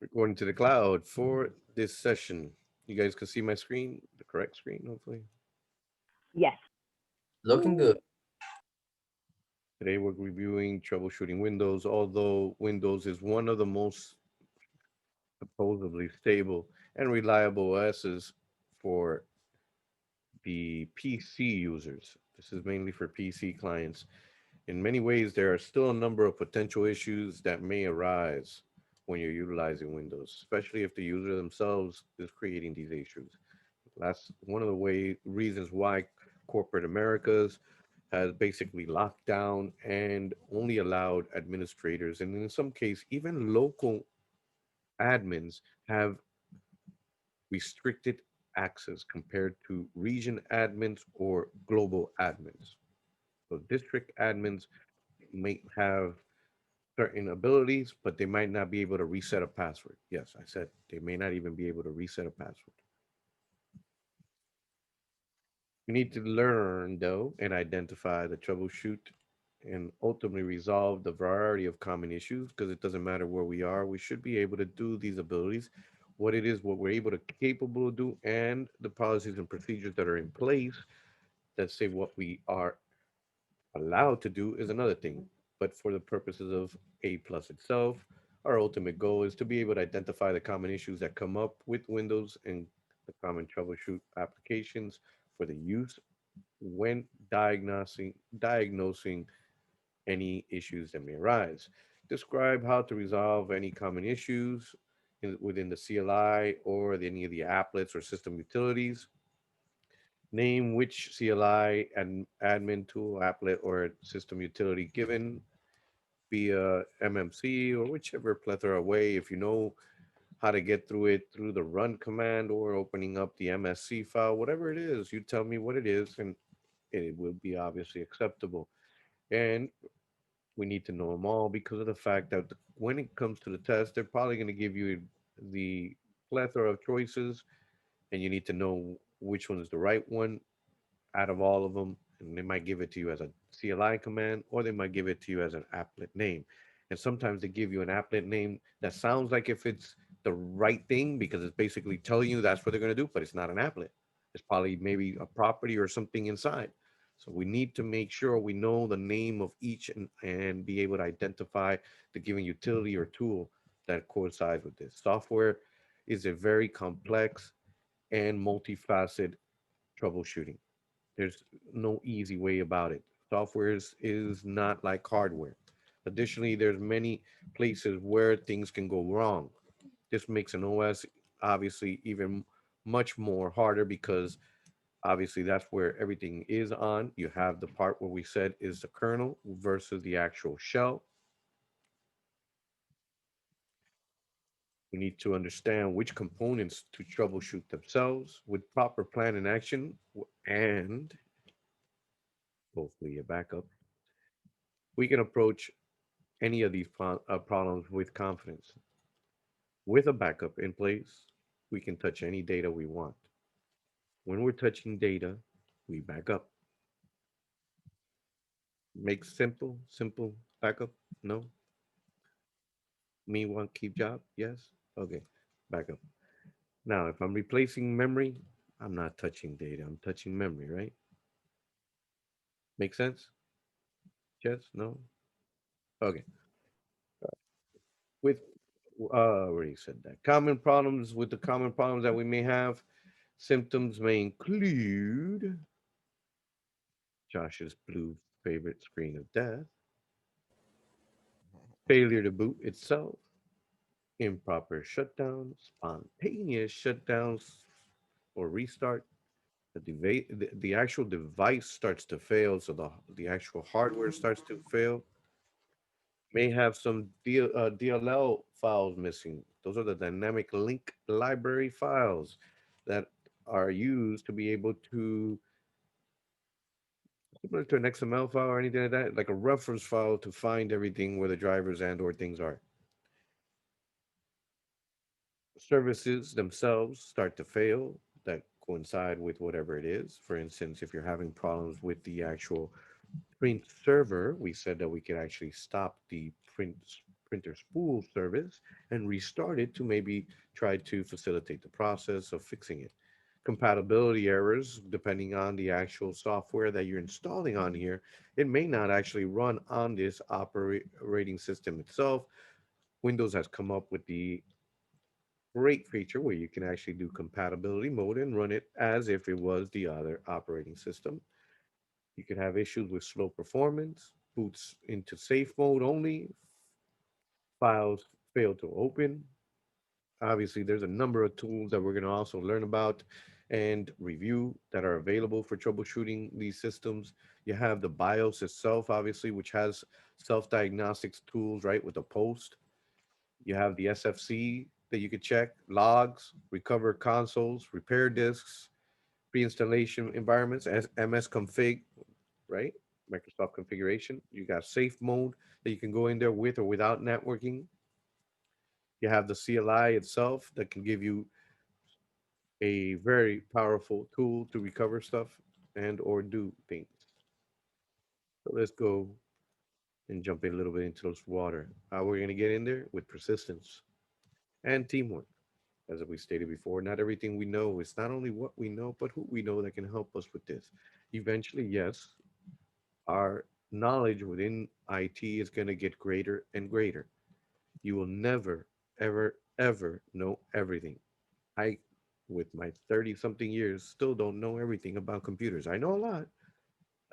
Recording to the cloud for this session. You guys can see my screen, the correct screen, hopefully. Yes. Looking good. Today we're reviewing troubleshooting Windows, although Windows is one of the most supposedly stable and reliable OSs for the PC users. This is mainly for PC clients. In many ways, there are still a number of potential issues that may arise when you're utilizing Windows, especially if the user themselves is creating these issues. That's one of the reasons why corporate Americas has basically locked down and only allowed administrators, and in some case, even local admins have restricted access compared to region admins or global admins. So district admins may have certain abilities, but they might not be able to reset a password. Yes, I said they may not even be able to reset a password. We need to learn, though, and identify the troubleshoot and ultimately resolve the variety of common issues because it doesn't matter where we are. We should be able to do these abilities, what it is, what we're able to capable of do, and the policies and procedures that are in place that say what we are allowed to do is another thing. But for the purposes of A plus itself, our ultimate goal is to be able to identify the common issues that come up with Windows and the common troubleshoot applications for the use when diagnosing any issues that may arise. Describe how to resolve any common issues within the CLI or any of the applets or system utilities. Name which CLI and admin tool, applet, or system utility given via MMC or whichever plethora way. If you know how to get through it through the run command or opening up the MSC file, whatever it is, you tell me what it is, and it will be obviously acceptable. And we need to know them all because of the fact that when it comes to the test, they're probably going to give you the plethora of choices, and you need to know which one is the right one out of all of them. And they might give it to you as a CLI command, or they might give it to you as an applet name. And sometimes they give you an applet name that sounds like if it's the right thing because it's basically telling you that's what they're going to do, but it's not an applet. It's probably maybe a property or something inside. So we need to make sure we know the name of each and be able to identify the given utility or tool that coincides with this. Software is a very complex and multifaceted troubleshooting. There's no easy way about it. Software is not like hardware. Additionally, there's many places where things can go wrong. This makes an OS obviously even much more harder because obviously that's where everything is on. You have the part where we said is the kernel versus the actual shell. We need to understand which components to troubleshoot themselves with proper plan and action and hopefully a backup. We can approach any of these problems with confidence. With a backup in place, we can touch any data we want. When we're touching data, we back up. Make simple backup. No, me want keep job. Yes, okay, backup. Now, if I'm replacing memory, I'm not touching data. I'm touching memory, right? Make sense? Yes, no. Okay. With already said that. Common problems with the common problems that we may have. Symptoms may include Josh's blue favorite screen of death, failure to boot itself, improper shutdown, spontaneous shutdowns or restart. The actual device starts to fail, so the actual hardware starts to fail. May have some DLL files missing. Those are the dynamic link library files that are used to be able to similar to an XML file or anything like that, like a reference file to find everything where the drivers and or things are. Services themselves start to fail that coincide with whatever it is. For instance, if you're having problems with the actual print server, we said that we could actually stop the printer spool service and restart it to maybe try to facilitate the process of fixing it. Compatibility errors, depending on the actual software that you're installing on here, it may not actually run on this operating system itself. Windows has come up with the great feature where you can actually do compatibility mode and run it as if it was the other operating system. You could have issues with slow performance, boots into safe mode only, files fail to open. Obviously, there's a number of tools that we're going to also learn about and review that are available for troubleshooting these systems. You have the BIOS itself, obviously, which has self diagnostics tools, right, with a post. You have the SFC that you could check, logs, recover consoles, repair disks, pre installation environments, MS config, right? Microsoft configuration. You got safe mode that you can go in there with or without networking. You have the CLI itself that can give you a very powerful tool to recover stuff and or do things. So let's go and jump in a little bit into this water. How we're going to get in there with persistence and teamwork. As we stated before, not everything we know is not only what we know, but who we know that can help us with this. Eventually, yes, our knowledge within IT is going to get greater and greater. You will never, ever, ever know everything. I, with my 30 something years, still don't know everything about computers. I know a lot.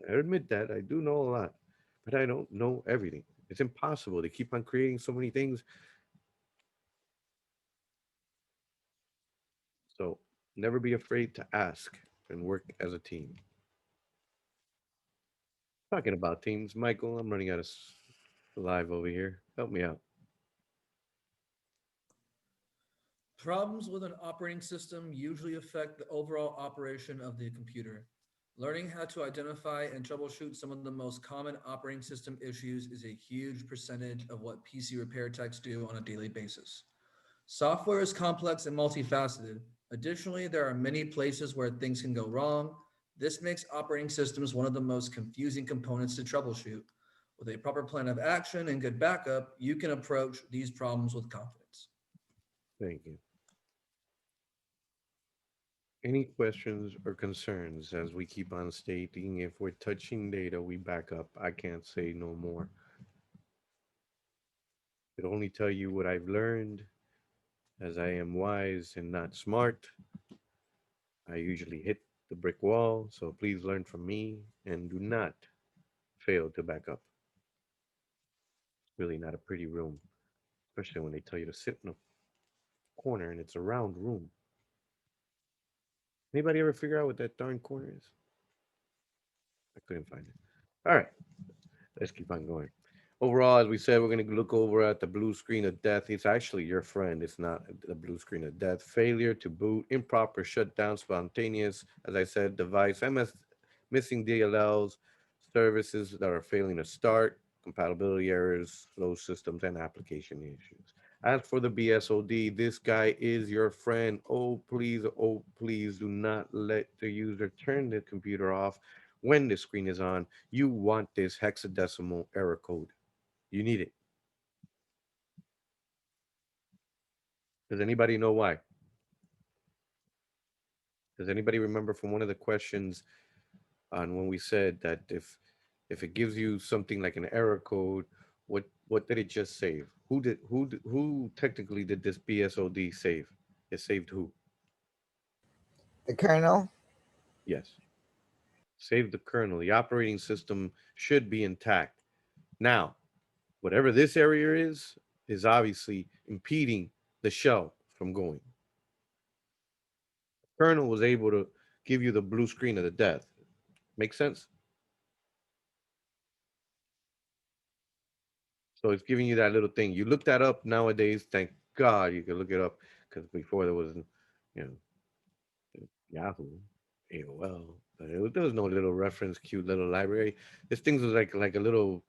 I admit that. I do know a lot, but I don't know everything. It's impossible to keep on creating so many things. So never be afraid to ask and work as a team. Talking about teams, Michael, I'm running out of live over here. Help me out. Problems with an operating system usually affect the overall operation of the computer. Learning how to identify and troubleshoot some of the most common operating system issues is a huge percentage of what PC repair techs do on a daily basis. Software is complex and multifaceted. Additionally, there are many places where things can go wrong. This makes operating systems one of the most confusing components to troubleshoot. With a proper plan of action and good backup, you can approach these problems with confidence. Thank you. Any questions or concerns as we keep on stating if we're touching data, we back up. I can't say no more. I could only tell you what I've learned as I am wise and not smart. I usually hit the brick wall, so please learn from me and do not fail to back up. It's really not a pretty room, especially when they tell you to sit in a corner and it's a round room. Anybody ever figure out what that darn corner is? I couldn't find it. All right, let's keep on going. Overall, as we said, we're going to look over at the blue screen of death. It's actually your friend. It's not the blue screen of death. Failure to boot, improper shutdown, spontaneous, as I said, device, missing DLLs, services that are failing to start, compatibility errors, slow systems, and application issues. As for the BSOD, this guy is your friend. Oh, please do not let the user turn the computer off when the screen is on. You want this hexadecimal error code. You need it. Does anybody know why? Does anybody remember from one of the questions on when we said that if it gives you something like an error code, what did it just save? Who technically did this BSOD save? It saved who? The kernel. Yes, saved the kernel. The operating system should be intact. Now, whatever this area is obviously impeding the shell from going. Kernel was able to give you the blue screen of the death. Make sense? So it's giving you that little thing. You look that up nowadays. Thank God you can look it up because before there was, you know, Yahoo, AOL, but there was no little reference, cute little library. This thing was like a little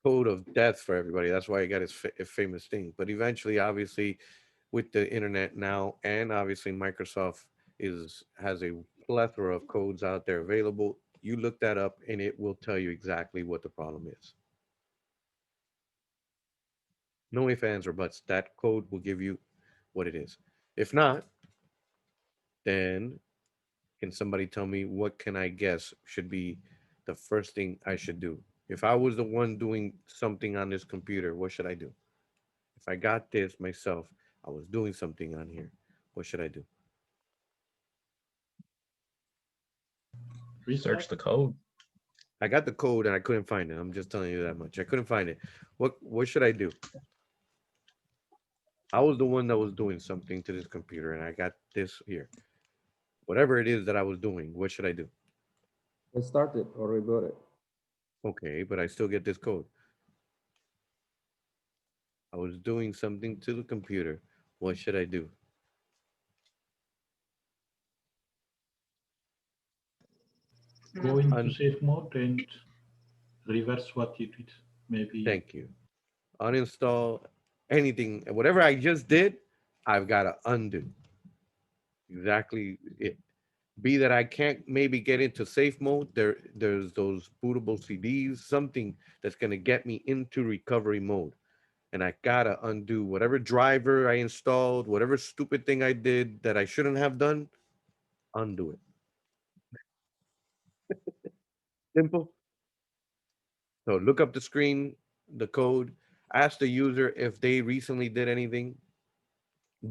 code of death for everybody. That's why he got his famous thing. But eventually, obviously, with the internet now, and obviously Microsoft is has a plethora of codes out there available. You look that up, and it will tell you exactly what the problem is. No ifs, ands, or buts. That code will give you what it is. If not, then can somebody tell me what can I guess should be the first thing I should do? If I was the one doing something on this computer, what should I do? If I got this myself, I was doing something on here, what should I do? Research the code. I got the code and I couldn't find it. I'm just telling you that much. I couldn't find it. What should I do? I was the one that was doing something to this computer and I got this here. Whatever it is that I was doing, what should I do? Restart it or reboot it. Okay, but I still get this code. I was doing something to the computer. What should I do? Go into Un- safe mode and reverse what you did. Maybe Thank you. Uninstall anything. Whatever I just did, I've got to undo. Exactly it. Be that I can't maybe get into safe mode. There's those bootable CDs, something that's gonna get me into recovery mode. And I gotta undo whatever driver I installed, whatever stupid thing I did that I shouldn't have done, undo it. Simple. So look up the screen, the code, ask the user if they recently did anything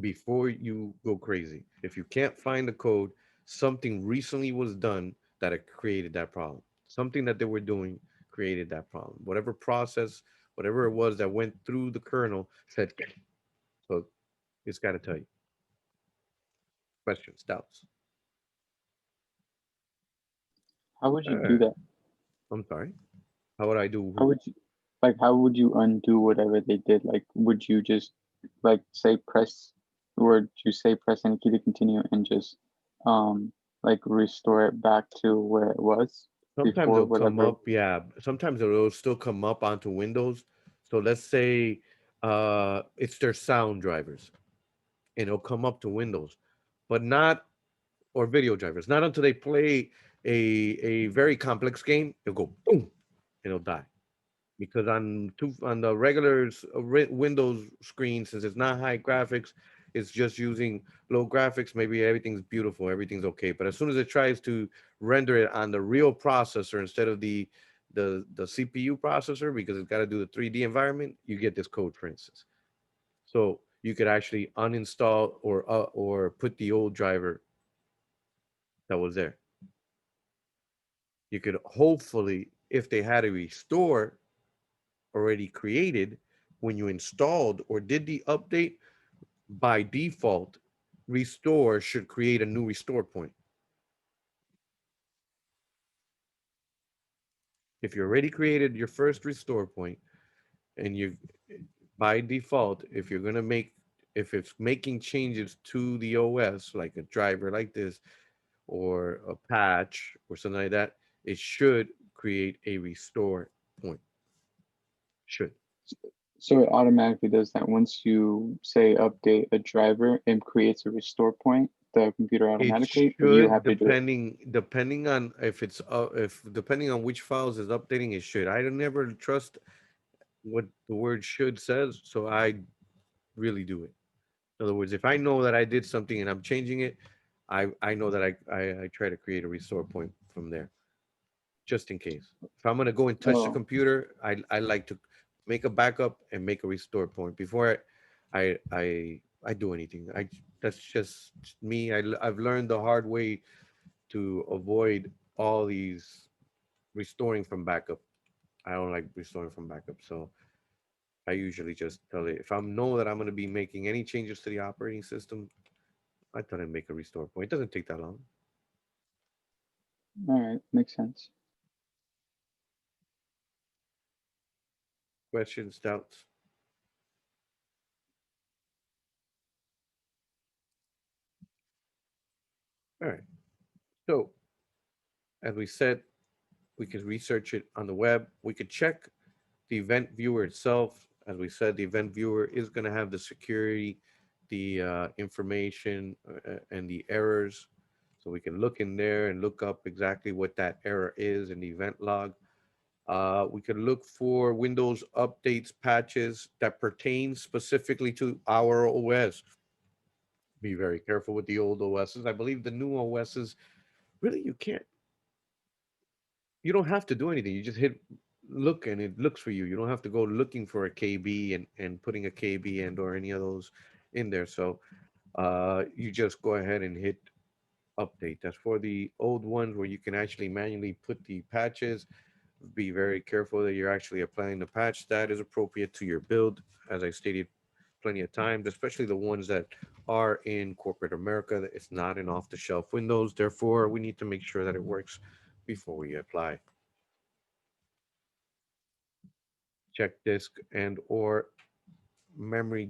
before you go crazy. If you can't find the code, something recently was done that it created that problem. Something that they were doing created that problem. Whatever process, whatever it was that went through the kernel said, so it's got to tell you. Questions, doubts. How would you do Uh, that? I'm sorry. How would I do? How would you how would you undo whatever they did? Like would you just say press would you say press any key to continue and just restore it back to where it was Sometimes before it'll come whatever. up. Yeah. Sometimes it'll still come up onto Windows. So let's say it's their sound drivers and it'll come up to Windows, but not or video drivers. Not until they play a very complex game, it'll go boom and it'll die. Because on the regular Windows screen, since it's not high graphics, it's just using low graphics. Maybe everything's beautiful, everything's okay. But as soon as it tries to render it on the real processor instead of the CPU processor, because it's got to do the 3D environment, you get this code, for instance. So you could actually uninstall or put the old driver that was there. You could hopefully, if they had a restore already created when you installed or did the update, by default, restore should create a new restore point. If you already created your first restore point and you by default, if you're gonna make if it's making changes to the OS, like a driver like this, or a patch or something like that, it should create a restore point. Should. So it automatically does that once you say update a driver and creates a restore point, the computer It automatically, or do you should have to do it? depending on if depending on which files is updating, it should. I don't never trust what the word should says, so I really do it. In other words, if I know that I did something and I'm changing it, I know that I try to create a restore point from there, just in case. If I'm gonna go and touch the Oh, computer, I like to make a backup and make a restore point before I do anything. I That's just me. I've learned the hard way to avoid all these restoring from backup. I don't like restoring from backup, so I usually just tell it if I know that I'm going to be making any changes to the operating system, I tell it make a restore point. It doesn't take that long. all right, makes sense. Questions, doubts? All right. So as we said, we could research it on the web. We could check the event viewer itself. As we said, the event viewer is going to have the security, the information, and the errors. So we can look in there and look up exactly what that error is in the event log. We could look for Windows updates, patches that pertain specifically to our OS. Be very careful with the old OSs. I believe the new OSs, really, you don't have to do anything. You just hit look and it looks for you. You don't have to go looking for a KB and putting a KB and or any of those in there. So you just go ahead and hit update. That's for the old ones where you can actually manually put the patches. Be very careful that you're actually applying the patch that is appropriate to your build. As I stated plenty of times, especially the ones that are in corporate America, that it's not an off-the-shelf Windows. Therefore, we need to make sure that it works before we apply. Check disk and or memory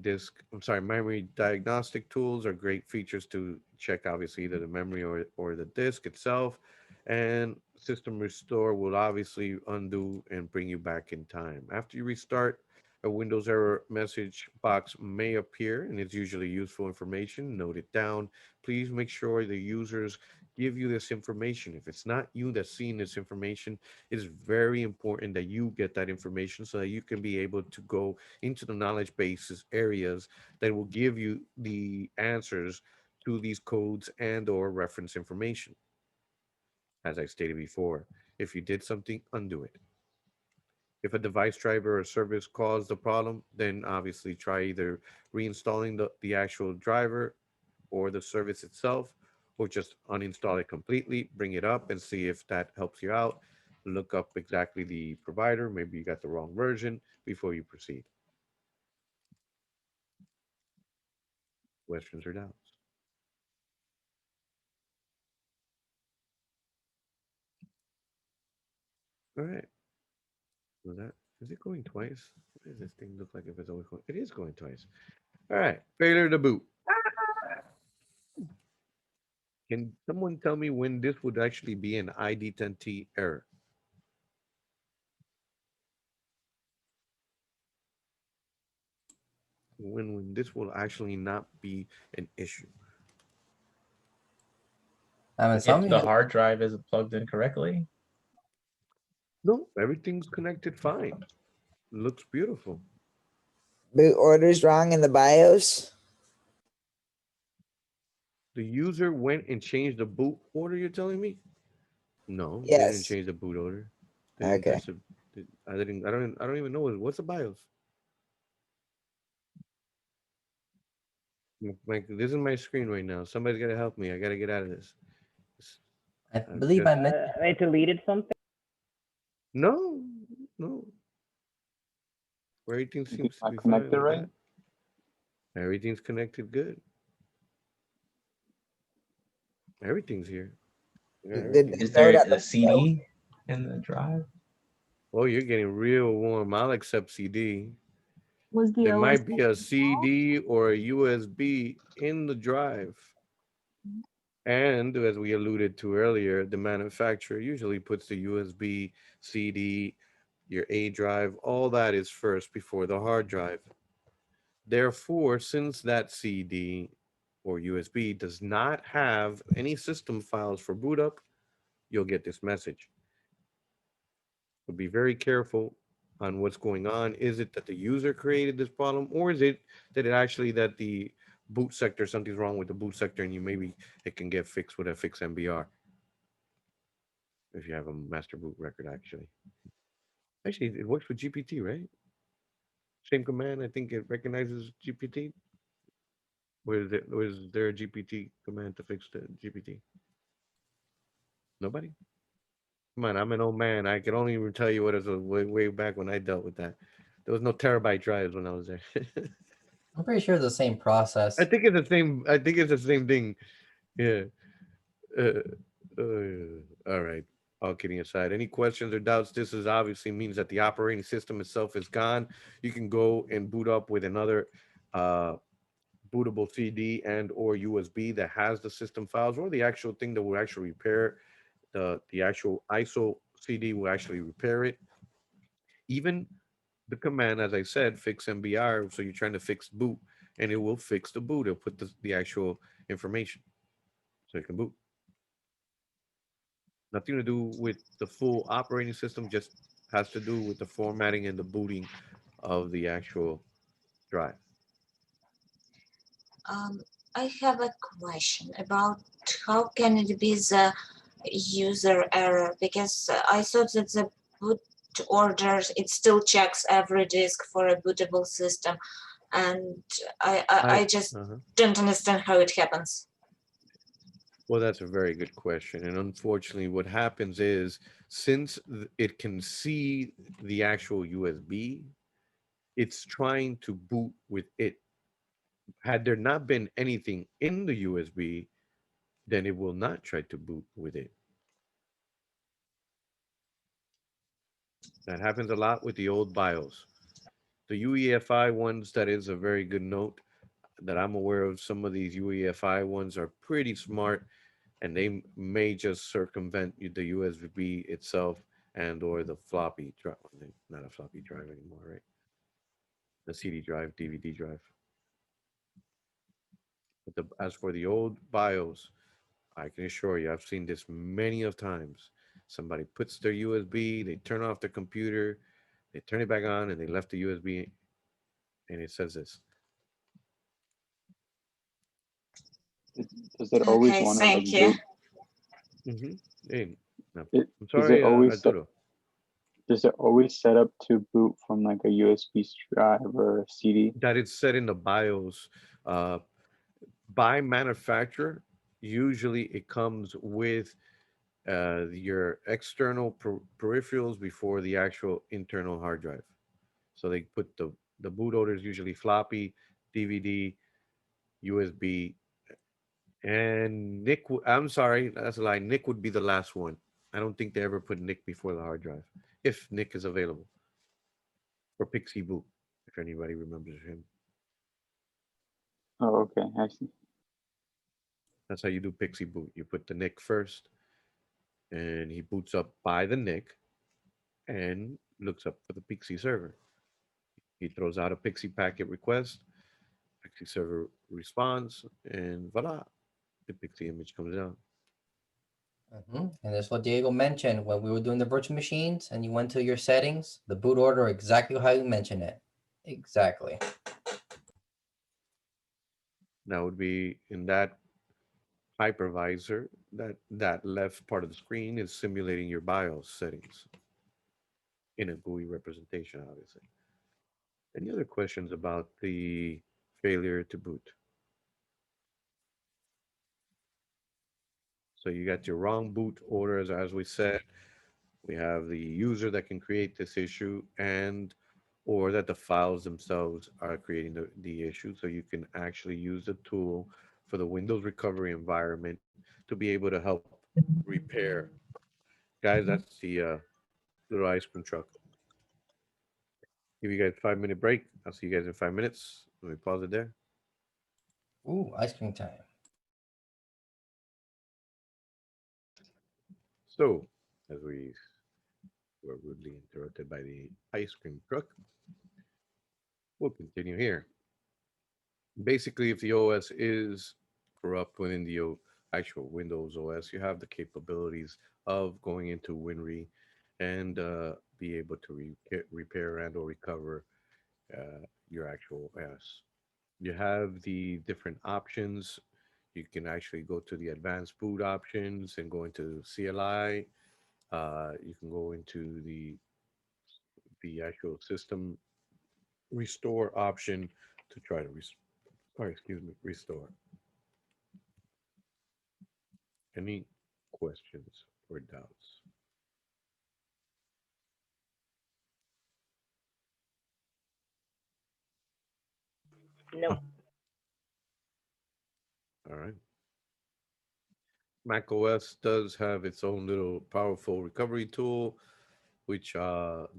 diagnostic tools are great features to check obviously either the memory or the disk itself. And system restore will obviously undo and bring you back in time. After you restart, a Windows error message box may appear and it's usually useful information. Note it down. Please make sure the users give you this information. If it's not you that's seeing this information, it is very important that you get that information so that you can be able to go into the knowledge bases areas that will give you the answers to these codes and or reference information. As I stated before, if you did something, undo it. If a device driver or service caused the problem, then obviously try either reinstalling the actual driver or the service itself, or just uninstall it completely, bring it up and see if that helps you out. Look up exactly the provider. Maybe you got the wrong version before you proceed. Questions or doubts? All right. Was that, is it going twice? What does this thing look like if it's always going? It is going twice. All right. Failure to boot. Can someone tell me when this would actually be an ID10T error? When this will actually not be an issue? If the hard drive is plugged in correctly, No, everything's connected fine. Looks beautiful. Boot order's wrong in the BIOS. The user went and changed the boot order, you're telling me? No, they didn't Yes. change the boot order. They didn't Okay. touch the. I don't even know what's the BIOS. Like this is my screen right now. Somebody's gotta help me. I gotta get out of this. I I'm believe just I mentioned. I deleted something. no, no. Everything Is it seems to not be fine connected like right? that. Everything's connected good. Everything's here. Yeah, everything's is Did there load up a the CD in the drive? Oh, you're getting real warm. I'll accept CD. Was the There OS might be a CD or a USB in the drive. And as we alluded to earlier, the manufacturer usually puts the USB, CD, your A drive, all that is first before the hard drive. Therefore, since that CD or USB does not have any system files for boot up, you'll get this message. So be very careful on what's going on. Is it that the user created this problem, or is it that the boot sector, something's wrong with the boot sector, and maybe it can get fixed with a fix MBR if you have a master boot record. Actually, it works with GPT, right? Same command. I think it recognizes GPT. Or is there a GPT command to fix the GPT? Nobody. Come on, I'm an old man. I can only even tell you what it was way back when I dealt with that. There was no terabyte drives when I was there. I'm pretty sure it's the same process. I think it's the same. I think it's the same thing. Yeah. Uh, all right. All kidding aside, any questions or doubts? This is obviously means that the operating system itself is gone. You can go and boot up with another bootable CD and or USB that has the system files, or the actual thing that will actually repair the actual ISO CD will actually repair it. Even the command, as I said, fix MBR. So you're trying to fix boot, and it will fix the boot. It'll put the actual information so you can boot. Nothing to do with the full operating system, just has to do with the formatting and the booting of the actual drive. Um, I have a question about how can it be the user error, because I thought that the boot order it still checks every disk for a bootable system, and I just Uh-huh. don't understand how it happens. Well, that's a very good question. And unfortunately, what happens is since it can see the actual USB, it's trying to boot with it. Had there not been anything in the USB, then it will not try to boot with it. That happens a lot with the old BIOS. The UEFI ones, that is a very good note that I'm aware of. Some of these UEFI ones are pretty smart and they may just circumvent the USB itself and or the floppy drive. Not a floppy drive anymore, right? The CD drive, DVD drive. But as for the old BIOS, I can assure you, I've seen this many of times. Somebody puts their USB, they turn off their computer, they turn it back on, and they left the USB, and it says this. Does it always Okay, want to like thank you. boot? Mm-hmm. Hey, no, It, I'm is it sorry, always set, Arturo. does it always set up to boot from like a USB drive or a CD? That it's set in the BIOS. Uh, by manufacturer, usually it comes with your external peripherals before the actual internal hard drive. So they put the boot order is usually floppy, DVD, USB, and Nick. I'm sorry, that's a lie. Nick would be the last one. I don't think they ever put Nick before the hard drive, if Nick is available for Pixie Boot. If anybody remembers him, Oh, okay, I see. that's how you do Pixie Boot. You put the Nick first, and he boots up by the Nick and looks up for the Pixie server. He throws out a Pixie packet request. Pixie server responds, and voila, the Pixie image comes out. And that's what Diego mentioned when we were doing the virtual machines and you went to your settings, the boot order exactly how you mentioned it. Exactly. That would be in that hypervisor. That left part of the screen is simulating your BIOS settings in a GUI representation, obviously. Any other questions about the failure to boot? So you got your wrong boot orders, as we said. We have the user that can create this issue and or that the files themselves are creating the issue. So you can actually use the tool for the Windows recovery environment to be able to help repair. Guys, that's the little ice cream truck. Give you guys 5 minute break. I'll see you guys in 5 minutes. Let me pause it there. Ooh, ice cream time. So, as we were rudely interrupted by the ice cream truck, we'll continue here. Basically, if the OS is corrupt within the actual Windows OS, you have the capabilities of going into WinRe and be able to repair and or recover your actual OS. You have the different options. You can actually go to the advanced boot options and go into CLI. You can go into the actual system restore option to try to restore. Any questions or doubts? No. All right. Mac OS does have its own little powerful recovery tool, which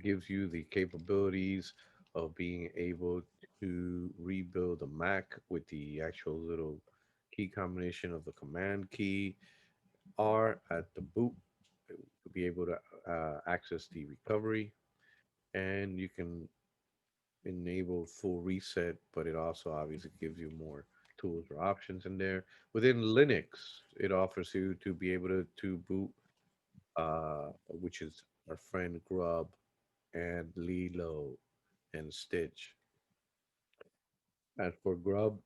gives you the capabilities of being able to rebuild a Mac with the actual little key combination of the command key R at the boot to be able to access the recovery. And you can enable full reset, but it also obviously gives you more tools or options in there. Within Linux, it offers you to be able to boot, which is our friend Grub. and Lilo and Stitch. As for Grub,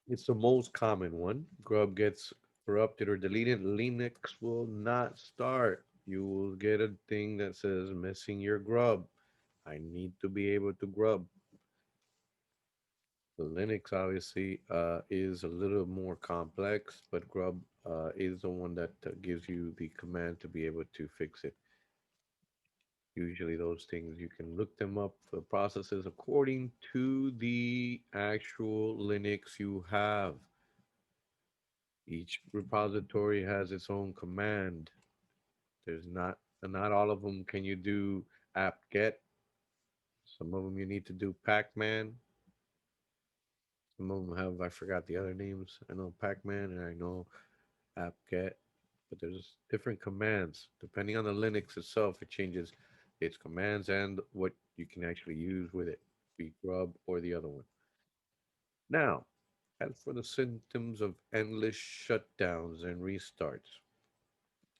it's the most common one. Grub gets corrupted or deleted. Linux will not start. You will get a thing that says missing your grub. I need to be able to grub. Linux obviously is a little more complex, but grub is the one that gives you the command to be able to fix it. Usually those things, you can look them up for processes according to the actual Linux you have. Each repository has its own command. There's not all of them can you do apt-get. Some of them you need to do pacman. Some of them have, I forgot the other names. I know pacman and I know apt-get, but there's different commands. Depending on the Linux itself, it changes its commands and what you can actually use with it, be grub or the other one. Now, as for the symptoms of endless shutdowns and restarts,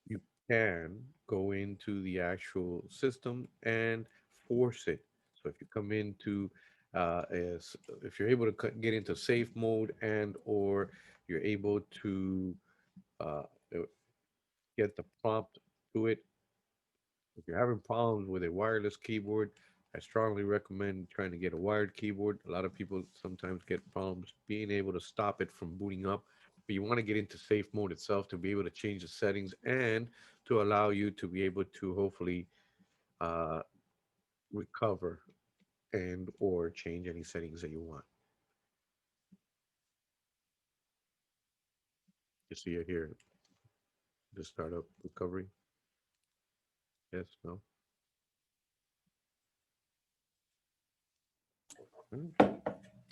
you can go into the actual system and force it. So if you come into if you're able to get into safe mode and or you're able to uh, uh, get the prompt to it. If you're having problems with a wireless keyboard, I strongly recommend trying to get a wired keyboard. A lot of people sometimes get problems being able to stop it from booting up, but you want to get into safe mode itself to be able to change the settings and to allow you to be able to hopefully uh, recover and or change any settings that you want. You see it here, the startup recovery. Yes, no.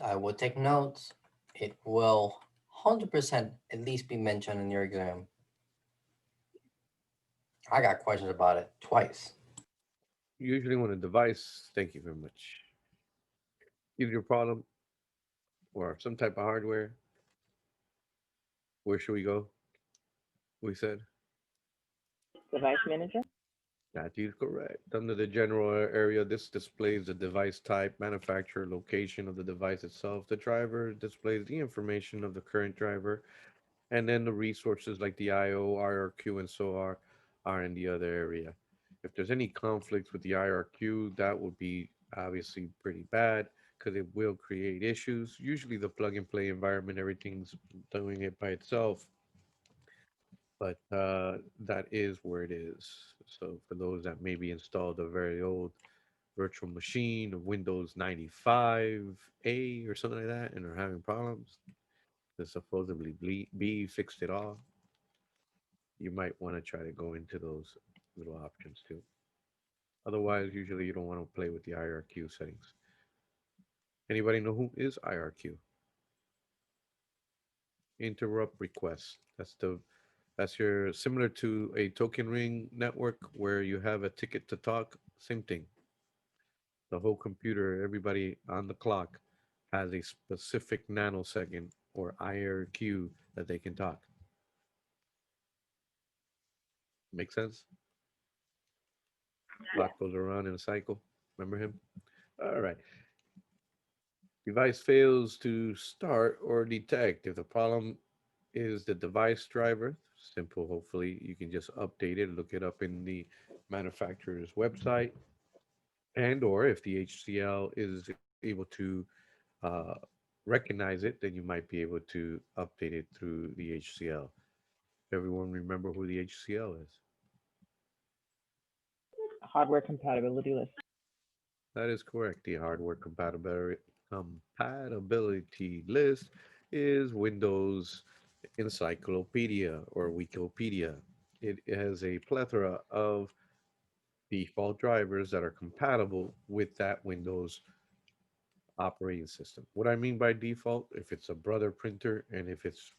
I will take notes. It will 100% at least be mentioned in your exam. I got questions about it twice. Usually when a device, thank you very much, gives you a problem or some type of hardware, where should we go? We said Device manager. that is correct. Under the general area, this displays the device type, manufacturer, location of the device itself. The driver displays the information of the current driver, and then the resources like the IO, IRQ, and so are in the other area. If there's any conflicts with the IRQ, that would be obviously pretty bad because it will create issues. Usually, the plug and play environment, everything's doing it by itself, but that is where it is. So for those that maybe installed a very old virtual machine, a Windows 95A or something like that, and are having problems, to supposedly be fixed it all, you might want to try to go into those little options too. Otherwise, usually you don't want to play with the IRQ settings. Anybody know who is IRQ? Interrupt request. That's your similar to a token ring network where you have a ticket to talk. Same thing. The whole computer, everybody on the clock has a specific nanosecond or IRQ that they can talk. Make sense? Clock goes around in a cycle. Remember him? All right. Device fails to start or detect. If the problem is the device driver, simple. Hopefully, you can just update it, look it up in the manufacturer's website, and or if the HCL is able to uh, recognize it, then you might be able to update it through the HCL. Everyone remember who the HCL is? Hardware compatibility list. That is correct. The hardware compatibility list is Windows Encyclopedia or Wikipedia. It has a plethora of default drivers that are compatible with that Windows operating system. What I mean by default, if it's a brother printer and if it's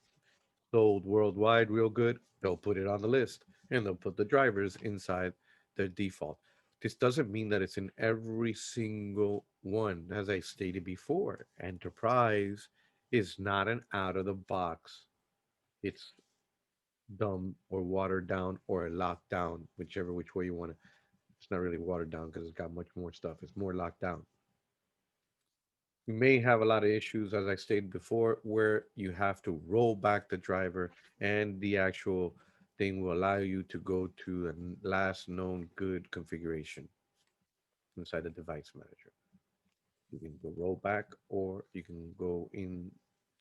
sold worldwide real good, they'll put it on the list and they'll put the drivers inside their default. This doesn't mean that it's in every single one. As I stated before, enterprise is not an out of the box. It's dumb or watered down or locked down, whichever which way you want to It's not really watered down because it's got much more stuff. It's more locked down. You may have a lot of issues, as I stated before, where you have to roll back the driver and the actual thing will allow you to go to the last known good configuration inside the device manager. You can go roll back or you can go in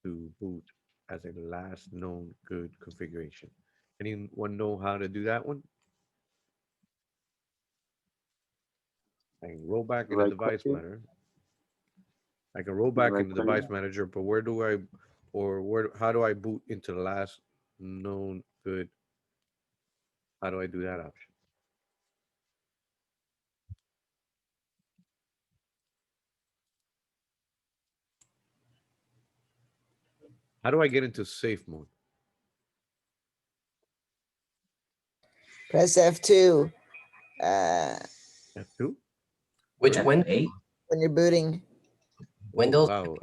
to boot as a last known good configuration. Anyone know how to do that one? I can roll back in the Right device click, manager. I can roll you back right in the click. device manager, but where do I, or where, how do I boot into the last known good? How do I do that option? How do I get into safe mode? Press F2 F2? Which F8? window? when you're booting. Oh, Windows wow.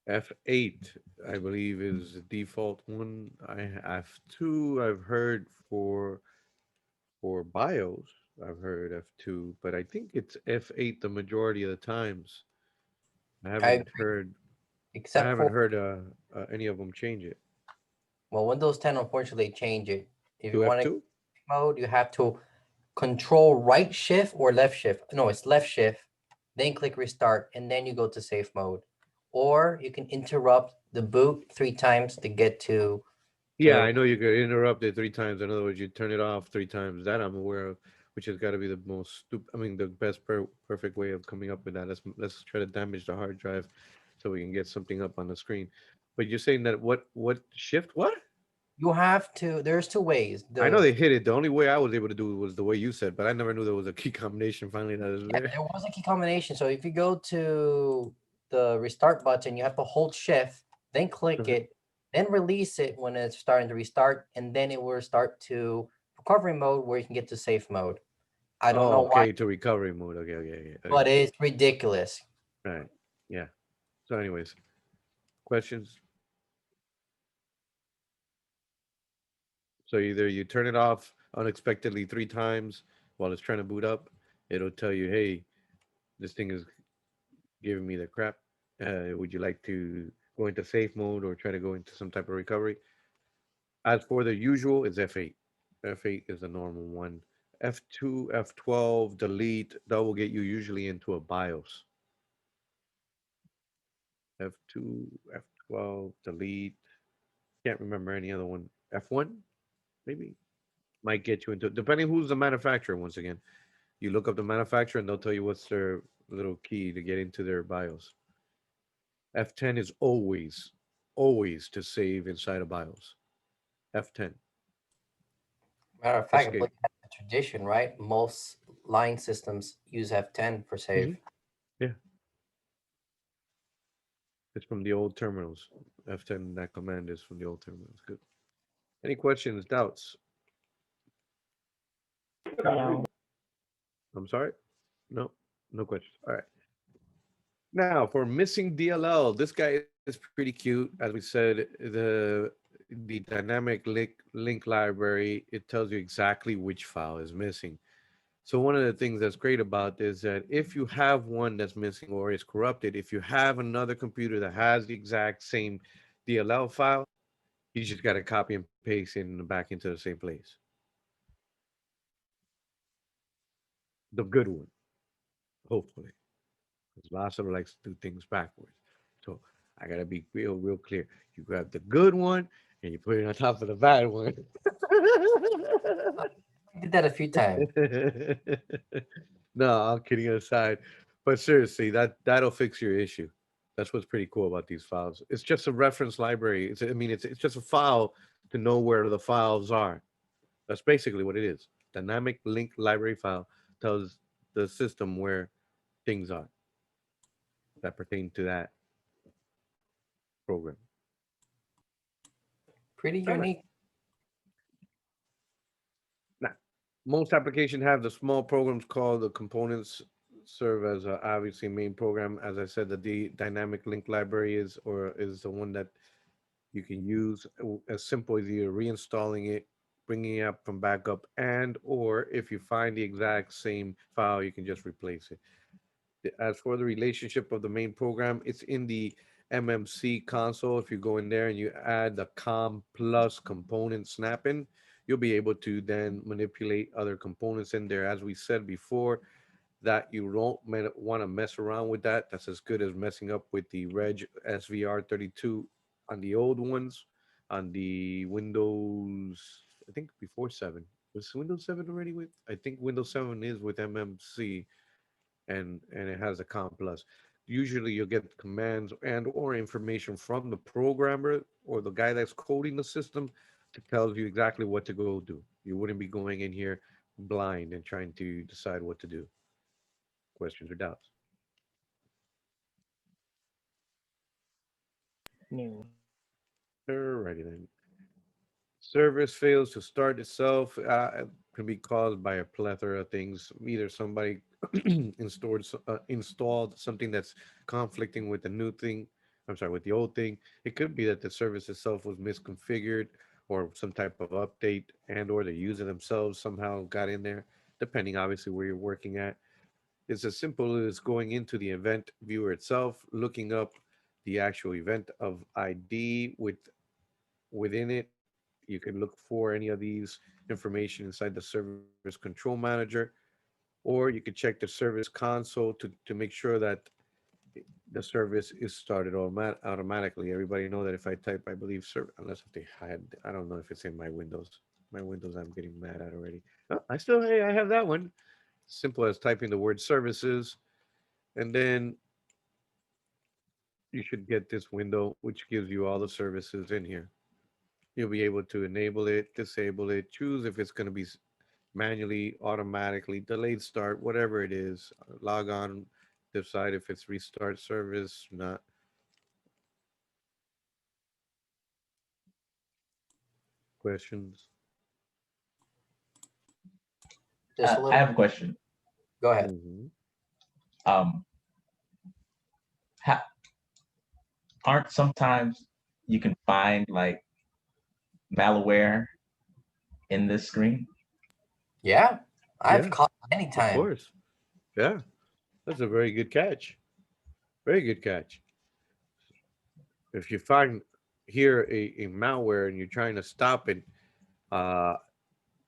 different. F8, I believe, is the default one. I have two. I've heard for BIOS. I've heard F2, but I think it's F8 the majority of the times. I I haven't agree, heard. I except haven't for, heard any of them change it well, Windows 10 unfortunately change it. If you to want to F2. mode, you have to control right shift or left shift. No, it's left shift, then click restart, and then you go to safe mode. Or you can interrupt the boot 3 times to get to Yeah, I know you could interrupt it 3 times. In other words, you turn it off 3 times. That I'm aware of, which has got to be the most stupid. I mean, the best perfect way of coming up with that. Let's try to damage the hard drive so we can get something up on the screen. But you're saying that what shift? What? you have to, there's 2 ways. I know The they hit it. The only way I was able to do it was the way you said, but I never knew there was a key combination finally that is Yeah, there. there was a key combination. So if you go to the restart button, you have to hold shift, then click Uh-huh. it, then release it when it's starting to restart, and then it will start to recovery mode where you can get to safe mode. I don't Oh, know why, okay, to recovery mode. Okay, okay, okay. but Okay. it's ridiculous. Right. Yeah. So, anyways, questions? So either you turn it off unexpectedly 3 times while it's trying to boot up, it'll tell you, hey, this thing is giving me the crap. Would you like to go into safe mode or try to go into some type of recovery? As for the usual, it's F8. F8 is the normal one. F2, F12, delete, that will get you usually into a BIOS. F2, F12, delete. Can't remember any other one. F1, maybe? Might get you into, depending who's the manufacturer, once again. You look up the manufacturer and they'll tell you what's their little key to get into their BIOS. F10 is always to save inside of BIOS. F10. Matter of fact, I Escape. believe that's a tradition, right? Most line systems use F10 for save. Yeah. It's from the old terminals. F10, that command is from the old terminals. Good. Any questions, doubts? No. I'm sorry? No, no questions. All right. Now for missing DLL, this guy is pretty cute. As we said, the dynamic link library, it tells you exactly which file is missing. So one of the things that's great about this is that if you have one that's missing or is corrupted, if you have another computer that has the exact same DLL file, you just got to copy and paste it back into the same place. The good one, hopefully. Because Lázaro likes to do things backwards. So I gotta be real clear. You grab the good one and you put it on top of the bad one. I did that a few times. No, I'm kidding aside. But seriously, that'll fix your issue. That's what's pretty cool about these files. It's just a reference library. It's just a file to know where the files are. That's basically what it is. Dynamic link library file tells the system where things are that pertain to that program. Pretty All right. unique. Now, most applications have the small programs called the components serve as obviously main program. As I said, the dynamic link library is the one that you can use as simple as either reinstalling it bringing it up from backup, and or if you find the exact same file, you can just replace it. As for the relationship of the main program, it's in the MMC console. If you go in there and you add the com plus component snapping, you'll be able to then manipulate other components in there. As we said before, that you don't want to mess around with that. That's as good as messing up with the Reg SVR32 on the old ones, on the Windows, I think before 7. Was Windows 7 already with? I think Windows 7 is with MMC, and it has a COM plus. Usually you'll get commands and or information from the programmer or the guy that's coding the system to tell you exactly what to go do. You wouldn't be going in here blind and trying to decide what to do. Questions or doubts? New. Alrighty then. Service fails to start itself. It can be caused by a plethora of things. Either somebody installed something that's conflicting with the new thing. I'm sorry, with the old thing. It could be that the service itself was misconfigured, or some type of update, and or the user themselves somehow got in there, depending obviously where you're working at. It's as simple as going into the event viewer itself, looking up the actual event of ID within it. You can look for any of these information inside the service control manager, or you could check the service console to make sure that the service is started automatically. Everybody know that if I type, I believe, unless if they had, I don't know if it's in my Windows. My Windows, I'm getting mad at already. Oh, hey, I have that one. Simple as typing the word services, and then you should get this window, which gives you all the services in here. You'll be able to enable it, disable it, choose if it's going to be manually, automatically, delayed start, whatever it is. Log on, decide if it's restart service, not. Questions? Just a I little. have a question. Go ahead. Mhm. Um, ha aren't sometimes you can find like malware in this screen? Yeah, I've Yeah, caught of anytime. course. Yeah, that's a very good catch. Very good catch. If you find here a malware and you're trying to stop it, uh,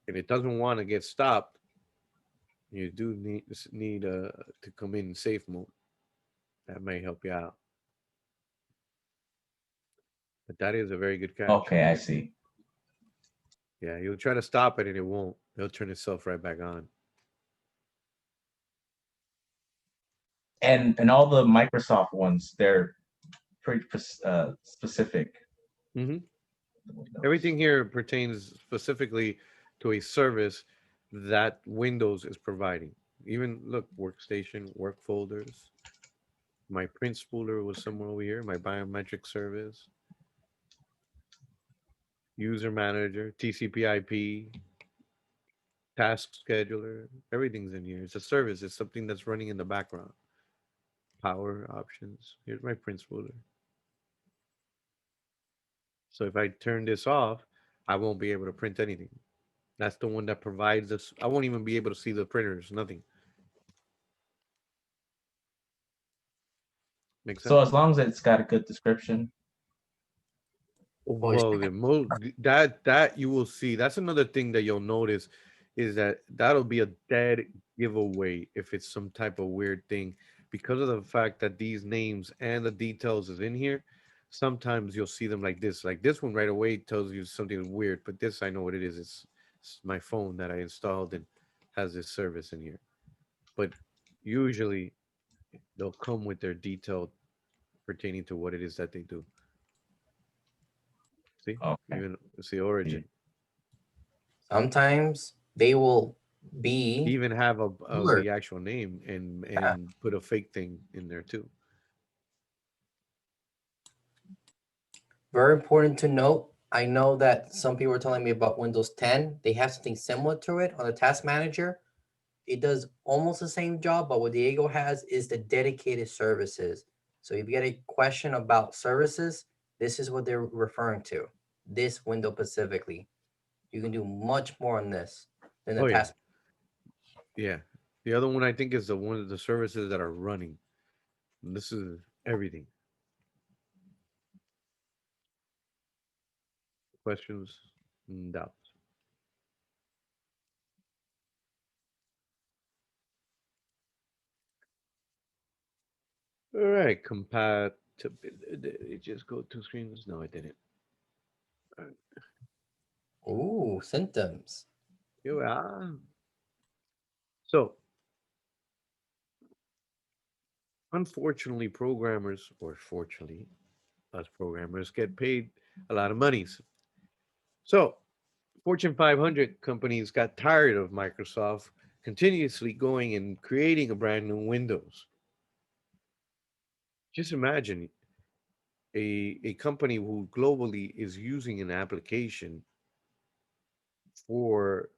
and it doesn't want to get stopped, you do need to come in safe mode. That may help you out. But that is a very good catch. Okay, I see. Yeah, you'll try to stop it and it won't. It'll turn itself right back on. And all the Microsoft ones, they're pretty specific. Hmm. Everything here pertains specifically to a service that Windows is providing. Even look, workstation, work folders. My print spooler was somewhere over here. My biometric service, user manager, TCP/IP, task scheduler. Everything's in here. It's a service. It's something that's running in the background. Power options. Here's my print spooler. So if I turn this off, I won't be able to print anything. That's the one that provides us. I won't even be able to see the printers. Nothing. Make So sense? as long as it's got a good description. Voice. Well, that you will see. That's another thing that you'll notice is that that'll be a dead giveaway if it's some type of weird thing, because of the fact that these names and the details is in here. Sometimes you'll see them like this. Like this one right away tells you something weird, but this I know what it is. It's my phone that I installed and has this service in here. But usually they'll come with their detail pertaining to what it is that they do. See, Okay. even it's the origin. Sometimes they will be. Even have Sure. the actual name and Yeah. put a fake thing in there too. Very important to note. I know that some people are telling me about Windows 10. They have something similar to it on the task manager. It does almost the same job, but what Diego has is the dedicated services. So if you get a question about services, this is what they're referring to. This window specifically. You can do much more on this than the Oh, yeah. task. Yeah. The other one I think is the one of the services that are running. And this is everything. Questions and doubts. All right, compatibility. Did it just go two screens? No, it didn't. Ooh, symptoms. Yeah. So, unfortunately, programmers, or fortunately, us programmers get paid a lot of monies. So, Fortune 500 companies got tired of Microsoft continuously going and creating a brand new Windows. Just imagine a company who globally is using an application for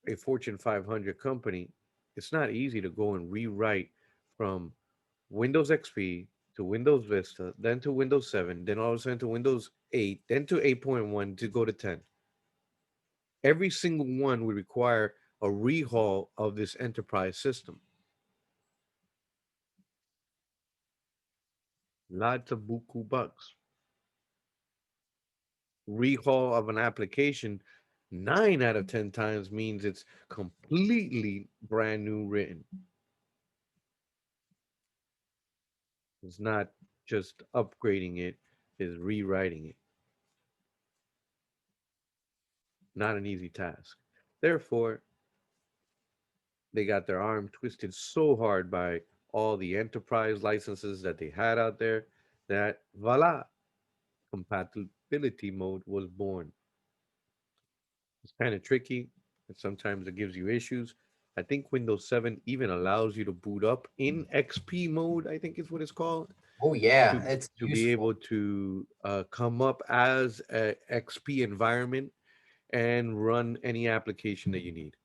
a Fortune 500 company. It's not easy to go and rewrite from Windows XP to Windows Vista, then to Windows 7, then all of a sudden to Windows 8, then to 8.1 to go to 10. Every single one would require a rehaul of this enterprise system. Lots of buku bucks. Rehaul of an application 9 out of 10 times means it's completely brand new written. It's not just upgrading it, it's rewriting it. Not an easy task. Therefore, they got their arm twisted so hard by all the enterprise licenses that they had out there that voila, compatibility mode was born. It's kind of tricky, and sometimes it gives you issues. I think Windows 7 even allows you to boot up in XP mode, I think is what it's called, Oh yeah, to, it's to be useful. able to come up as a XP environment and run any application that you need.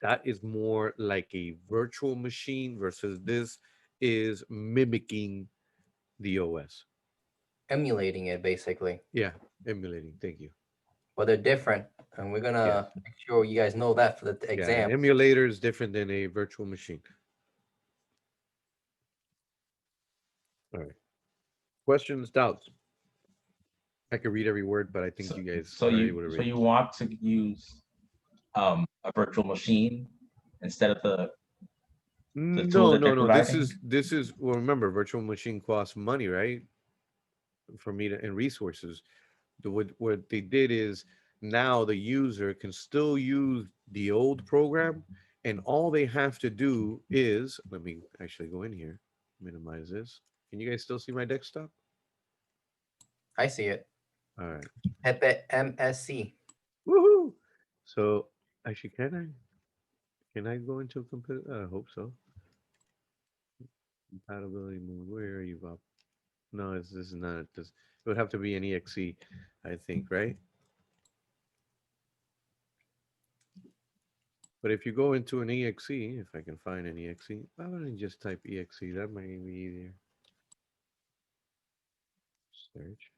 That is more like a virtual machine versus this is mimicking the OS. Emulating it basically. Yeah, emulating. Thank you. But they're different, and we're Yes. gonna make sure you guys know that for the Yeah, an exam. emulator is different than a virtual machine. All right. Questions, doubts? I could read every word, but I think So, you guys so are you able to so read. you want to use a virtual machine instead of the tool No, that no, they're no. providing? This is well. Remember, virtual machine costs money, right? For me to and resources. What they did is now the user can still use the old program, and all they have to do is let me actually go in here, minimize this. Can you guys still see my desktop? I see it. All right. Pepe MSC. Woohoo! So actually, can I go into a computer? I hope so. Compatibility mode. Where are you, Bob? No, this is not. This it would have to be an exe, I think, right? But if you go into an exe, if I can find an exe, why don't I just type exe? That might be easier. Search.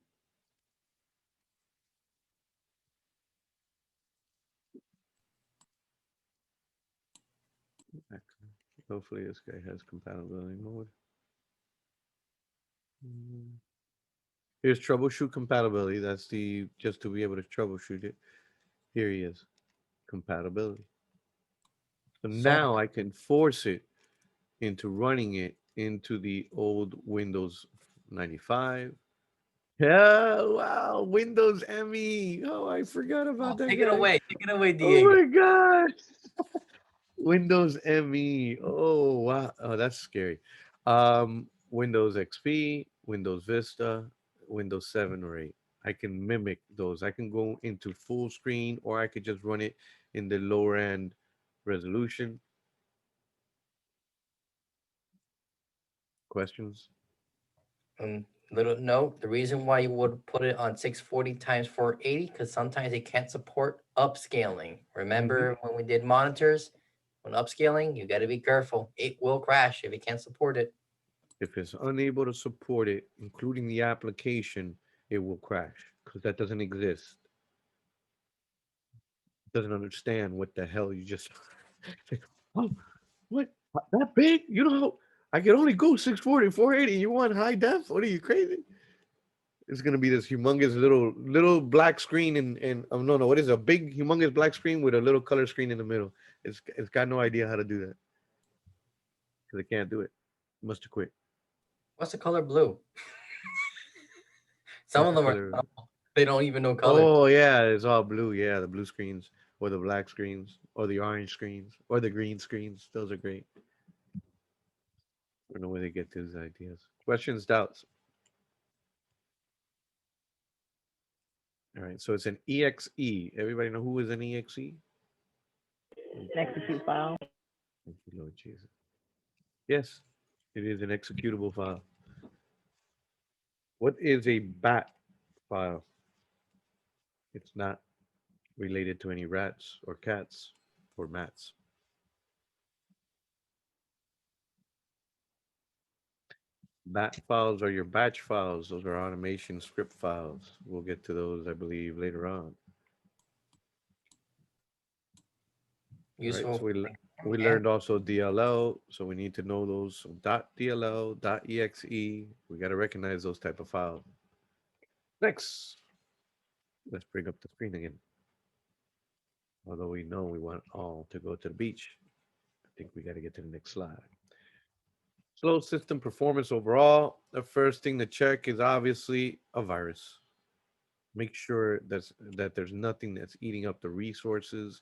Excellent. Hopefully this guy has compatibility mode. Here's troubleshoot compatibility. That's the just to be able to troubleshoot it. Here he is. Compatibility. So So now I can force it into running it into the old Windows 95. Yeah, wow, Windows ME. Oh, I forgot about that take it guy. away. Take it away, Oh Diego. my gosh. Windows ME. Oh wow. Oh, that's scary. Windows XP, Windows Vista, Windows 7 or 8. I can mimic those. I can go into full screen or I could just run it in the lower end resolution. Questions? Little note: the reason why you would put it on 640 times 480 because sometimes it can't support upscaling. Remember when we did monitors? When upscaling, you got to be careful. It will crash if it can't support it. If it's unable to support it, including the application, it will crash because that doesn't exist. doesn't understand what the hell you just. Oh, what? That big? You know, I can only go 640, 480. You want high def? What are you crazy? It's gonna be this humongous little black screen and oh no, no, what is it? A big humongous black screen with a little color screen in the middle. It's got no idea how to do that because it can't do it. Must have quit. What's the color blue? Some What's of the them are color? they don't even know color. Oh yeah, it's all blue. Yeah, the blue screens or the black screens or the orange screens or the green screens. Those are great. I don't know where they get these ideas. Questions, doubts. All right, so it's an EXE. Everybody know who is an EXE? An execute file. Thank you, Lord Jesus. Yes, it is an executable file. What is a BAT file? It's not related to any rats or cats or mats. BAT files are your batch files. Those are automation script files. We'll get to those, I believe, later on. All right, so Useful. we Yeah. learned also DLL, so we need to know those. So .dll, .exe, we got to recognize those type of files. Next, let's bring up the screen again. Although we know we want all to go to the beach, I think we got to get to the next slide. Slow system performance overall. The first thing to check is obviously a virus. Make sure that there's nothing that's eating up the resources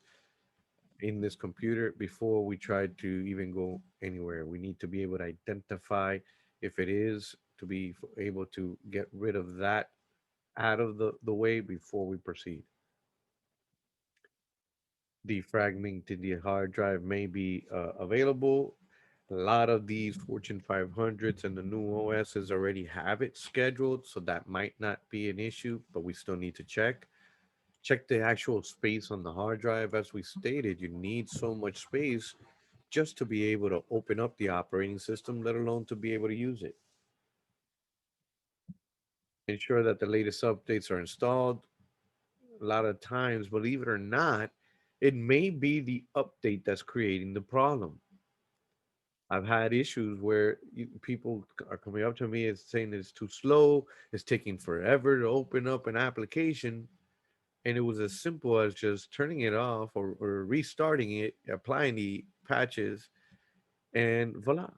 in this computer before we try to even go anywhere. We need to be able to identify if it is to be able to get rid of that out of the way before we proceed. Defragmenting the hard drive may be available. A lot of these Fortune 500s and the new OSs already have it scheduled, so that might not be an issue, but we still need to check. Check the actual space on the hard drive. As we stated, you need so much space just to be able to open up the operating system, let alone to be able to use it. Ensure that the latest updates are installed. A lot of times, believe it or not, it may be the update that's creating the problem. I've had issues where people are coming up to me and saying it's too slow, it's taking forever to open up an application. And it was as simple as just turning it off or restarting it, applying the patches, and voila.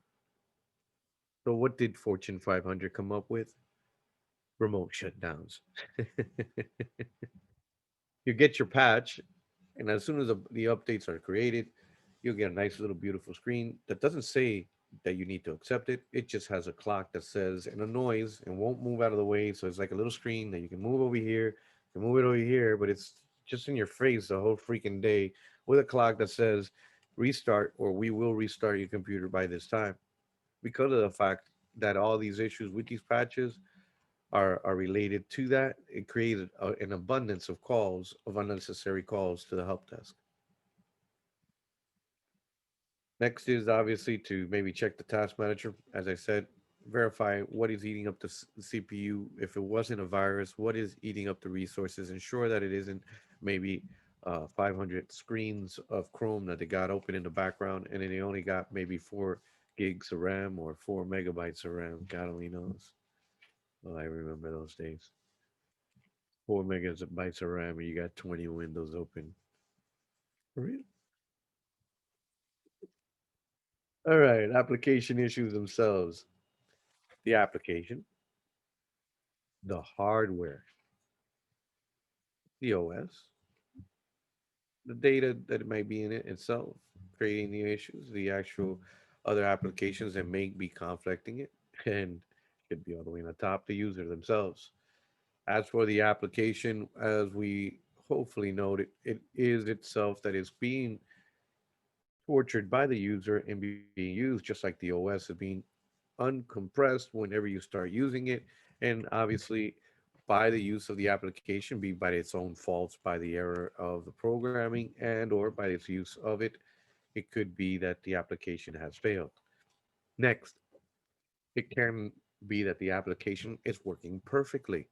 So, what did Fortune 500 come up with? Remote shutdowns. You get your patch, and as soon as the updates are created, you'll get a nice little beautiful screen that doesn't say that you need to accept it. It just has a clock that says and a noise and won't move out of the way. So it's like a little screen that you can move over here, you can move it over here, but it's just in your face the whole freaking day with a clock that says restart or we will restart your computer by this time. Because of the fact that all these issues with these patches are related to that, it created an abundance of calls, of unnecessary calls to the help desk. Next is obviously to maybe check the task manager. As I said, verify what is eating up the CPU. If it wasn't a virus, what is eating up the resources? Ensure that it isn't maybe 500 screens of Chrome that they got open in the background and then they only got maybe 4 gigs of RAM or 4 megabytes of RAM. God only knows. Oh, I remember those days. 4 megabytes of RAM and you got 20 windows open. For real? All right, application issues themselves. The application, the hardware, the OS, the data that it might be in it itself, creating the issues, the actual other applications that may be conflicting it, and should be all the way on the top, the user themselves. As for the application, as we hopefully noted, it is itself that is being tortured by the user and being used just like the OS is being uncompressed whenever you start using it. And obviously, by the use of the application, be by its own faults, by the error of the programming, and or by its use of it, it could be that the application has failed. Next, it can be that the application is working perfectly.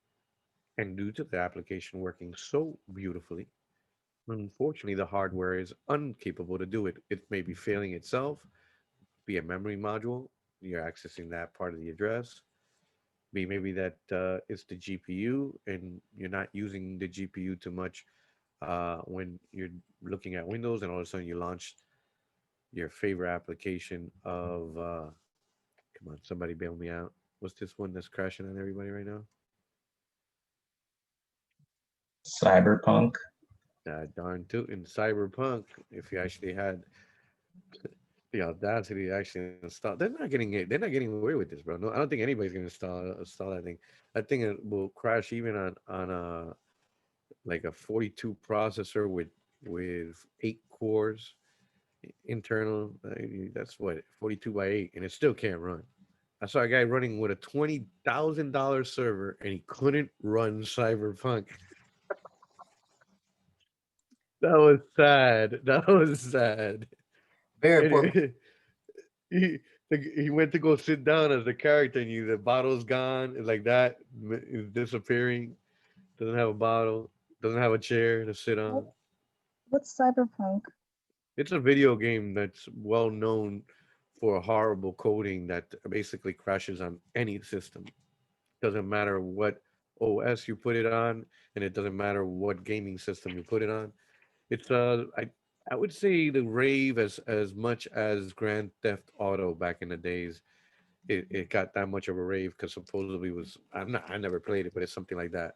And due to the application working so beautifully, Unfortunately, the hardware is incapable to do it. It may be failing itself, be a memory module. You're accessing that part of the address. Be maybe that it's the GPU and you're not using the GPU too much when you're looking at Windows and all of a sudden you launch your favorite application of, come on, somebody bail me out. What's this one that's crashing on everybody right now? Cyberpunk. Darn tootin' Cyberpunk. If you actually had the audacity to actually install, they're not getting away with this, bro. No, I don't think anybody's gonna install that thing. I think it will crash even on a like a 42 processor with 8 cores internal. That's what 42 by 8, and it still can't run. I saw a guy running with a $20,000 server, and he couldn't run Cyberpunk. That was sad. That was sad. Very And important. he he went to go sit down as the character, and the bottle's gone, and like that, is disappearing. Doesn't have a bottle. Doesn't have a chair to sit on. What's cyberpunk? It's a video game that's well known for horrible coding that basically crashes on any system. Doesn't matter what OS you put it on, and it doesn't matter what gaming system you put it on. It's I would say the rave as much as Grand Theft Auto back in the days. It got that much of a rave because supposedly was I never played it, but it's something like that.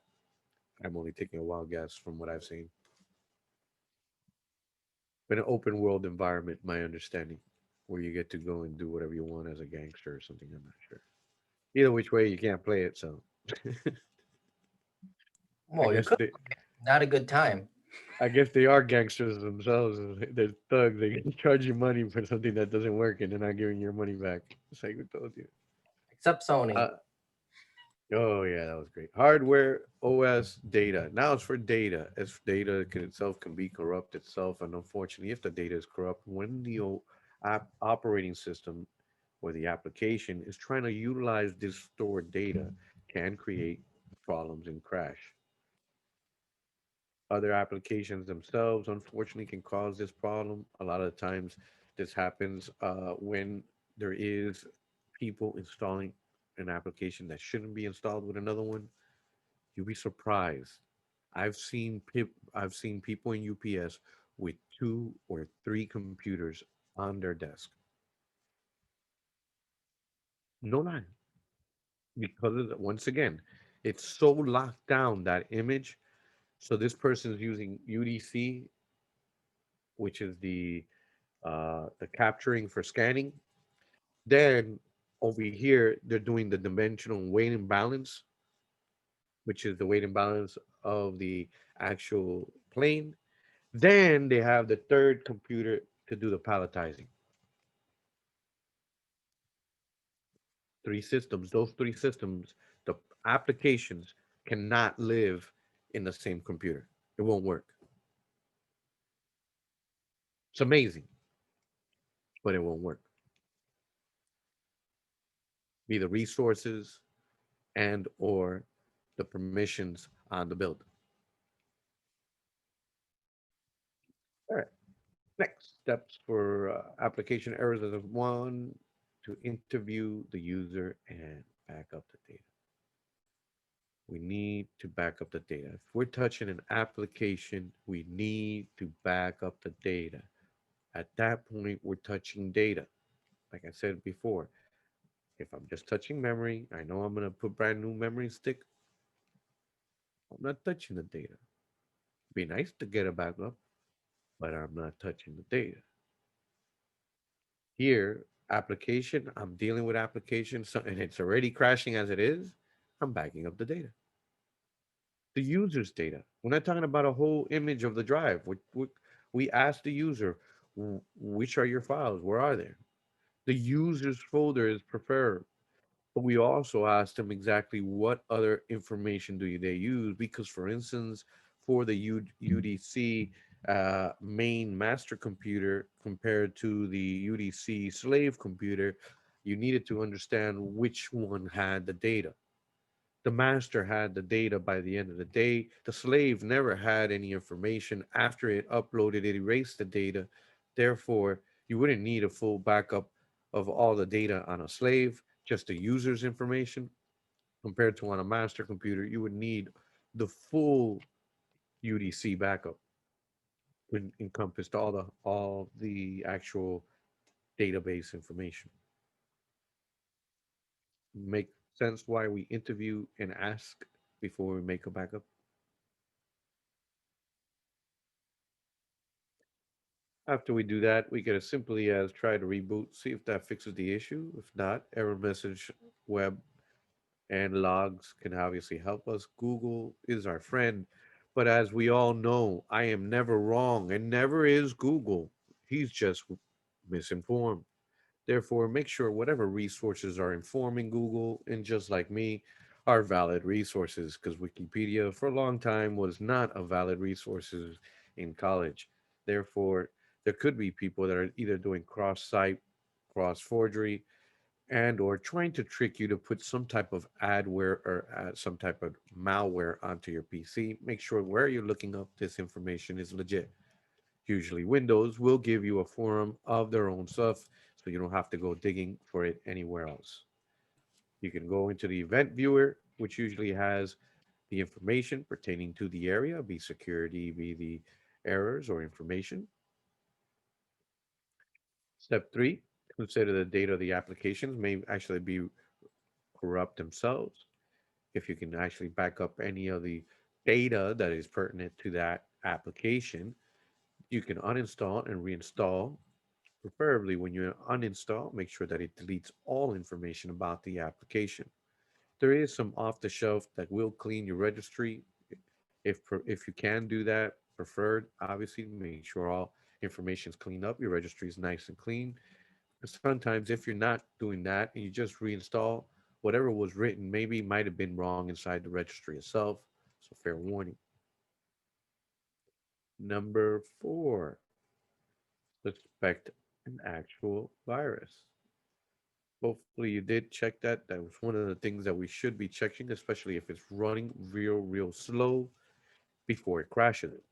I'm only taking a wild guess from what I've seen. But an open world environment, my understanding, where you get to go and do whatever you want as a gangster or something. I'm not sure. Either which way, you can't play it. So I Well, you guess could. they, Not a good time. I guess they are gangsters themselves. They're thugs. They can charge you money for something that doesn't work, and they're not giving your money back. It's like we told you. Except Sony. Uh, oh yeah, that was great. Hardware, OS, data. Now it's for data. As data can itself can be corrupt itself, and unfortunately, if the data is corrupt, when the operating system or the application is trying to utilize this stored data, can create problems and crash. Other applications themselves, unfortunately, can cause this problem. A lot of times, this happens when there is people installing an application that shouldn't be installed with another one. You'll be surprised. I've seen people in UPS with 2 or 3 computers on their desk. No lie, because of once again, it's so locked down that image. So this person is using UDC, which is the capturing for scanning. Then over here, they're doing the dimensional weight imbalance, which is the weight imbalance of the actual plane. Then they have the third computer to do the palletizing. 3 systems. Those 3 systems, the applications cannot live in the same computer. It won't work. It's amazing, but it won't work. Be the resources and or the permissions on the build. All right. Next steps for application errors is 1 to interview the user and back up the data. We need to back up the data. If we're touching an application, we need to back up the data. At that point, we're touching data. Like I said before, if I'm just touching memory, I know I'm going to put brand new memory stick. I'm not touching the data. Be nice to get a backup, but I'm not touching the data. Here, application, I'm dealing with application, and it's already crashing as it is. I'm backing up the data. The user's data. We're not talking about a whole image of the drive. We ask the user, which are your files? Where are they? The user's folder is preferred. But we also ask them exactly what other information do they use, because for instance, for the UDC main master computer compared to the UDC slave computer, you needed to understand which one had the data. The master had the data by the end of the day. The slave never had any information. After it uploaded, it erased the data. Therefore, you wouldn't need a full backup of all the data on a slave, just the user's information. Compared to on a master computer, you would need the full UDC backup, which encompassed all the actual database information. Make sense why we interview and ask before we make a backup? After we do that, we can as simply as try to reboot, see if that fixes the issue. If not, error message, web, and logs can obviously help us. Google is our friend. But as we all know, I am never wrong and never is Google. He's just misinformed. Therefore, make sure whatever resources are informing Google, and just like me, are valid resources, because Wikipedia for a long time was not a valid resources in college. Therefore, there could be people that are either doing cross-site, cross-forgery, and or trying to trick you to put some type of adware or some type of malware onto your PC. Make sure where you're looking up this information is legit. Usually Windows will give you a forum of their own stuff, so you don't have to go digging for it anywhere else. You can go into the event viewer, which usually has the information pertaining to the area, be security, be the errors or information. Step three, consider the data of the applications may actually be corrupt themselves. If you can actually back up any of the data that is pertinent to that application, you can uninstall and reinstall. Preferably when you uninstall, make sure that it deletes all information about the application. There is some off the shelf that will clean your registry. If you can do that, preferred, obviously, make sure all information is cleaned up, your registry is nice and clean. Sometimes if you're not doing that and you just reinstall, whatever was written maybe might have been wrong inside the registry itself. So fair warning. Number four, suspect an actual virus. Hopefully you did check that. That was one of the things that we should be checking, especially if it's running real slow before it crashes it.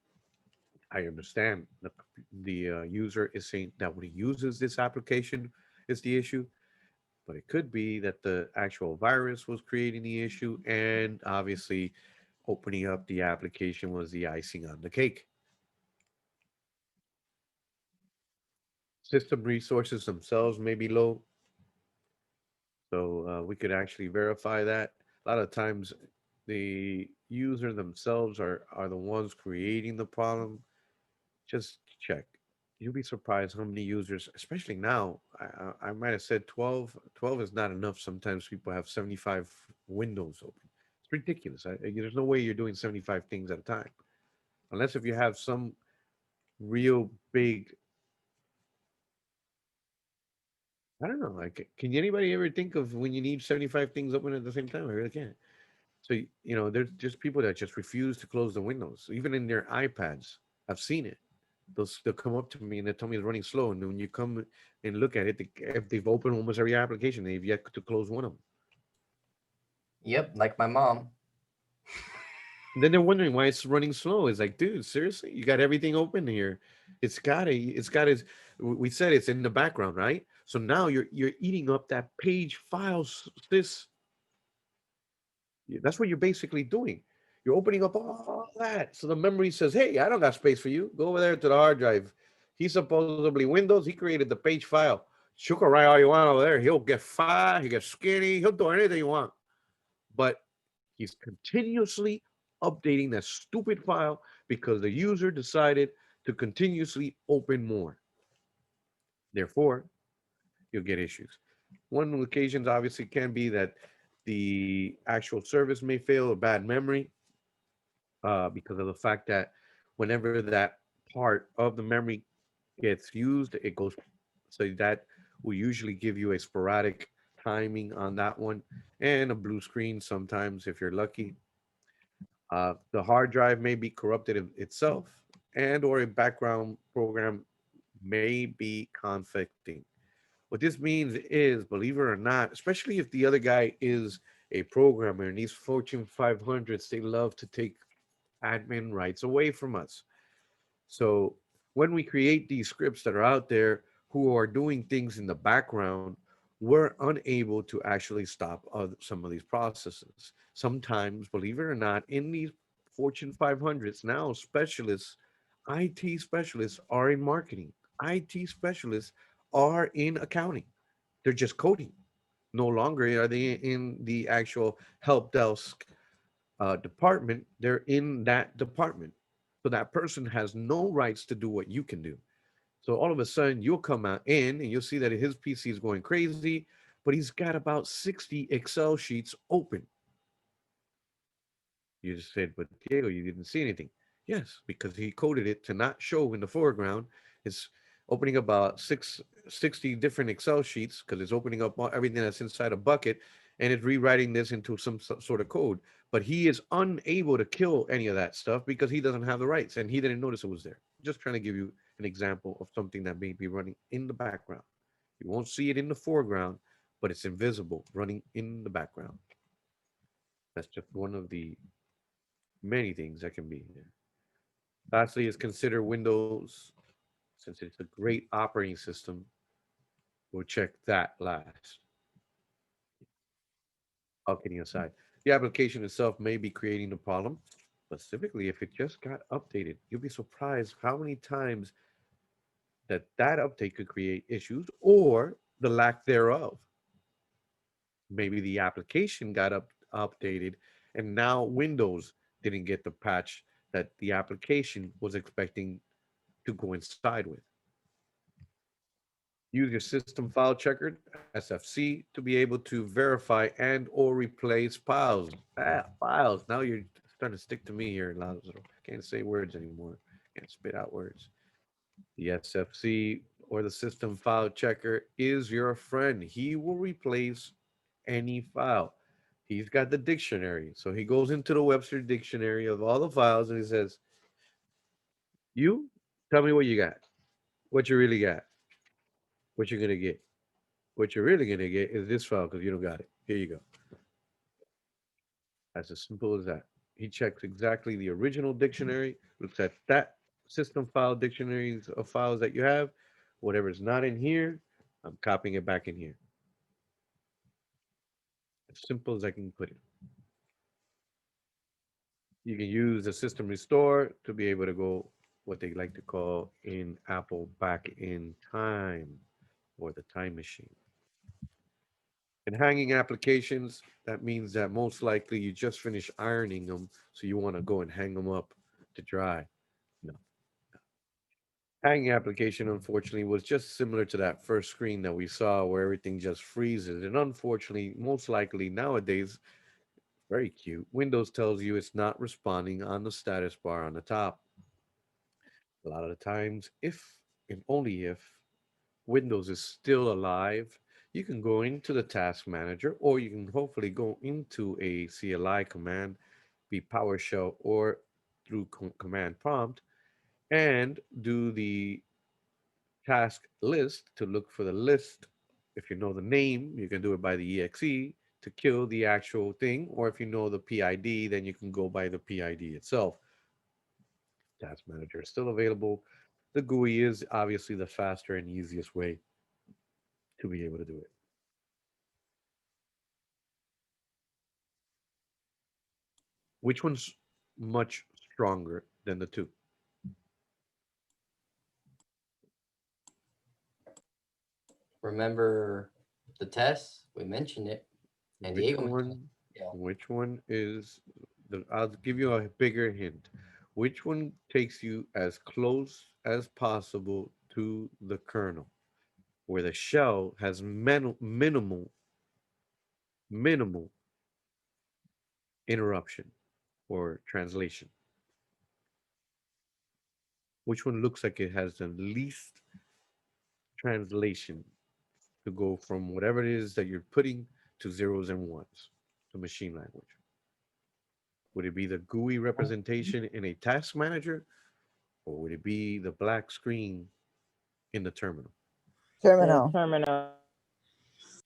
I understand the user is saying that when he uses this application is the issue, but it could be that the actual virus was creating the issue, and obviously opening up the application was the icing on the cake. System resources themselves may be low, so we could actually verify that. A lot of times, the user themselves are the ones creating the problem. Just check. You'll be surprised how many users, especially now. I might have said 12. 12 is not enough. Sometimes people have 75 windows open. It's ridiculous. There's no way you're doing 75 things at a time, unless if you have some real big. I don't know. Like, can anybody ever think of when you need 75 things open at the same time? I really can't. So, there's just people that just refuse to close the windows, even in their iPads. I've seen it. They'll come up to me and they tell me it's running slow. And when you come and look at it, if they've opened almost every application, they've yet to close one of them. Yep, like my mom. And then they're wondering why it's running slow. It's like, dude, seriously, you got everything open here. It's got we said it's in the background, right? So now you're eating up that page files. That's what you're basically doing. You're opening up all that. So the memory says, hey, I don't got space for you. Go over there to the hard drive. He's supposedly Windows. He created the page file. Sugar write all you want over there. He'll get fat. He'll get skinny. He'll do anything you want. But he's continuously updating that stupid file because the user decided to continuously open more. Therefore, you'll get issues. One of the occasions obviously can be that the actual service may fail, a bad memory, because of the fact that whenever that part of the memory gets used, it goes. So that will usually give you a sporadic timing on that one and a blue screen sometimes if you're lucky. The hard drive may be corrupted itself, and or a background program may be conflicting. What this means is, believe it or not, especially if the other guy is a programmer, and these Fortune 500s, they love to take admin rights away from us. So when we create these scripts that are out there who are doing things in the background, we're unable to actually stop some of these processes. Sometimes, believe it or not, in these Fortune 500s, now specialists, IT specialists are in marketing, IT specialists are in accounting. They're just coding. No longer are they in the actual help desk department, they're in that department. So that person has no rights to do what you can do. So all of a sudden, you'll come out in and you'll see that his PC is going crazy, but he's got about 60 Excel sheets open. You just said, but Diego, you didn't see anything. Yes, because he coded it to not show in the foreground. It's opening about 60 different Excel sheets because it's opening up everything that's inside a bucket and it's rewriting this into some sort of code. But he is unable to kill any of that stuff because he doesn't have the rights and he didn't notice it was there. Just trying to give you an example of something that may be running in the background. You won't see it in the foreground, but it's invisible running in the background. That's just one of the many things that can be here. Lastly, is consider Windows. Since it's a great operating system, we'll check that last. All kidding aside, the application itself may be creating the problem, specifically if it just got updated. You'll be surprised how many times that update could create issues or the lack thereof. Maybe the application got updated and now Windows didn't get the patch that the application was expecting to coincide with. Use your system file checker, SFC, to be able to verify and or replace files. Files. Now you're starting to stick to me here, Lazaro. Can't say words anymore. Can't spit out words. The SFC or the system file checker is your friend. He will replace any file. He's got the dictionary. So he goes into the Webster dictionary of all the files and he says, you tell me what you got, what you really got, what you're going to get. What you're really going to get is this file because you don't got it. Here you go. That's as simple as that. He checks exactly the original dictionary, looks at that system file dictionaries of files that you have. Whatever's not in here, I'm copying it back in here. As simple as I can put it. You can use the system restore to be able to go what they like to call in Apple back in time or the time machine. And hanging applications, that means that most likely you just finished ironing them, so you want to go and hang them up to dry. No. Hanging application, unfortunately, was just similar to that first screen that we saw where everything just freezes. And unfortunately, most likely nowadays, very cute, Windows tells you it's not responding on the status bar on the top. A lot of the times, if and only if Windows is still alive, you can go into the task manager or you can hopefully go into a CLI command, be PowerShell or through command prompt and do the task list to look for the list. If you know the name, you can do it by the exe to kill the actual thing, or if you know the PID, then you can go by the PID itself. Task manager is still available. The GUI is obviously the faster and easiest way to be able to do it. Which one's much stronger than the two? Remember the test? We mentioned it. And Which Diego mentioned one? it. Yeah. Which one is the? I'll give you a bigger hint. Which one takes you as close as possible to the kernel, where the shell has minimal interruption or translation? Which one looks like it has the least translation to go from whatever it is that you're putting to zeros and ones to machine language? Would it be the GUI representation in a task manager, or would it be the black screen in the terminal? Terminal. Terminal.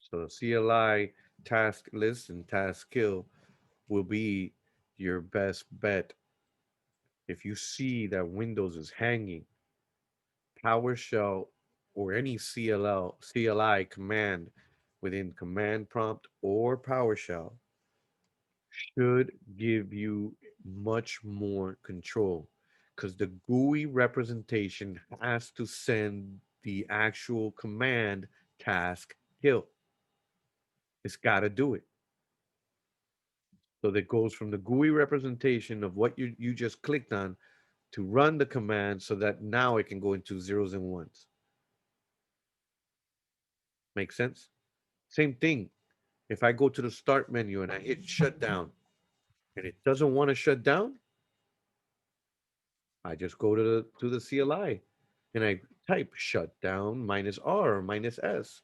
So CLI task list and task kill will be your best bet. If you see that Windows is hanging, PowerShell or any CLI command within command prompt or PowerShell should give you much more control because the GUI representation has to send the actual command task kill. It's got to do it. So that goes from the GUI representation of what you just clicked on to run the command so that now it can go into zeros and ones. Make sense? Same thing. If I go to the start menu and I hit shut down and it doesn't want to shut down, I just go to the CLI and I type shut down -R or -S.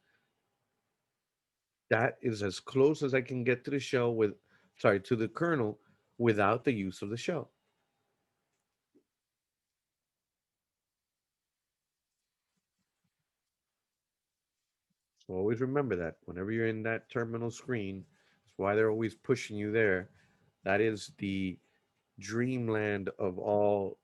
That is as close as I can get to the shell with, sorry, to the kernel without the use of the shell. So always remember that whenever you're in that terminal screen, that's why they're always pushing you there. That is the dreamland of all.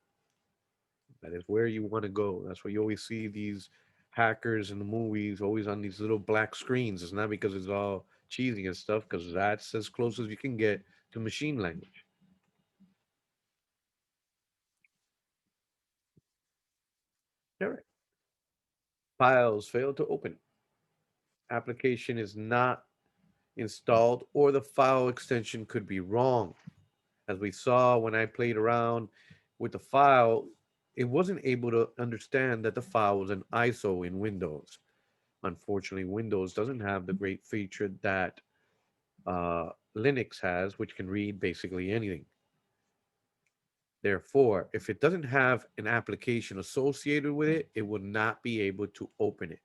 That is where you want to go. That's why you always see these hackers in the movies always on these little black screens. It's not because it's all cheesy and stuff, because that's as close as you can get to machine language. All right. Files fail to open. Application is not installed, or the file extension could be wrong. As we saw when I played around with the file, it wasn't able to understand that the file was an ISO in Windows. Unfortunately, Windows doesn't have the great feature that Linux has, which can read basically anything. Therefore, if it doesn't have an application associated with it, it will not be able to open it.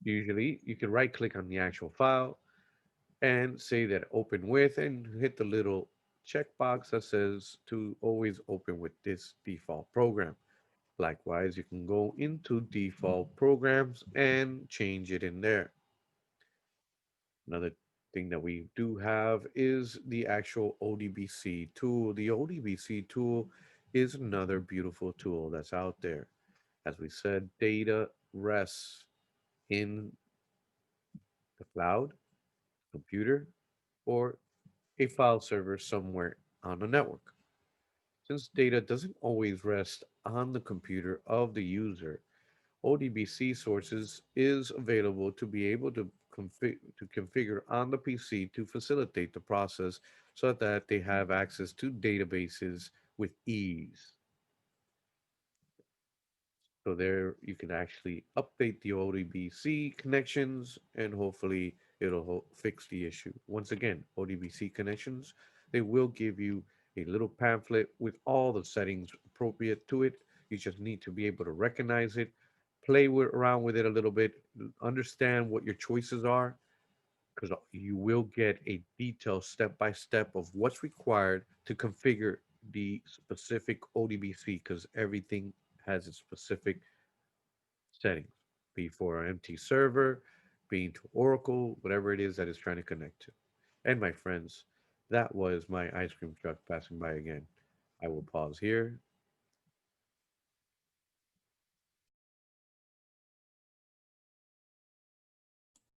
Usually, you can right click on the actual file and say that open with and hit the little checkbox that says to always open with this default program. Likewise, you can go into default programs and change it in there. Another thing that we do have is the actual ODBC tool. The ODBC tool is another beautiful tool that's out there. As we said, data rests in the cloud, computer, or a file server somewhere on the network. Since data doesn't always rest on the computer of the user, ODBC sources is available to be able to configure on the PC to facilitate the process so that they have access to databases with ease. So there you can actually update the ODBC connections and hopefully it'll fix the issue. Once again, ODBC connections, they will give you a little pamphlet with all the settings appropriate to it. You just need to be able to recognize it, around with it a little bit, understand what your choices are, because you will get a detailed step-by-step of what's required to configure the specific ODBC, because everything has its specific settings, be for an empty server, being to Oracle, whatever it is that it's trying to connect to. And my friends, that was my ice cream truck passing by again. I will pause here.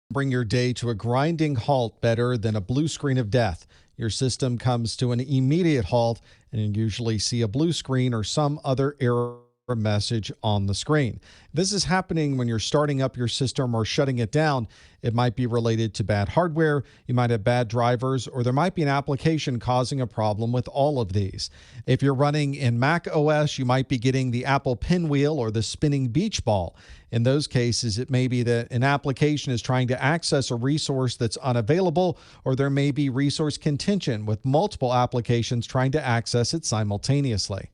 Bring your day to a grinding halt better than a blue screen of death. Your system comes to an immediate halt, and you usually see a blue screen or some other error message on the screen. This is happening when you're starting up your system or shutting it down. It might be related to bad hardware, you might have bad drivers, or there might be an application causing a problem with all of these. If you're running in Mac OS, you might be getting the Apple Pinwheel or the spinning beach ball. In those cases, it may be that an application is trying to access a resource that's unavailable, or there may be resource contention with multiple applications trying to access it simultaneously.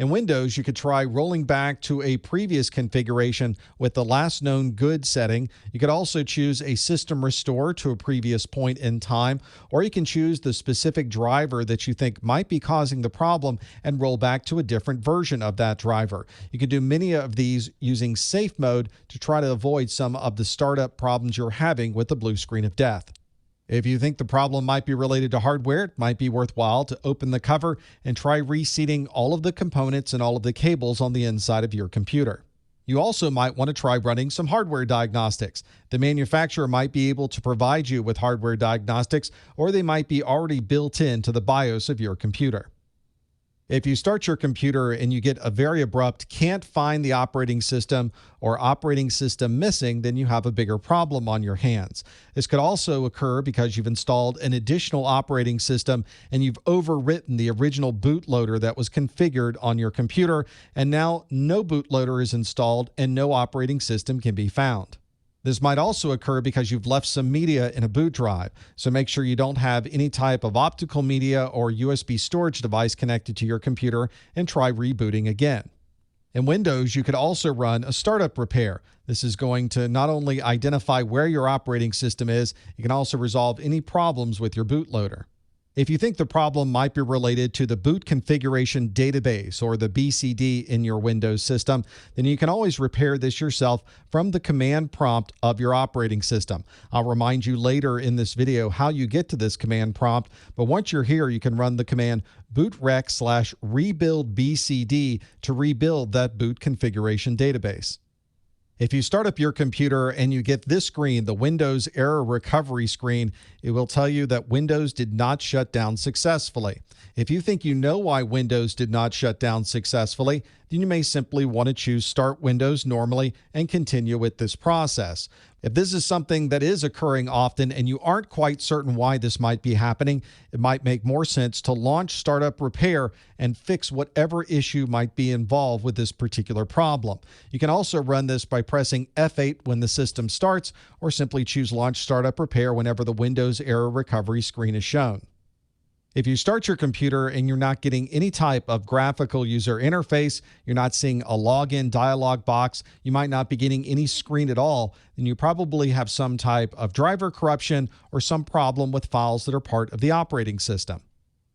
In Windows, you could try rolling back to a previous configuration with the last known good setting. You could also choose a system restore to a previous point in time, or you can choose the specific driver that you think might be causing the problem and roll back to a different version of that driver. You can do many of these using safe mode to try to avoid some of the startup problems you're having with the blue screen of death. If you think the problem might be related to hardware, it might be worthwhile to open the cover and try reseating all of the components and all of the cables on the inside of your computer. You also might want to try running some hardware diagnostics. The manufacturer might be able to provide you with hardware diagnostics, or they might be already built into the BIOS of your computer. If you start your computer and you get a very abrupt can't find the operating system or operating system missing, then you have a bigger problem on your hands. This could also occur because you've installed an additional operating system and you've overwritten the original bootloader that was configured on your computer, and now no bootloader is installed and no operating system can be found. This might also occur because you've left some media in a boot drive, so make sure you don't have any type of optical media or USB storage device connected to your computer and try rebooting again. In Windows, you could also run a startup repair. This is going to not only identify where your operating system is, it can also resolve any problems with your bootloader. If you think the problem might be related to the boot configuration database or the BCD in your Windows system, then you can always repair this yourself from the command prompt of your operating system. I'll remind you later in this video how you get to this command prompt, but once you're here, you can run the command bootrec/rebuildbcd to rebuild that boot configuration database. If you start up your computer and you get this screen, the Windows Error Recovery screen, it will tell you that Windows did not shut down successfully. If you think you know why Windows did not shut down successfully, then you may simply want to choose Start Windows normally and continue with this process. If this is something that is occurring often and you aren't quite certain why this might be happening, it might make more sense to launch Startup Repair and fix whatever issue might be involved with this particular problem. You can also run this by pressing F8 when the system starts, or simply choose Launch Startup Repair whenever the Windows Error Recovery screen is shown. If you start your computer and you're not getting any type of graphical user interface, you're not seeing a login dialog box, you might not be getting any screen at all, then you probably have some type of driver corruption or some problem with files that are part of the operating system.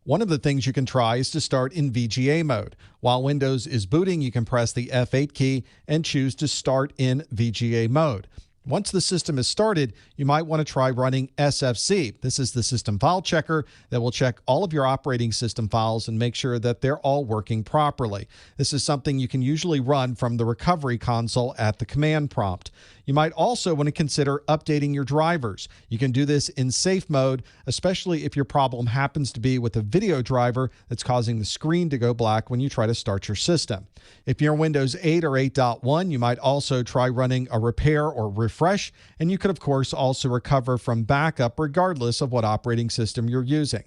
One of the things you can try is to start in VGA mode. While Windows is booting, you can press the F8 key and choose to start in VGA mode. Once the system is started, you might want to try running SFC. This is the system file checker that will check all of your operating system files and make sure that they're all working properly. This is something you can usually run from the recovery console at the command prompt. You might also want to consider updating your drivers. You can do this in safe mode, especially if your problem happens to be with a video driver that's causing the screen to go black when you try to start your system. If you're Windows 8 or 8.1, you might also try running a repair or refresh, and you could, of course, also recover from backup regardless of what operating system you're using.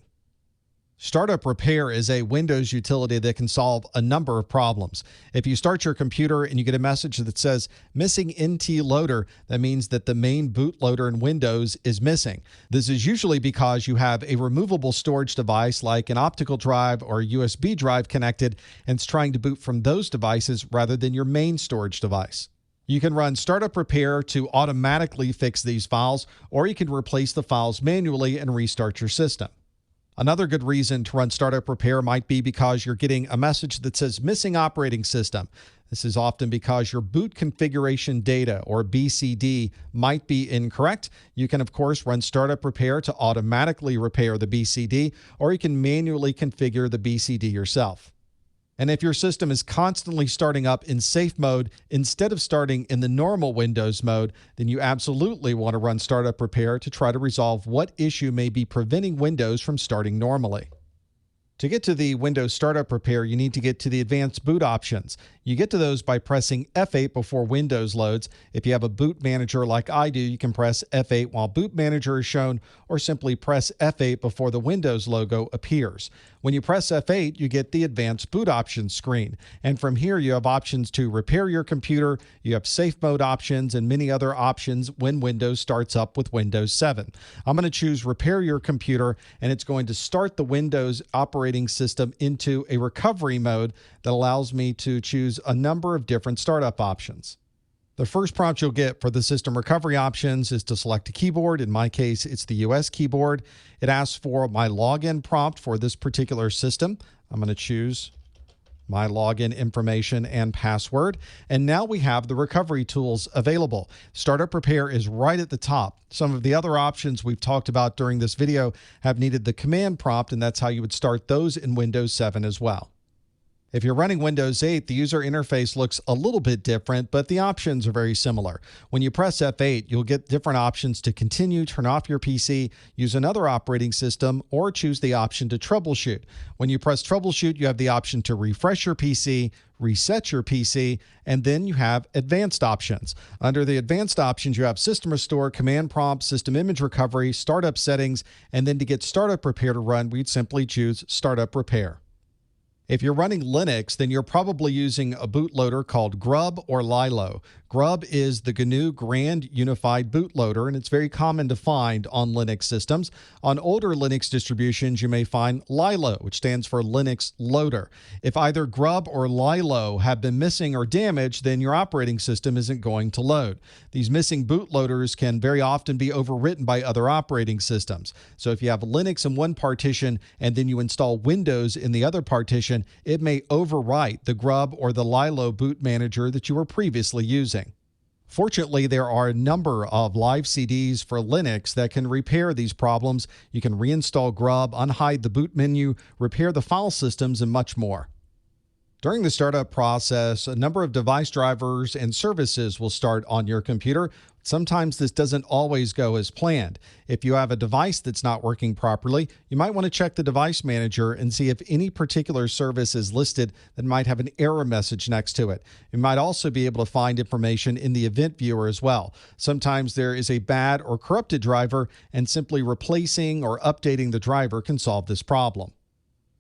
Startup Repair is a Windows utility that can solve a number of problems. If you start your computer and you get a message that says missing NT loader, that means that the main bootloader in Windows is missing. This is usually because you have a removable storage device like an optical drive or a USB drive connected, and it's trying to boot from those devices rather than your main storage device. You can run Startup Repair to automatically fix these files, or you can replace the files manually and restart your system. Another good reason to run Startup Repair might be because you're getting a message that says missing operating system. This is often because your boot configuration data, or BCD, might be incorrect. You can, of course, run Startup Repair to automatically repair the BCD, or you can manually configure the BCD yourself. And if your system is constantly starting up in safe mode instead of starting in the normal Windows mode, then you absolutely want to run Startup Repair to try to resolve what issue may be preventing Windows from starting normally. To get to the Windows Startup Repair, you need to get to the Advanced Boot options. You get to those by pressing F8 before Windows loads. If you have a boot manager like I do, you can press F8 while Boot Manager is shown, or simply press F8 before the Windows logo appears. When you press F8, you get the Advanced Boot Options screen. And from here, you have options to repair your computer, you have safe mode options, and many other options when Windows starts up with Windows 7. I'm going to choose Repair Your Computer, and it's going to start the Windows operating operating system into a recovery mode that allows me to choose a number of different startup options. The first prompt you'll get for the system recovery options is to select a keyboard. In my case, it's the US keyboard. It asks for my login prompt for this particular system. I'm going to choose my login information and password. And now we have the recovery tools available. Startup Repair is right at the top. Some of the other options we've talked about during this video have needed the command prompt, and that's how you would start those in Windows 7 as well. If you're running Windows 8, the user interface looks a little bit different, but the options are very similar. When you press F8, you'll get different options to continue, turn off your PC, use another operating system, or choose the option to troubleshoot. When you press troubleshoot, you have the option to refresh your PC, reset your PC, and then you have advanced options. Under the advanced options, you have system restore, command prompt, system image recovery, startup settings, and then to get startup repair to run, we'd simply choose startup repair. If you're running Linux, then you're probably using a bootloader called Grub or Lilo. Grub is the GNU Grand Unified Bootloader, and it's very common to find on Linux systems. On older Linux distributions, you may find Lilo, which stands for Linux Loader. If either Grub or Lilo have been missing or damaged, then your operating system isn't going to load. These missing bootloaders can very often be overwritten by other operating systems. So if you have Linux in one partition and then you install Windows in the other partition, it may overwrite the Grub or the Lilo boot manager that you were previously using. Fortunately, there are a number of live CDs for Linux that can repair these problems. You can reinstall Grub, unhide the boot menu, repair the file systems, and much more. During the startup process, a number of device drivers and services will start on your computer. Sometimes this doesn't always go as planned. If you have a device that's not working properly, you might want to check the device manager and see if any particular service is listed that might have an error message next to it. You might also be able to find information in the event viewer as well. Sometimes there is a bad or corrupted driver, and simply replacing or updating the driver can solve this problem.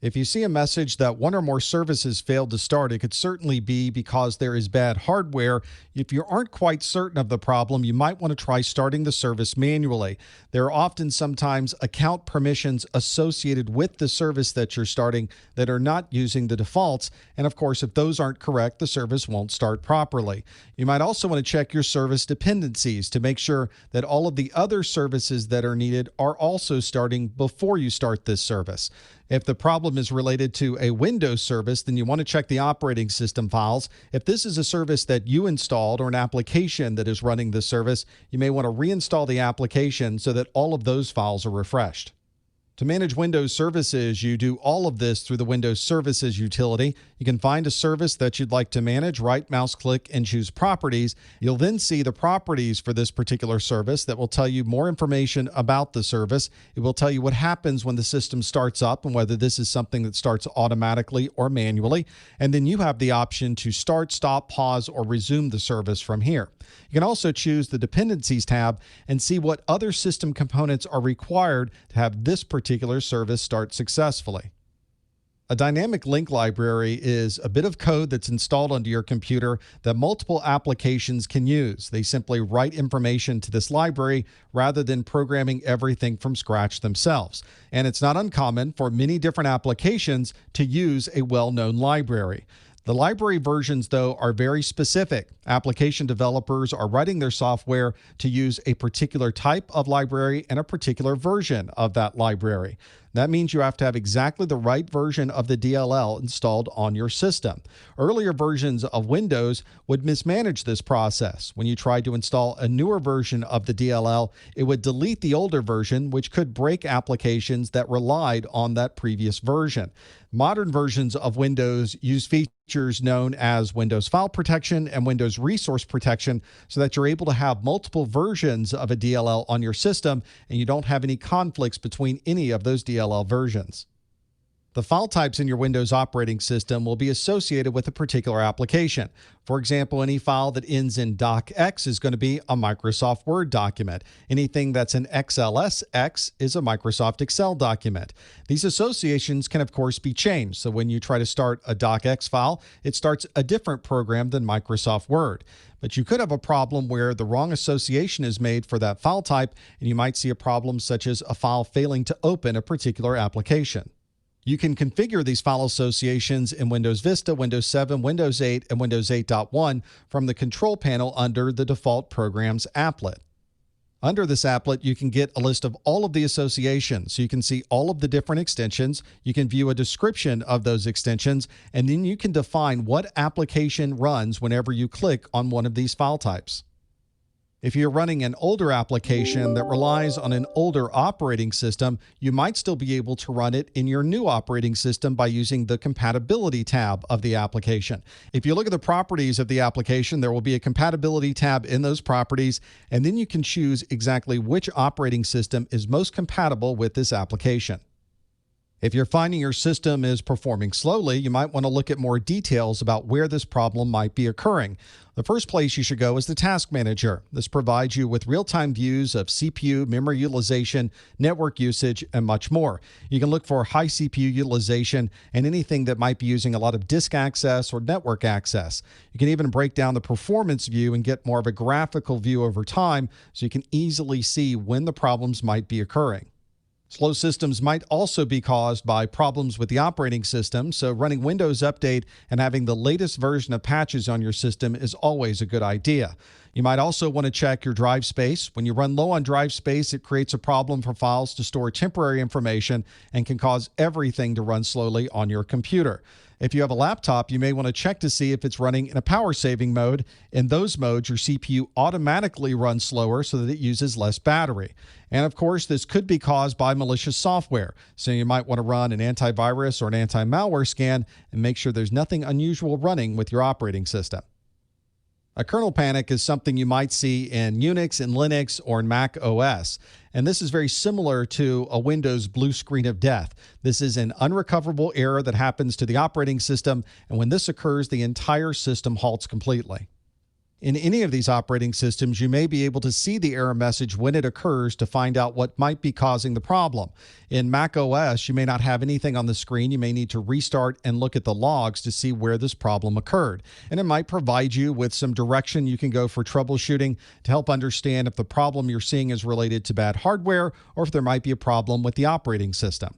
If you see a message that one or more services failed to start, it could certainly be because there is bad hardware. If you aren't quite certain of the problem, you might want to try starting the service manually. There are often sometimes account permissions associated with the service that you're starting that are not using the defaults. And of course, if those aren't correct, the service won't start properly. You might also want to check your service dependencies to make sure that all of the other services that are needed are also starting before you start this service. If the problem is related to a Windows service, then you want to check the operating system files. If this is a service that you installed or an application that is running the service, you may want to reinstall the application so that all of those files are refreshed. To manage Windows services, you do all of this through the Windows Services utility. You can find a service that you'd like to manage, right mouse click and choose Properties. You'll then see the properties for this particular service that will tell you more information about the service. It will tell you what happens when the system starts up and whether this is something that starts automatically or manually. And then you have the option to start, stop, pause, or resume the service from here. You can also choose the Dependencies tab and see what other system components are required to have this particular service start successfully. A dynamic link library is a bit of code that's installed onto your computer that multiple applications can use. They simply write information to this library rather than programming everything from scratch themselves. And it's not uncommon for many different applications to use a well-known library. The library versions, though, are very specific. Application developers are writing their software to use a particular type of library and a particular version of that library. That means you have to have exactly the right version of the DLL installed on your system. Earlier versions of Windows would mismanage this process. When you tried to install a newer version of the DLL, it would delete the older version, which could break applications that relied on that previous version. Modern versions of Windows use features known as Windows File Protection and Windows Resource Protection so that you're able to have multiple versions of a DLL on your system and you don't have any conflicts between any of those DLL versions. The file types in your Windows operating system will be associated with a particular application. For example, any file that ends in docx is going to be a Microsoft Word document. Anything that's an XLSX is a Microsoft Excel document. These associations can, of course, be changed. So when you try to start a docx file, it starts a different program than Microsoft Word. But you could have a problem where the wrong association is made for that file type, and you might see a problem such as a file failing to open a particular application. You can configure these file associations in Windows Vista, Windows 7, Windows 8, and Windows 8.1 from the control panel under the default Programs applet. Under this applet, you can get a list of all of the associations. So you can see all of the different extensions. You can view a description of those extensions, and then you can define what application runs whenever you click on one of these file types. If you're running an older application that relies on an older operating system, you might still be able to run it in your new operating system by using the Compatibility tab of the application. If you look at the properties of the application, there will be a Compatibility tab in those properties, and then you can choose exactly which operating system is most compatible with this application. If you're finding your system is performing slowly, you might want to look at more details about where this problem might be occurring. The first place you should go is the Task Manager. This provides you with real-time views of CPU, memory utilization, network usage, and much more. You can look for high CPU utilization and anything that might be using a lot of disk access or network access. You can even break down the performance view and get more of a graphical view over time so you can easily see when the problems might be occurring. Slow systems might also be caused by problems with the operating system, so running Windows Update and having the latest version of patches on your system is always a good idea. You might also want to check your drive space. When you run low on drive space, it creates a problem for files to store temporary information and can cause everything to run slowly on your computer. If you have a laptop, you may want to check to see if it's running in a power saving mode. In those modes, your CPU automatically runs slower so that it uses less battery. And of course, this could be caused by malicious software. So you might want to run an antivirus or an anti-malware scan and make sure there's nothing unusual running with your operating system. A kernel panic is something you might see in Unix, in Linux, or in Mac OS. And this is very similar to a Windows blue screen of death. This is an unrecoverable error that happens to the operating system, and when this occurs, the entire system halts completely. In any of these operating systems, you may be able to see the error message when it occurs to find out what might be causing the problem. In Mac OS, you may not have anything on the screen. You may need to restart and look at the logs to see where this problem occurred. And it might provide you with some direction you can go for troubleshooting to help understand if the problem you're seeing is related to bad hardware or if there might be a problem with the operating system.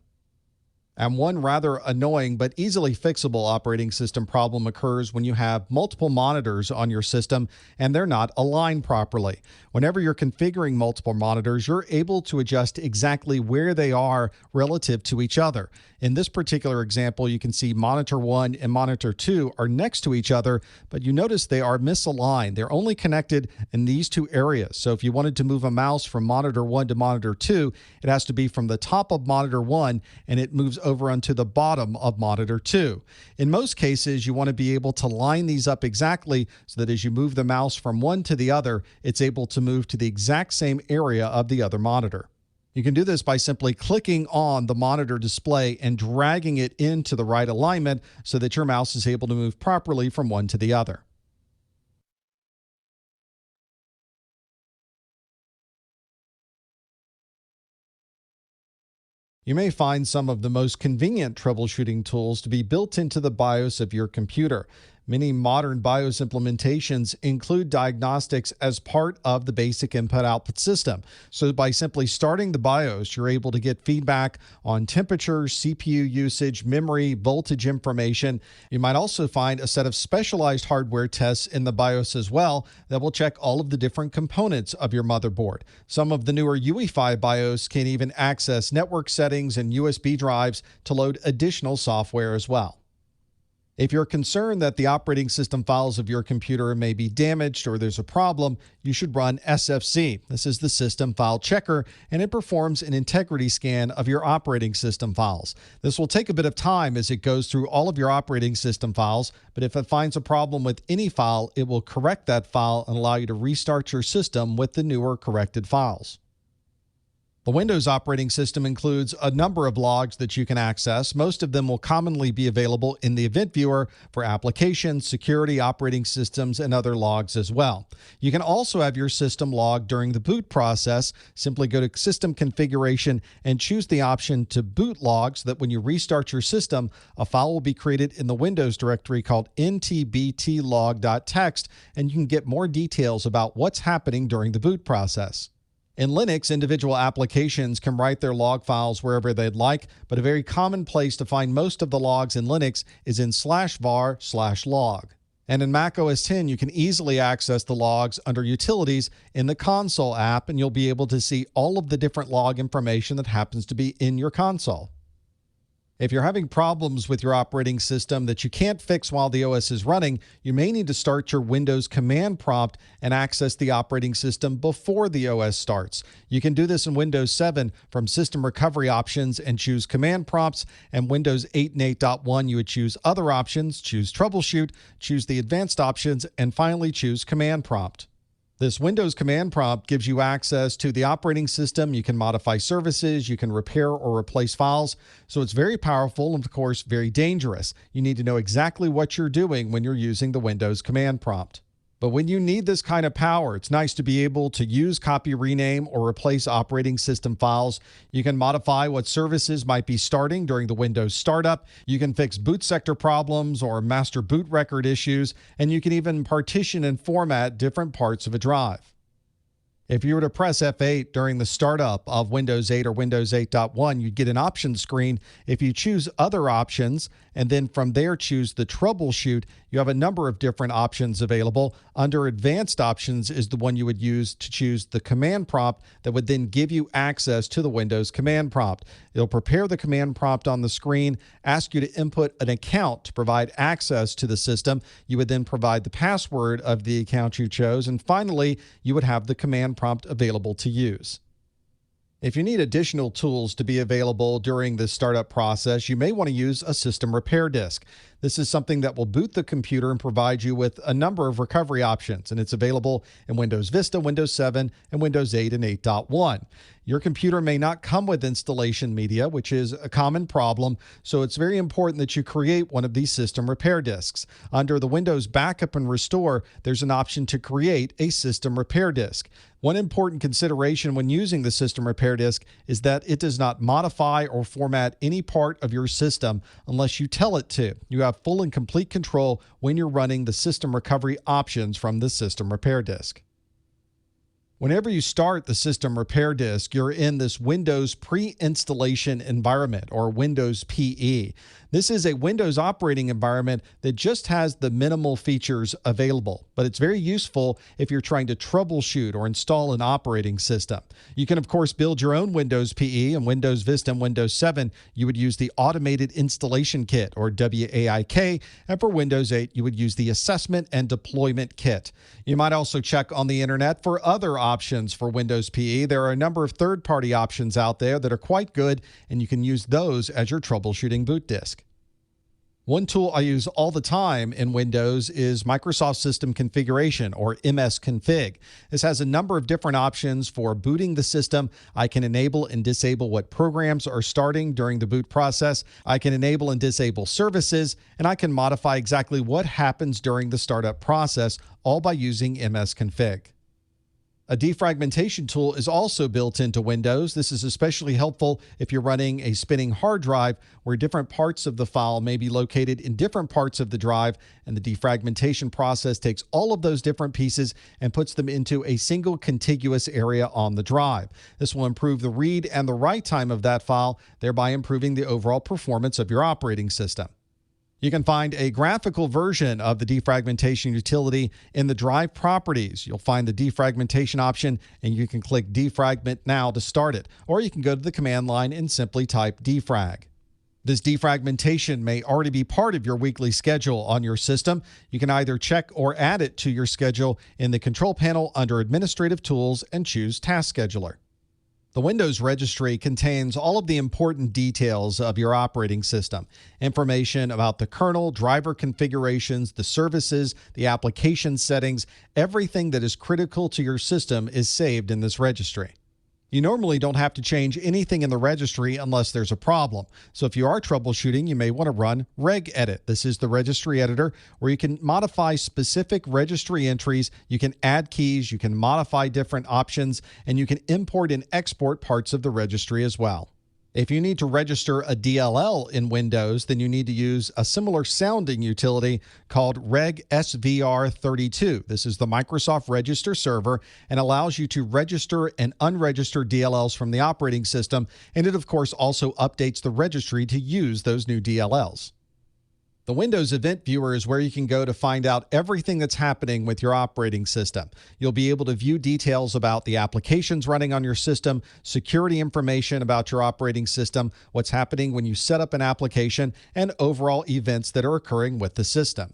And one rather annoying but easily fixable operating system problem occurs when you have multiple monitors on your system and they're not aligned properly. Whenever you're configuring multiple monitors, you're able to adjust exactly where they are relative to each other. In this particular example, you can see monitor 1 and monitor 2 are next to each other, but you notice they are misaligned. They're only connected in these two areas. So if you wanted to move a mouse from monitor 1 to monitor 2, it has to be from the top of monitor 1 and it moves over onto the bottom of monitor 2. In most cases, you want to be able to line these up exactly so that as you move the mouse from one to the other, it's able to move to the exact same area of the other monitor. You can do this by simply clicking on the monitor display and dragging it into the right alignment so that your mouse is able to move properly from one to the other. You may find some of the most convenient troubleshooting tools to be built into the BIOS of your computer. Many modern BIOS implementations include diagnostics as part of the basic input-output system. So by simply starting the BIOS, you're able to get feedback on temperature, CPU usage, memory, voltage information. You might also find a set of specialized hardware tests in the BIOS as well that will check all of the different components of your motherboard. Some of the newer UEFI BIOS can even access network settings and USB drives to load additional software as well. If you're concerned that the operating system files of your computer may be damaged or there's a problem, you should run SFC. This is the System File Checker, and it performs an integrity scan of your operating system files. This will take a bit of time as it goes through all of your operating system files, but if it finds a problem with any file, it will correct that file and allow you to restart your system with the newer corrected files. The Windows operating system includes a number of logs that you can access. Most of them will commonly be available in the event viewer for applications, security, operating systems, and other logs as well. You can also have your system logged during the boot process. Simply go to System Configuration and choose the option to boot log so that when you restart your system, a file will be created in the Windows directory called ntbtlog.txt, and you can get more details about what's happening during the boot process. In Linux, individual applications can write their log files wherever they'd like, but a very common place to find most of the logs in Linux is in /var/log. And in Mac OS X, you can easily access the logs under Utilities in the console app, and you'll be able to see all of the different log information that happens to be in your console. If you're having problems with your operating system that you can't fix while the OS is running, you may need to start your Windows command prompt and access the operating system before the OS starts. You can do this in Windows 7 from System Recovery Options and choose Command Prompts, and Windows 8 and 8.1 you would choose Other Options, choose Troubleshoot, choose the Advanced Options, and finally choose Command Prompt. This Windows command prompt gives you access to the operating system. You can modify services, you can repair or replace files. So it's very powerful and, of course, very dangerous. You need to know exactly what you're doing when you're using the Windows command prompt. But when you need this kind of power, it's nice to be able to use, copy, rename, or replace operating system files. You can modify what services might be starting during the Windows startup. You can fix boot sector problems or master boot record issues, and you can even partition and format different parts of a drive. If you were to press F8 during the startup of Windows 8 or Windows 8.1, you'd get an options screen. If you choose Other Options, and then from there choose the Troubleshoot, you have a number of different options available. Under Advanced Options is the one you would use to choose the command prompt that would then give you access to the Windows command prompt. It'll prepare the command prompt on the screen, ask you to input an account to provide access to the system. You would then provide the password of the account you chose, and finally, you would have the command prompt available to use. If you need additional tools to be available during the startup process, you may want to use a system repair disk. This is something that will boot the computer and provide you with a number of recovery options, and it's available in Windows Vista, Windows 7, and Windows 8 and 8.1. Your computer may not come with installation media, which is a common problem, so it's very important that you create one of these system repair disks. Under the Windows Backup and Restore, there's an option to create a system repair disk. One important consideration when using the system repair disk is that it does not modify or format any part of your system unless you tell it to. You have full and complete control when you're running the system recovery options from the system repair disk. Whenever you start the system repair disk, you're in this Windows pre-installation environment, or Windows PE. This is a Windows operating environment that just has the minimal features available, but it's very useful if you're trying to troubleshoot or install an operating system. You can, of course, build your own Windows PE. In Windows Vista and Windows 7, you would use the Automated Installation Kit, or WAIK, and for Windows 8, you would use the Assessment and Deployment Kit. You might also check on the internet for other options for Windows PE. There are a number of third-party options out there that are quite good, and you can use those as your troubleshooting boot disk. One tool I use all the time in Windows is Microsoft System Configuration, or MS-Config. This has a number of different options for booting the system. I can enable and disable what programs are starting during the boot process. I can enable and disable services, and I can modify exactly what happens during the startup process, all by using MS-Config. A defragmentation tool is also built into Windows. This is especially helpful if you're running a spinning hard drive where different parts of the file may be located in different parts of the drive, and the defragmentation process takes all of those different pieces and puts them into a single contiguous area on the drive. This will improve the read and the write time of that file, thereby improving the overall performance of your operating system. You can find a graphical version of the defragmentation utility in the drive properties. You'll find the defragmentation option, and you can click defragment now to start it. Or you can go to the command line and simply type defrag. This defragmentation may already be part of your weekly schedule on your system. You can either check or add it to your schedule in the control panel under Administrative Tools and choose Task Scheduler. The Windows Registry contains all of the important details of your operating system. Information about the kernel, driver configurations, the services, the application settings, everything that is critical to your system is saved in this registry. You normally don't have to change anything in the registry unless there's a problem. So if you are troubleshooting, you may want to run Regedit. This is the registry editor where you can modify specific registry entries, you can add keys, you can modify different options, and you can import and export parts of the registry as well. If you need to register a DLL in Windows, then you need to use a similar sounding utility called RegSVR32. This is the Microsoft Register server and allows you to register and unregister DLLs from the operating system. And it, of course, also updates the registry to use those new DLLs. The Windows Event Viewer is where you can go to find out everything that's happening with your operating system. You'll be able to view details about the applications running on your system, security information about your operating system, what's happening when you set up an application, and overall events that are occurring with the system.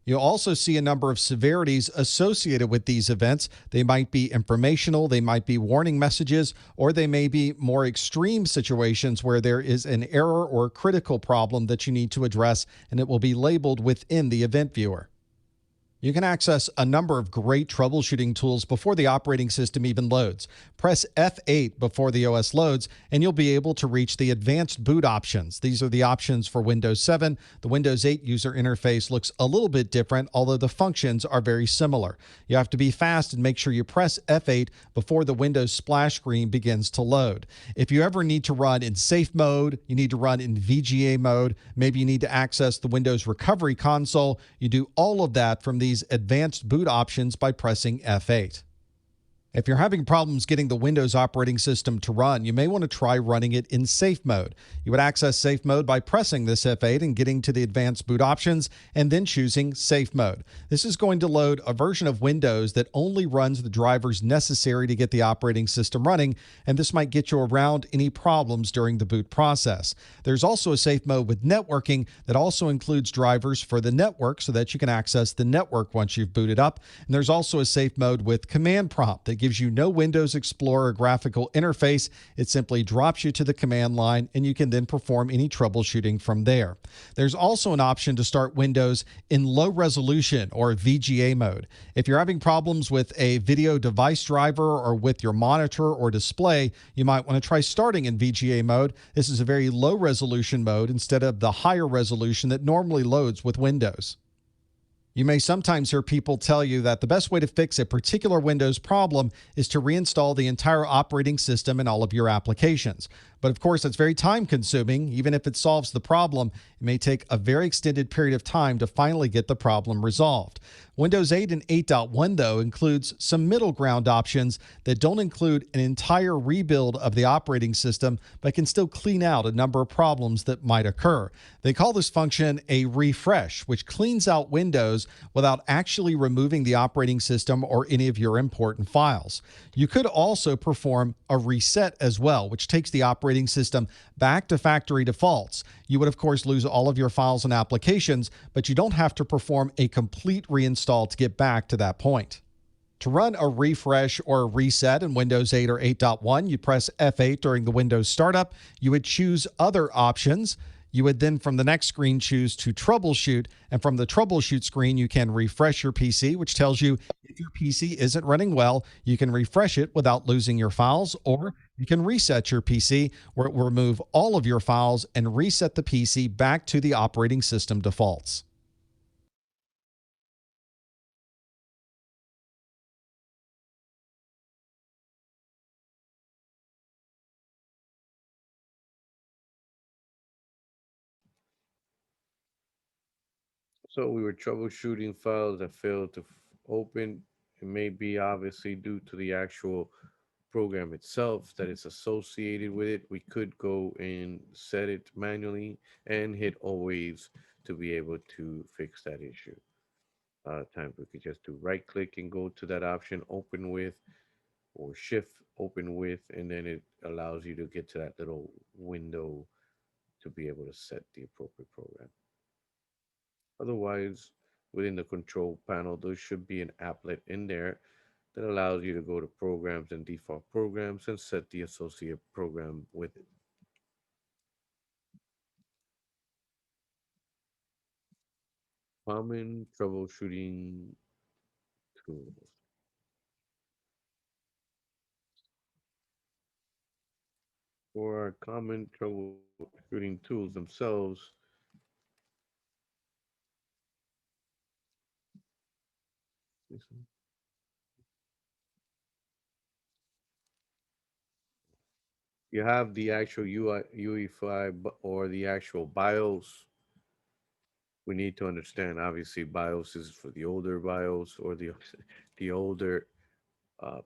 You'll also see a number of severities associated with these events. They might be informational, they might be warning messages, or they may be more extreme situations where there is an error or critical problem that you need to address, and it will be labeled within the event viewer. You can access a number of great troubleshooting tools before the operating system even loads. Press F8 before the OS loads, and you'll be able to reach the advanced boot options. These are the options for Windows 7. The Windows 8 user interface looks a little bit different, although the functions are very similar. You have to be fast and make sure you press F8 before the Windows splash screen begins to load. If you ever need to run in safe mode, you need to run in VGA mode, maybe you need to access the Windows Recovery Console, you do all of that from these advanced boot options by pressing F8. If you're having problems getting the Windows operating system to run, you may want to try running it in safe mode. You would access safe mode by pressing this F8 and getting to the advanced boot options and then choosing safe mode. This is going to load a version of Windows that only runs the drivers necessary to get the operating system running, and this might get you around any problems during the boot process. There's also a safe mode with networking that also includes drivers for the network so that you can access the network once you've booted up. And there's also a safe mode with command prompt that gives you no Windows Explorer graphical interface. It simply drops you to the command line, and you can then perform any troubleshooting from there. There's also an option to start Windows in low resolution or VGA mode. If you're having problems with a video device driver or with your monitor or display, you might want to try starting in VGA mode. This is a very low resolution mode instead of the higher resolution that normally loads with Windows. You may sometimes hear people tell you that the best way to fix a particular Windows problem is to reinstall the entire operating system and all of your applications. But of course, it's very time consuming. Even if it solves the problem, it may take a very extended period of time to finally get the problem resolved. Windows 8 and 8.1, though, includes some middle ground options that don't include an entire rebuild of the operating system, but can still clean out a number of problems that might occur. They call this function a refresh, which cleans out Windows without actually removing the operating system or any of your important files. You could also perform a reset as well, which takes the operating system back to factory defaults. You would, of course, lose all of your files and applications, but you don't have to perform a complete reinstall to get back to that point. To run a refresh or a reset in Windows 8 or 8.1, you press F8 during the Windows startup. You would choose Other Options. You would then, from the next screen, choose to troubleshoot. And from the troubleshoot screen, you can refresh your PC, which tells you if your PC isn't running well, you can refresh it without losing your files, or you can reset your PC, where it will remove all of your files and reset the PC back to the operating system defaults. So we were troubleshooting files that failed to open. It may be obviously due to the actual program itself that is associated with it. We could go and set it manually and hit always to be able to fix that issue. Times we could just do right click and go to that option, open with, or shift open with, and then it allows you to get to that little window to be able to set the appropriate program. Otherwise, within the control panel, there should be an applet in there that allows you to go to programs and default programs and set the associate program with it. Common troubleshooting tools. For our common troubleshooting tools themselves, You have the actual UEFI or the actual BIOS. We need to understand, obviously, BIOS is for the older BIOS or the the older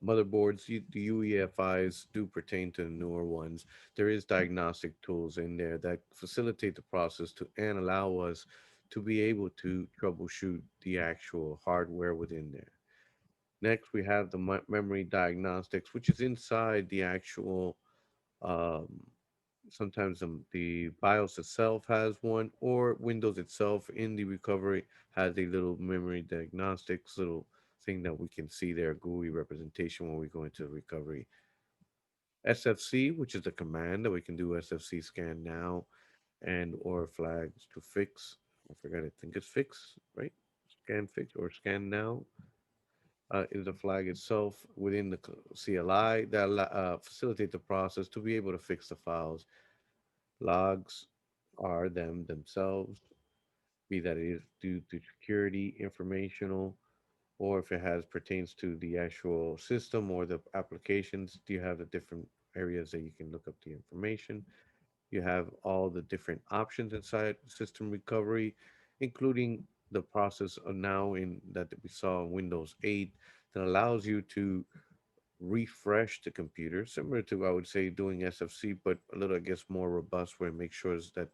motherboards. The UEFIs do pertain to the newer ones. There is diagnostic tools in there that facilitate the process to and allow us to be able to troubleshoot the actual hardware within there. Next, we have the memory diagnostics, which is inside the actual. Um, Sometimes the BIOS itself has one, or Windows itself in the recovery has a little memory diagnostics little thing that we can see there, GUI representation when we go into recovery. SFC, which is the command that we can do SFC scan now and or flags to fix. I forgot, I think it's fix, right? Scan fix or scan now is the flag itself within the CLI that facilitate the process to be able to fix the files. Logs are them themselves, be that it is due to security, informational, or if it has pertains to the actual system or the applications. Do you have the different areas that you can look up the information? You have all the different options inside system recovery, including the process of now in that we saw in Windows 8 that allows you to refresh the computer, similar to I would say doing SFC, but a little I guess more robust where it makes sure that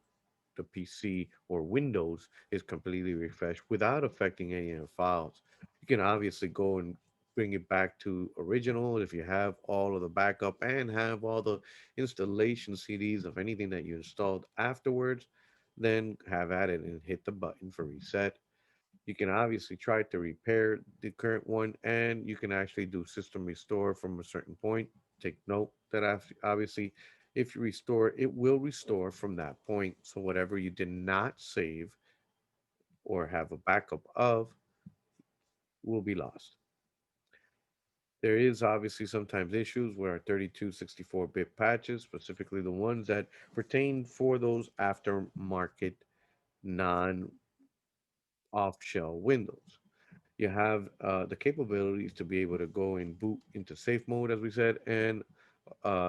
the PC or Windows is completely refreshed without affecting any of the files. You can obviously go and bring it back to original if you have all of the backup and have all the installation CDs of anything that you installed afterwards, then have at it and hit the button for reset. You can obviously try to repair the current one and you can actually do system restore from a certain point. Take note that obviously, if you restore, it will restore from that point. So, whatever you did not save or have a backup of will be lost. There is obviously sometimes issues where 32, 64-bit patches, specifically the ones that pertain for those aftermarket non off shell Windows. You have the capabilities to be able to go and boot into safe mode, as we said, and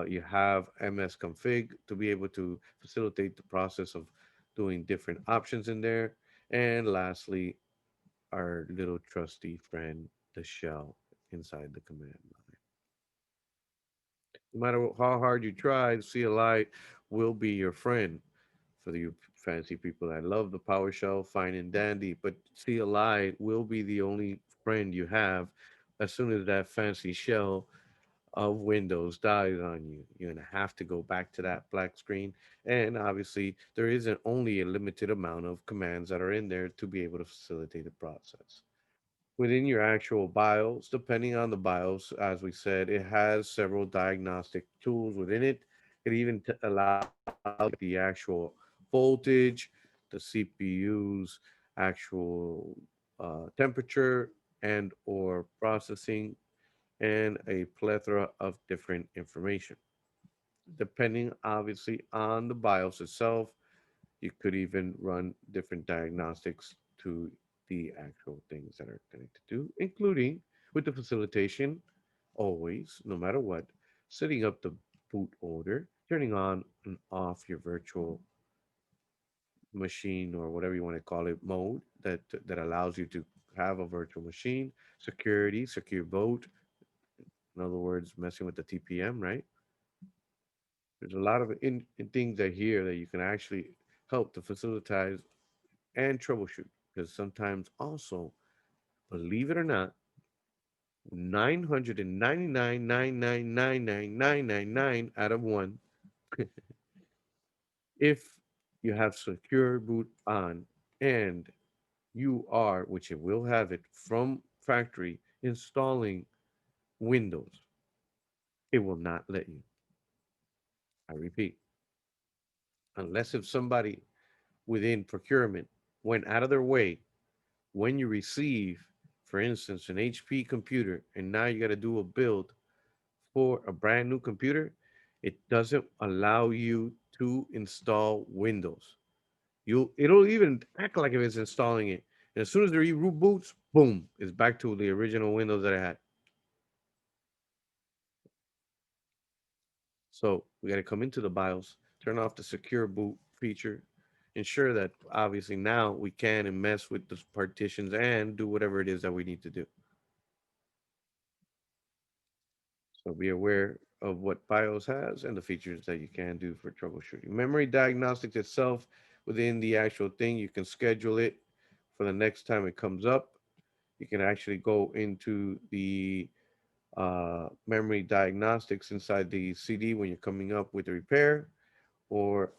you have MS config to be able to facilitate the process of doing different options in there. And lastly, our little trusty friend, the shell inside the command line. No matter how hard you try, the CLI will be your friend for you fancy people that love the PowerShell, fine and dandy, but CLI will be the only friend you have as soon as that fancy shell of Windows dies on you. You're going to have to go back to that black screen. And obviously, there isn't only a limited amount of commands that are in there to be able to facilitate the process. Within your actual BIOS, depending on the BIOS, as we said, it has several diagnostic tools within it. It even allows the actual voltage, the CPU's actual temperature and or processing, and a plethora of different information. Depending obviously on the BIOS itself, you could even run different diagnostics to the actual things that are going to do, including with the facilitation, always, no matter what, setting up the boot order, turning on and off your virtual machine or whatever you want to call it mode that allows you to have a virtual machine, security, secure boot. In other words, messing with the TPM, right? There's a lot of in things that here that you can actually help to facilitate and troubleshoot. Because sometimes also, believe it or not, 999,999,999 out of one, if you have secure boot on and you are, which it will have it from factory, installing Windows, it will not let you. I repeat, unless if somebody within procurement went out of their way when you receive, for instance, an HP computer, and now you got to do a build for a brand new computer, it doesn't allow you to install Windows. It'll even act like if it's installing it. And as soon as the reboots, boom, it's back to the original Windows that I had. So we got to come into the BIOS, turn off the secure boot feature, ensure that obviously now we can and mess with the partitions and do whatever it is that we need to do. So be aware of what BIOS has and the features that you can do for troubleshooting. Memory diagnostics itself within the actual thing, you can schedule it for the next time it comes up. You can actually go into the memory diagnostics inside the CD when you're coming up with the repair, or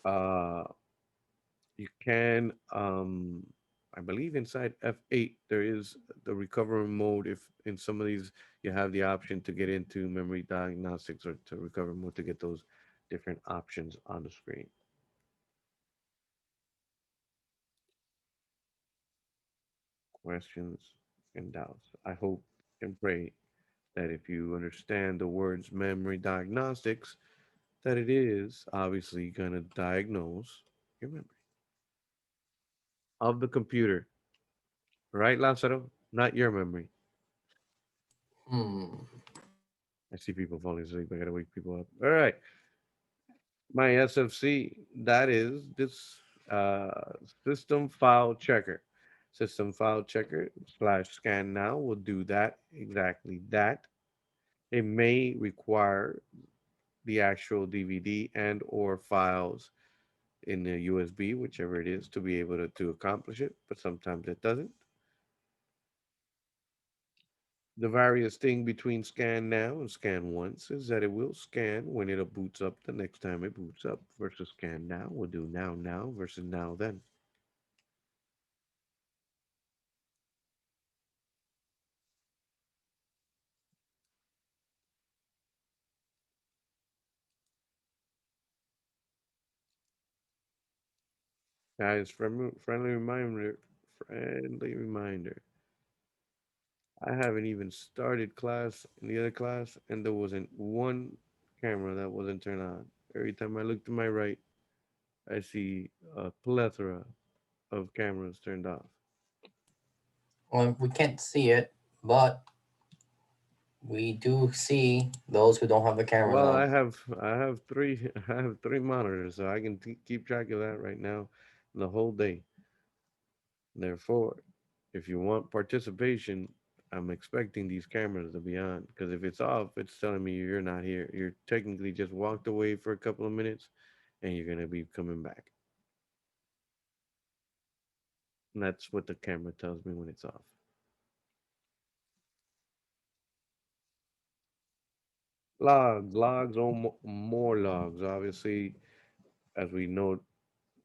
you can, I believe inside F8, there is the recovery mode. If in some of these you have the option to get into memory diagnostics or to recover mode to get those different options on the screen. Questions and doubts. I hope and pray that if you understand the words memory diagnostics, that it is obviously going to diagnose your memory of the computer, right, Lázaro? Not your memory. Hmm. I see people falling asleep. I gotta wake people up. All right, my SFC. That is this system file checker. System file checker slash scan now will do that exactly that. It may require the actual DVD and or files in the USB, whichever it is, to be able to accomplish it, but sometimes it doesn't. The various thing between scan now and scan once is that it will scan when it boots up the next time it boots up versus scan now. We'll do now versus now then. Guys, friendly reminder. I haven't even started class in the other class, and there wasn't one camera that wasn't turned on. Every time I look to my right, I see a plethora of cameras turned off. Well, we can't see it, but we do see those who don't have the cameras Well, on. I have three I have three monitors, so I can keep track of that right now the whole day. Therefore, if you want participation, I'm expecting these cameras to be on because if it's off, it's telling me you're not here. You're technically just walked away for a couple of minutes and you're going to be coming back. And that's what the camera tells me when it's off. Logs, more logs. Obviously, as we know,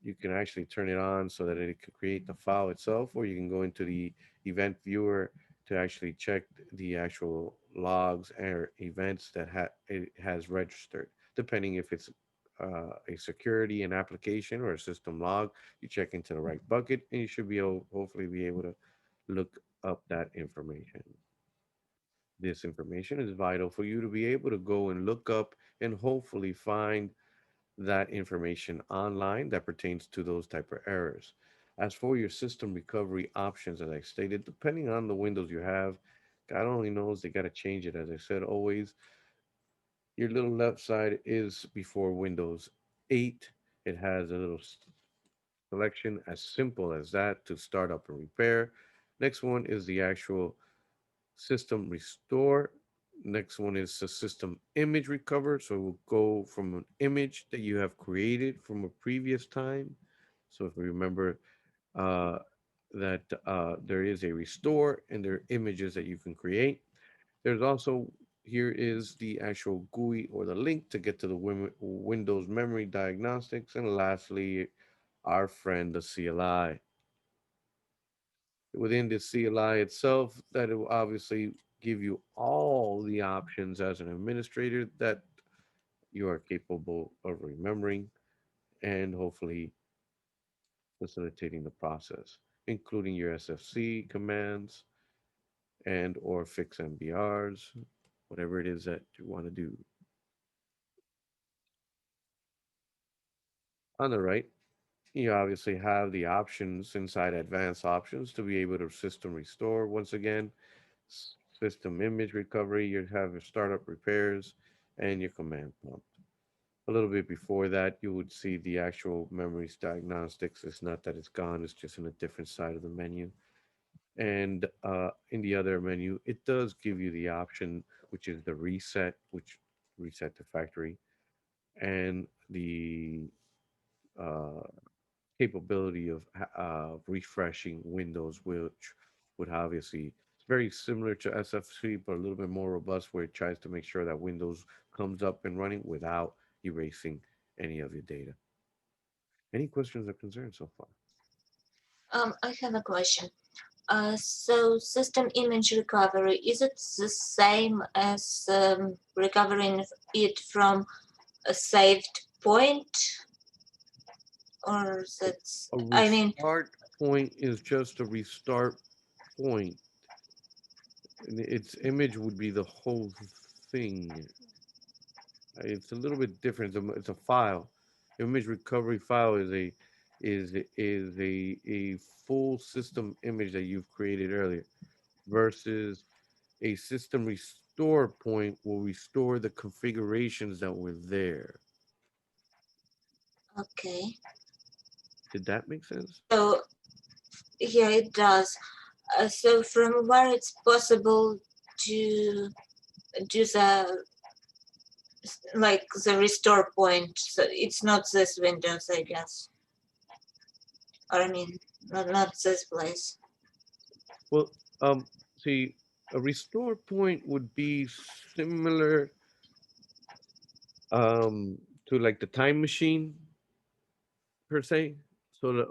you can actually turn it on so that it can create the file itself, or you can go into the event viewer to actually check the actual logs or events that it has registered. Depending if it's a security, an application, or a system log, you check into the right bucket, and you should be able, hopefully, be able to look up that information. This information is vital for you to be able to go and look up and hopefully find that information online that pertains to those type of errors. As for your system recovery options, as I stated, depending on the Windows you have, God only knows they got to change it. As I said, always, your little left side is before Windows 8. It has a little selection as simple as that to start up and repair. Next one is the actual system restore. Next one is the system image recover. So we'll go from an image that you have created from a previous time. So if we remember uh, that there is a restore and there are images that you can create. There's also here is the actual GUI or the link to get to the Windows memory diagnostics. And lastly, our friend, the CLI. Within the CLI itself, that it will obviously give you all the options as an administrator that you are capable of remembering and hopefully facilitating the process, including your SFC commands and or fix MBRs, whatever it is that you want to do. On the right, you obviously have the options inside advanced options to be able to system restore once again, system image recovery, you have your startup repairs, and your command prompt. A little bit before that, you would see the actual memories diagnostics. It's not that it's gone, it's just in a different side of the menu. And in the other menu, it does give you the option, which is the reset, which reset to factory, and the uh, capability of refreshing Windows, which would obviously it's very similar to SFC, but a little bit more robust, where it tries to make sure that Windows comes up and running without erasing any of your data. Any questions or concerns so far? I have a question. So system image recovery, is it the same as recovering it from a saved point? Or that's, A I mean, restart point is just a restart point. And its image would be the whole thing. It's a little bit different. It's a file. Image recovery file is a full system image that you've created earlier, versus a system restore point will restore the configurations that were there. okay. Did that make sense? So yeah, it does. So from where it's possible to do the like the restore point, so it's not this Windows, I guess. Or I mean, not this place. Well, see, a restore point would be similar to like the time machine per se. So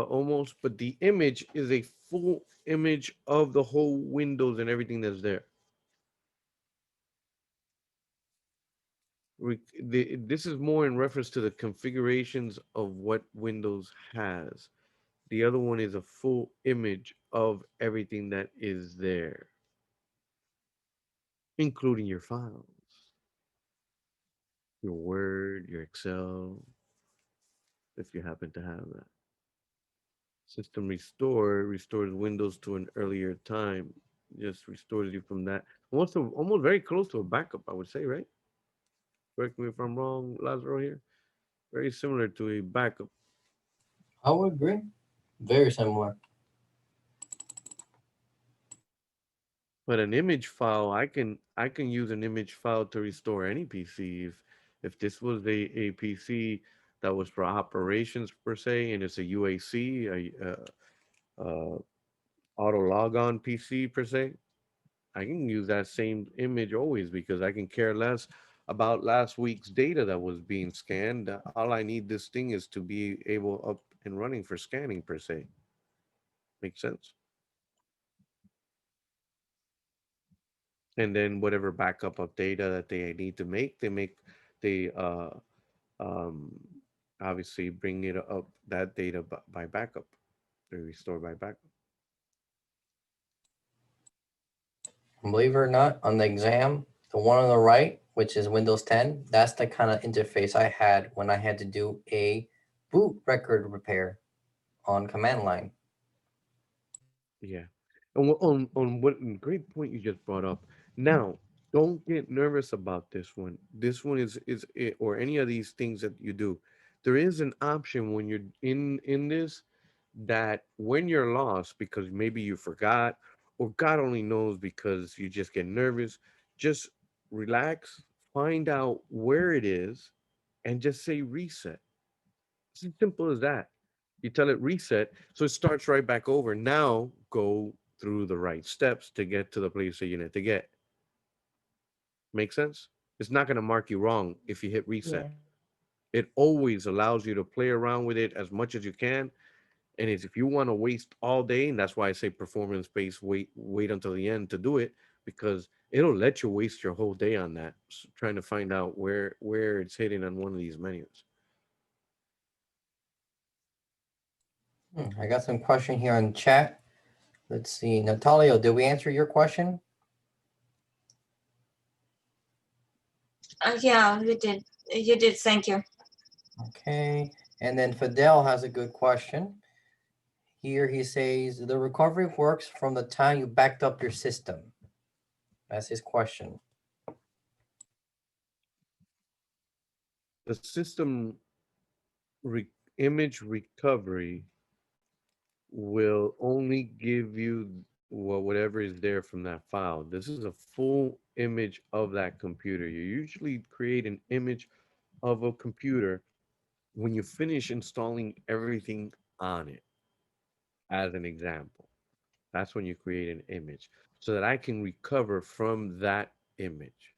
almost, but the image is a full image of the whole Windows and everything that's there. This is more in reference to the configurations of what Windows has. The other one is a full image of everything that is there, including your files, your Word, your Excel, if you happen to have that. System restore restores Windows to an earlier time. Just restores you from that. Almost very close to a backup, I would say, right? Correct me if I'm wrong, Lazaro here. Very similar to a backup. I would agree. Very similar. But an image file, I can use an image file to restore any PC. If this was a PC that was for operations per se, and it's a UAC, auto logon PC per se, I can use that same image always because I can care less about last week's data that was being scanned. All I need this thing is to be able up and running for scanning per se. Makes sense. And then whatever backup of data that they need to make, they um obviously bring it up that data by backup. They restore by backup. Believe it or not, on the exam, the one on the right, which is Windows 10, that's the kind of interface I had when I had to do a boot record repair on command line. Yeah. And on what great point you just brought up. Now, don't get nervous about this one. This one is it, or any of these things that you do. There is an option when you're in this that when you're lost because maybe you forgot or God only knows because you just get nervous, just relax, find out where it is and just say reset. It's as simple as that. You tell it reset, so it starts right back over. Now go through the right steps to get to the place that you need to get. Make sense? It's not going to mark you wrong if you hit reset. It always allows you to play around with it as much as you can. And if you want to waste all day, and that's why I say performance based, wait until the end to do it because it'll let you waste your whole day on that, trying to find out where it's hidden on one of these menus. I got some question here on chat. Let's see. Natalia, did we answer your question? Yeah, you did. You did. Thank you. Okay. And then Fidel has a good question. Here he says, the recovery works from the time you backed up your system. That's his question. the system image recovery will only give you whatever is there from that file. This is a full image of that computer. You usually create an image of a computer when you finish installing everything on it, as an example. That's when you create an image so that I can recover from that image.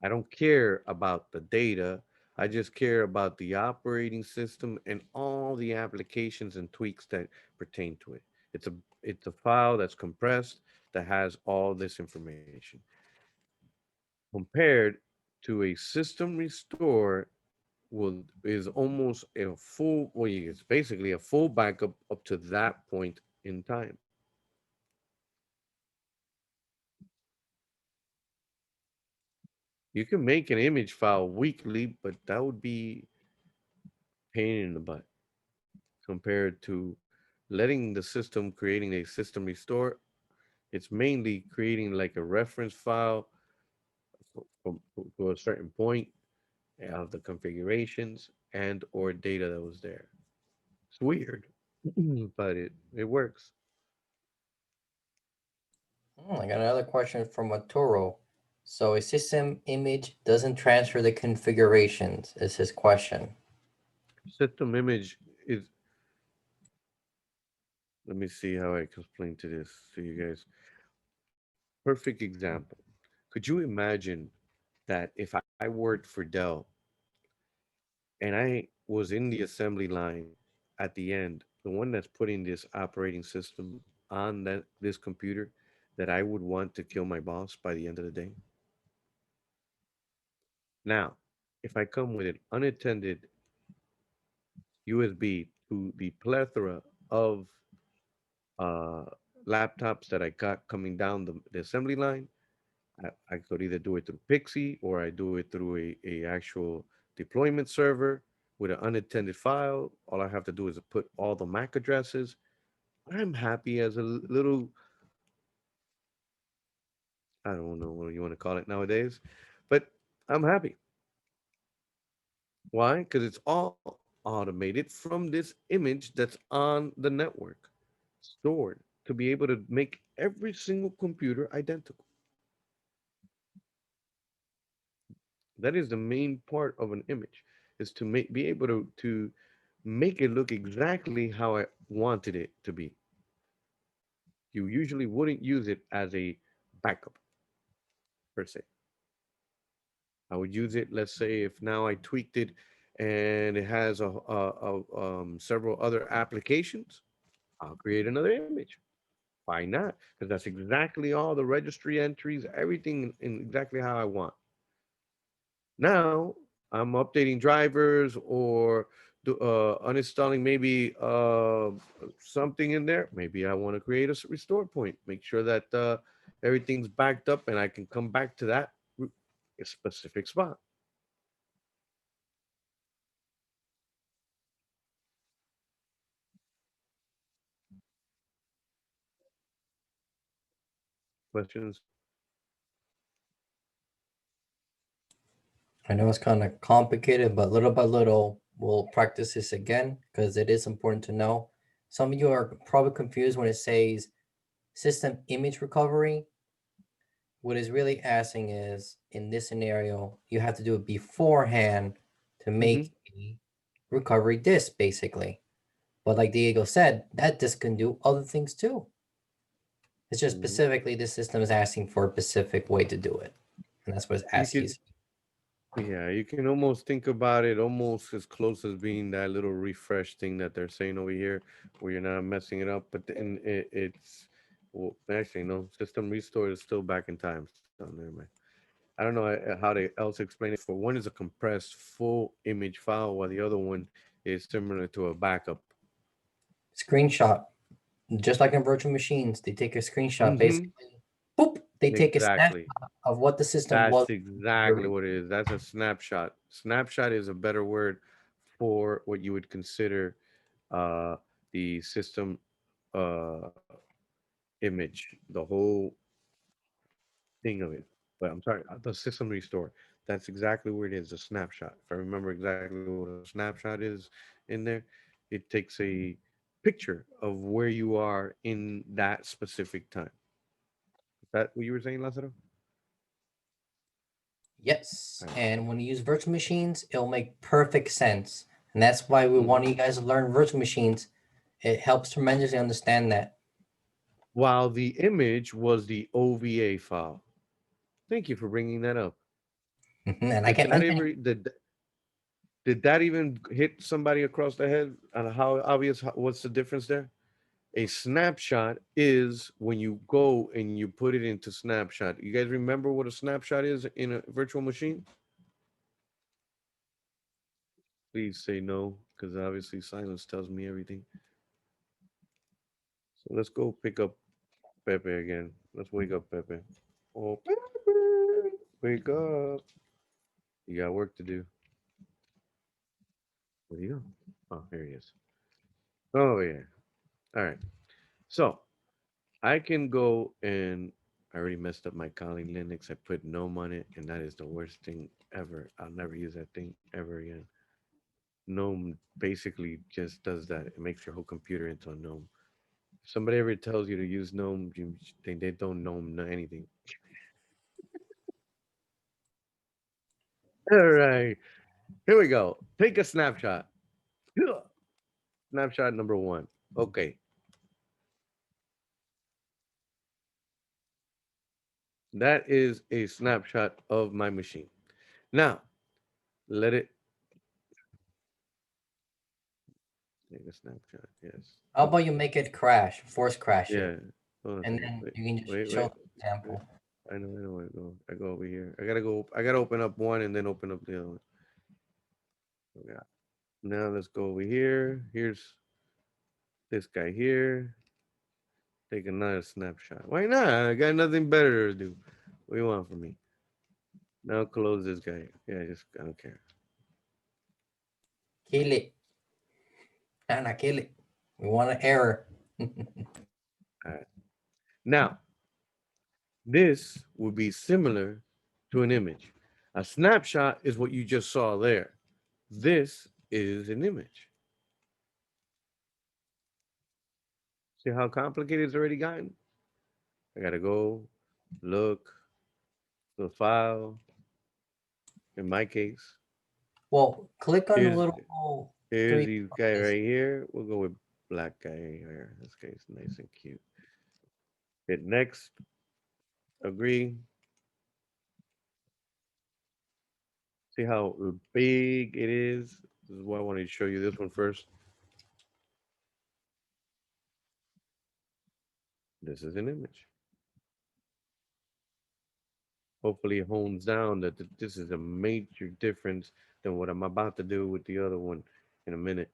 I don't care about the data. I just care about the operating system and all the applications and tweaks that pertain to it. It's a file that's compressed that has all this information. Compared to a system restore will is almost a full, well, it's basically a full backup up to that point in time. You can make an image file weekly, but that would be pain in the butt compared to letting the system creating a system restore. It's mainly creating like a reference file from to a certain point of the configurations and or data that was there. It's weird, but it works. I got another question from Arturo. So a system image doesn't transfer the configurations is his question. System image is, let me see how I can explain to this to you guys. Perfect example. Could you imagine that if I worked for Dell and I was in the assembly line at the end, the one that's putting this operating system on this computer, that I would want to kill my boss by the end of the day? Now, if I come with an unattended USB to the plethora of uh, laptops that I got coming down the assembly line, I could either do it through Pixie or I do it through a actual deployment server with an unattended file. All I have to do is put all the MAC addresses. I'm happy as a little, I don't know what you want to call it nowadays, but I'm happy. Why? Because it's all automated from this image that's on the network, stored to be able to make every single computer identical. That is the main part of an image, is to be able to make it look exactly how I wanted it to be. You usually wouldn't use it as a backup per se. I would use it, let's say, if now I tweaked it and it has several other applications, I'll create another image. Why not? Because that's exactly all the registry entries, everything in exactly how I want. Now I'm updating drivers or uninstalling maybe something in there. Maybe I want to create a restore point, make sure that everything's backed up and I can come back to that specific spot. Questions? I know it's kind of complicated, but little by little, we'll practice this again because it is important to know. Some of you are probably confused when it says system image recovery. What it's really asking is, in this scenario, you have to do it beforehand to make a recovery disk, basically. But like Diego said, that disk can do other things too. It's just specifically the system is asking for a specific way to do it. And that's what it's You asking. Yeah, you can almost think about it almost as close as being that little refresh thing that they're saying over here, where you're not messing it up. But then it's, well, actually, no, system restore is still back in time. So never mind. I don't know how to else explain it. For one is a compressed full image file, while the other one is similar to a backup. Screenshot, just like in virtual machines, they take a screenshot, basically, boop, they take a Exactly. snapshot of what the system was. That's exactly what it is. That's a snapshot. Snapshot is a better word for what you would consider uh, the system uh, image, the whole thing of it. But I'm sorry, the system restore. That's exactly where it is, a snapshot. If I remember exactly what a snapshot is in there, it takes a picture of where you are in that specific time. Is that what you were saying, Lazaro? Yes. All right. And when you use virtual machines, it'll make perfect sense. And that's why we Mhm. want you guys to learn virtual machines. It helps tremendously understand that. While the image was the OVA file. Thank you for bringing that up. And I Did can't that mention ever did that even hit somebody across the head? And how obvious? What's the difference there? A snapshot is when you go and you put it into snapshot. You guys remember what a snapshot is in a virtual machine? Please say no, because obviously silence tells me everything. So let's go pick up Pepe again. Let's wake up Pepe. Oh, Pepe, wake up. You got work to do. Where'd he go? Oh, here he is. Oh, yeah. All right. So I can go and I already messed up my Kali Linux. I put GNOME on it, and that is the worst thing ever. I'll never use that thing ever again. GNOME basically just does that. It makes your whole computer into a GNOME. If somebody ever tells you to use GNOME, they don't know anything. All right, here we go. Take a snapshot. Ugh. Snapshot number one. Okay, that is a snapshot of my machine. Now, let it take a snapshot. Yes. how about you make it crash, force crash Yeah. it, Hold on a and second. then Wait, you can just wait, show wait. the example. I know where to go. I go over here. I gotta go. I gotta open up one and then open up the other one. Yeah. Now let's go over here. Here's this guy here. Take another snapshot. Why not? I got nothing better to do. What do you want from me? Now close this guy. Yeah, just I don't care. Kill it. Anna, kill it. We want an error. All right. Now, this would be similar to an image. A snapshot is what you just saw there. This is an image. See how complicated it's already gotten? I gotta go look the file. In my case, Well, click on the here's little here's three these guy boxes. right here. We'll go with black guy here. This guy's nice and cute. Hit next. Agree. See how big it is? This is why I wanted to show you this one first. This is an image. Hopefully it hones down that this is a major difference than what I'm about to do with the other one in a minute.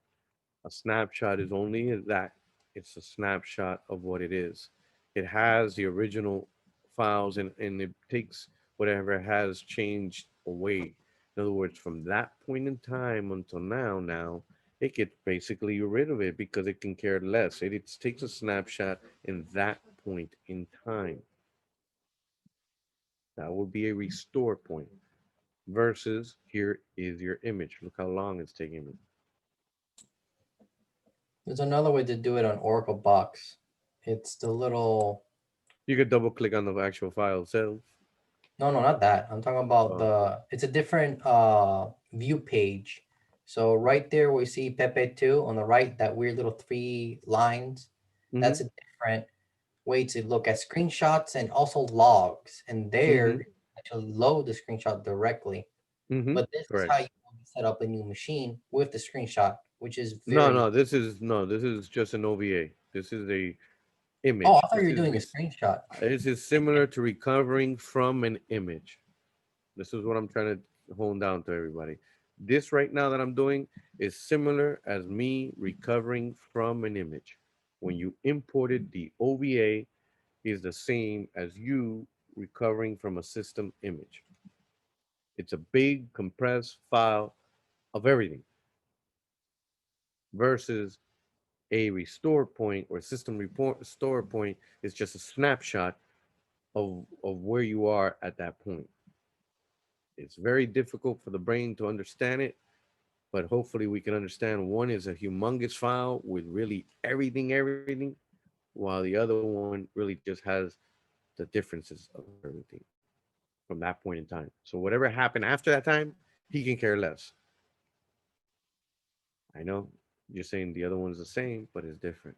A snapshot is only that. It's a snapshot of what it is. It has the original files and it takes whatever has changed away. In other words, from that point in time until now, it gets basically rid of it because it can care less. It takes a snapshot in that point in time. That would be a restore point versus here is your image. Look how long it's taking me. There's another way to do it on Oracle Box. It's the little. You could double click on the actual file itself. No, no, not that. I'm talking about Oh. it's a different view page. So right there we see Pepe 2 on the right, that weird little 3 lines. That's Mm-hmm. a different way to look at screenshots and also logs. And there Mm-hmm. actually load the screenshot directly. Mm-hmm. But this is Correct. how you set up a new machine with the screenshot, which is No, very. no, this is just an OVA. This is a Oh, image. I thought you were doing a screenshot. This is similar to recovering from an image. This is what I'm trying to hone down to everybody. This right now that I'm doing is similar as me recovering from an image. When you imported the OVA is the same as you recovering from a system image. It's a big compressed file of everything versus a restore point or system report restore point is just a snapshot of where you are at that point. It's very difficult for the brain to understand it, but hopefully we can understand one is a humongous file with really everything, while the other one really just has the differences of everything from that point in time. So whatever happened after that time, he can care less. I know you're saying the other one's the same, but it's different.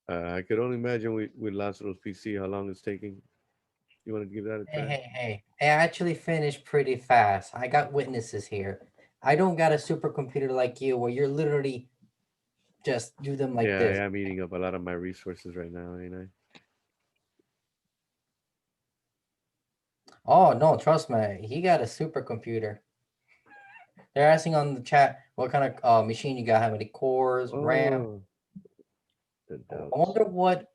I could only imagine with Lazaro's PC how long it's taking. You want to give that a Hey, try? hey, hey. I actually finished pretty fast. I got witnesses here. I don't got a supercomputer like you where you're literally just do them like Yeah, I this. am eating up a lot of my resources right now, ain't I? Oh, no, trust me. He got a supercomputer. They're asking on the chat what kind of machine you got, how many cores, RAM. Oh, the I doubts. wonder what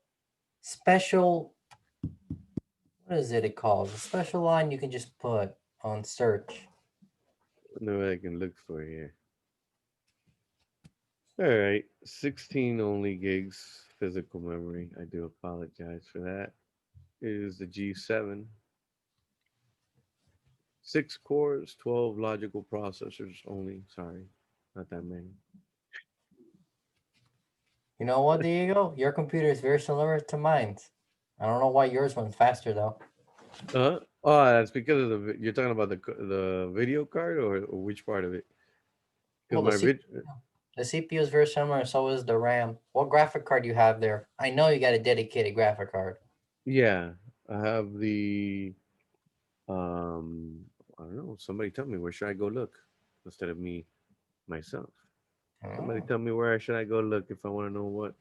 special, what is it called? A special line you can just put on search. No, I can look for here. All right, 16 only gigs physical memory. I do apologize for that. It is the G7. 6 cores, 12 logical processors only. Sorry, not that many. You know what, Diego? Your computer is very similar to mine. I don't know why yours went faster though. Oh, that's because of you're talking about the video card or which part of it? Because Well, the my CPU, vid, the CPU is very similar, and so is the RAM. What graphic card you have there? I know you got a dedicated graphic card. yeah, I have the I don't know. Somebody tell me where should I go look instead of me myself. Somebody Oh. tell me where should I go look if I want to know what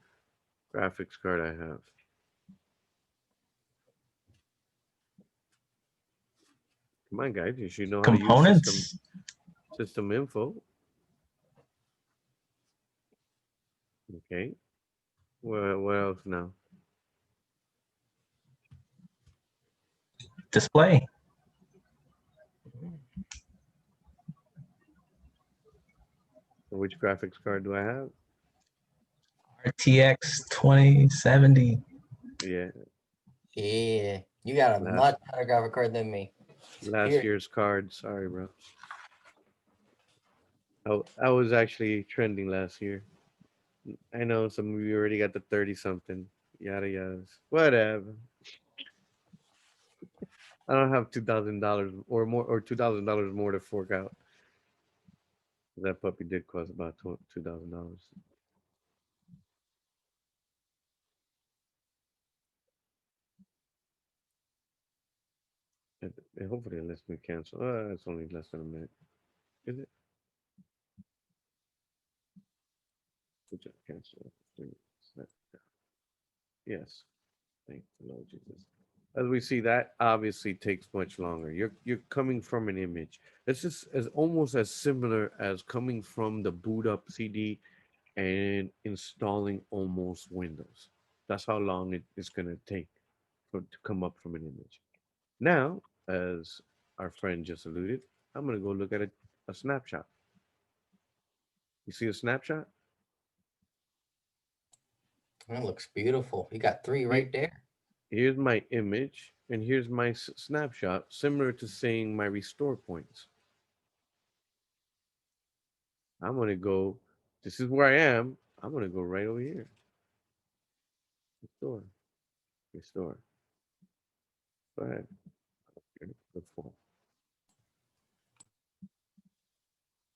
graphics card I have. Come on, guys, you should know how to use Components, system info. Okay. What else now? display, Which graphics card do I have? RTX 2070. Yeah, Yeah, you got a last much better graphic card than me. last Here, year's card. Sorry, bro. I was actually trending last year. I know some of you already got the 30 something. Yada yada. Whatever. I don't have $2,000 or more or $2,000 more to fork out. That puppy did cost about $2,000. Hopefully it lets me cancel. It's only less than a minute. Is it? Cancel. Yes. Thank the Lord Jesus. As we see, that obviously takes much longer. You're coming from an image. It's just as almost as similar as coming from the boot up CD and installing almost Windows. That's how long it is going to take to come up from an image. Now, as our friend just alluded, I'm going to go look at a snapshot. You see a snapshot? that looks beautiful. You got three Here, right there. here's my image, and here's my snapshot, similar to saying my restore points. I'm going to go, this is where I am. I'm going to go right over here. Restore, restore. Go ahead. Before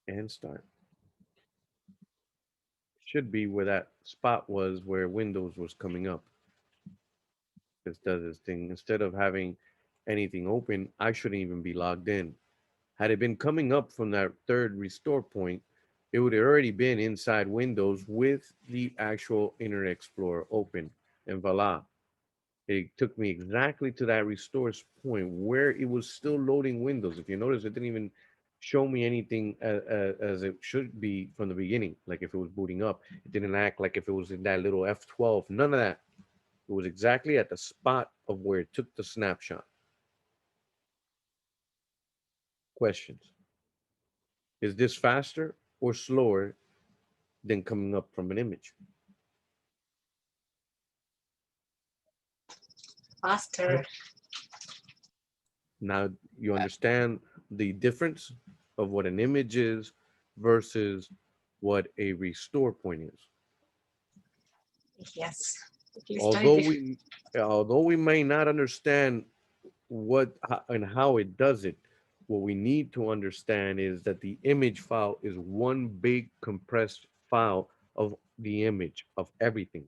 and start. Should be where that spot was where Windows was coming up. This does this thing. Instead of having anything open, I shouldn't even be logged in. Had it been coming up from that third restore point, it would have already been inside Windows with the actual Internet Explorer open. And voila, it took me exactly to that restore point where it was still loading Windows. If you notice, it didn't even show me anything as it should be from the beginning. Like if it was booting up, it didn't act like if it was in that little F12. None of that. It was exactly at the spot of where it took the snapshot. Questions? Is this faster or slower than coming up from an image. Faster. Now you understand the difference of what an image is versus what a restore point is. Yes. At least I Although do. we may not understand and how it does it, what we need to understand is that the image file is one big compressed file of the image of everything.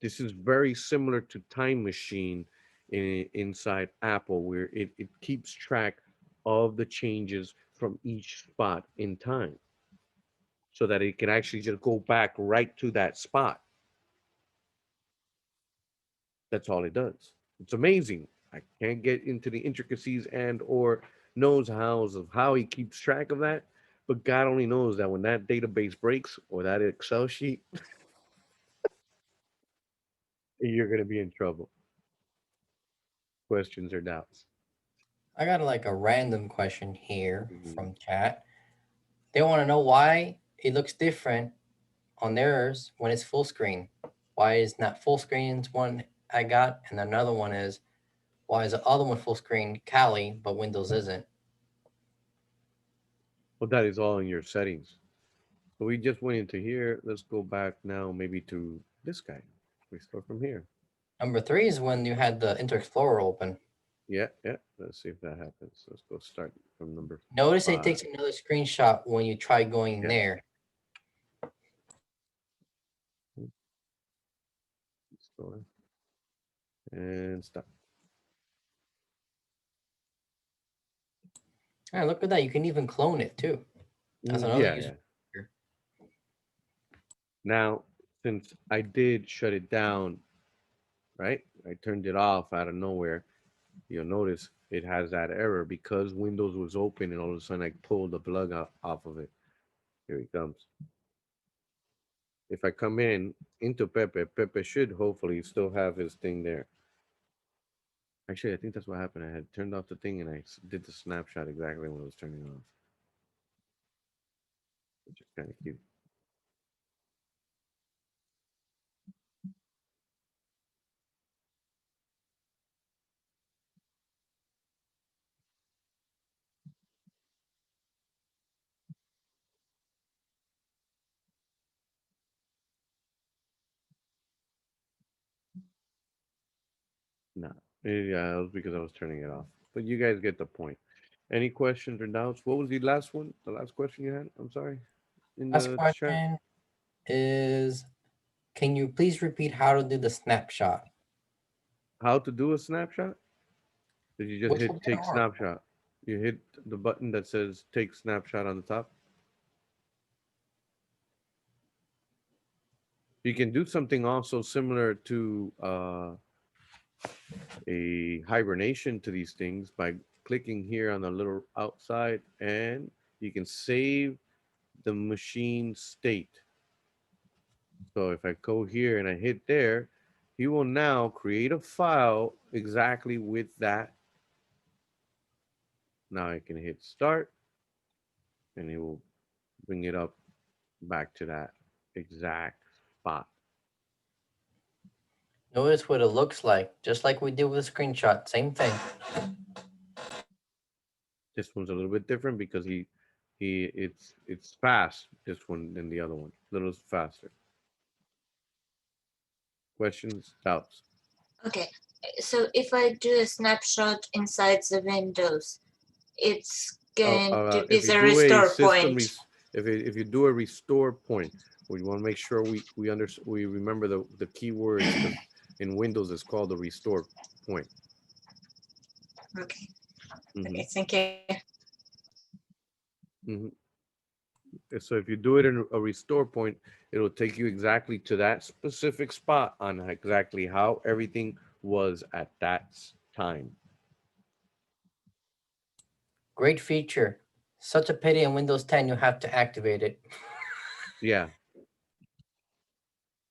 This is very similar to Time Machine inside Apple, where it keeps track of the changes from each spot in time so that it can actually just go back right to that spot. That's all it does. It's amazing. I can't get into the intricacies and or knows hows of how he keeps track of that, but God only knows that when that database breaks or that Excel sheet, you're going to be in trouble. Questions or doubts? I got like a random question here Mhm. from chat. They want to know why it looks different on theirs when it's full screen. Why is not full screen one I got, and another one is why is the other one full screen Kali but Windows isn't? Well, that is all in your settings. So we just went into here. Let's go back now maybe to this guy. We start from here. Number 3 is when you had the Internet Explorer open. Yeah. Let's see if that happens. Let's go start from number Notice 5. it takes another screenshot when you try going there. Store. And stop. Yeah, look at that. You can even clone it too. That's another Yeah. user. Now, since I did shut it down, right? I turned it off out of nowhere. You'll notice it has that error because Windows was open and all of a sudden I pulled the plug off of it. Here he comes. If I come into Pepe, Pepe should hopefully still have his thing there. Actually, I think that's what happened. I had turned off the thing and I did the snapshot exactly when it was turning off. Which is kind of cute. No, yeah, it was because I was turning it off. But you guys get the point. Any questions or doubts? What was the last one? The last question you had? I'm sorry. In Last the chat? question is, can you please repeat how to do the snapshot? How to do a snapshot? Did you just Which hit will be take hard. snapshot? You hit the button that says take snapshot on the top. You can do something also similar to a hibernation to these things by clicking here on the little outside, and you can save the machine state. So if I go here and I hit there, he will now create a file exactly with that. Now I can hit start and it will bring it up back to that exact spot. Notice what it looks like, just like we did with the screenshot. Same thing. This one's a little bit different because it's fast, this one than the other one. A little faster. Questions, doubts? Okay, so if I do a snapshot inside the Windows, it's going to be If you the do a restore system, point. if you do a restore point, we want to make sure we remember the keywords because in Windows it's called the restore point. Okay. Mhm. Okay, thank you. Mhm. So if you do it in a restore point, it'll take you exactly to that specific spot on exactly how everything was at that time. Great feature. Such a pity in Windows 10 you have to activate it. Yeah.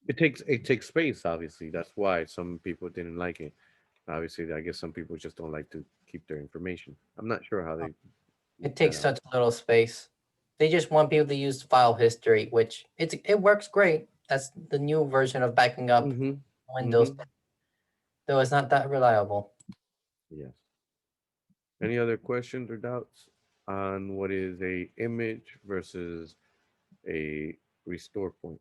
It takes space, obviously. That's why some people didn't like it. Obviously, I guess some people just don't like to keep their information. I'm not sure how they It set takes up. such little space. They just want people to use file history, which it works great. That's the new version of backing up Windows, though it's not that reliable. Yes. Any other questions or doubts on what is a image versus a restore point?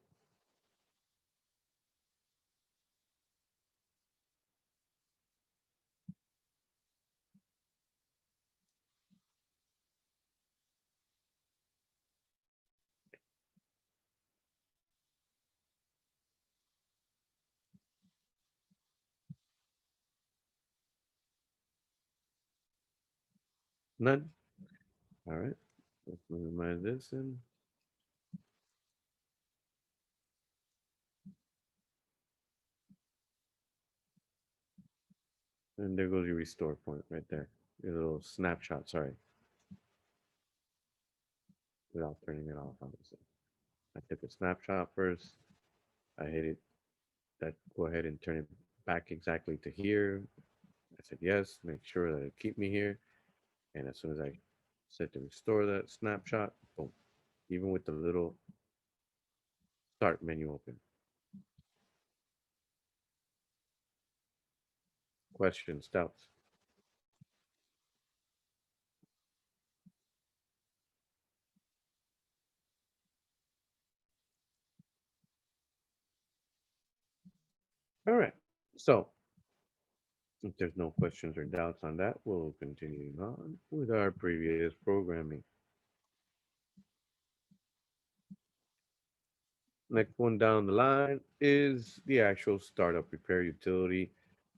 None? All right. Let's minimize this and there goes your restore point right there. Your little snapshot, sorry. Without turning it off, obviously. I took a snapshot first. I hit it. That go ahead and turn it back exactly to here. I said yes, make sure that it keep me here. And as soon as I said to restore that snapshot, boom. Even with the little start menu open. Questions, doubts? All right. So if there's no questions or doubts on that, we'll continue on with our previous programming. Next one down the line is the actual startup repair utility.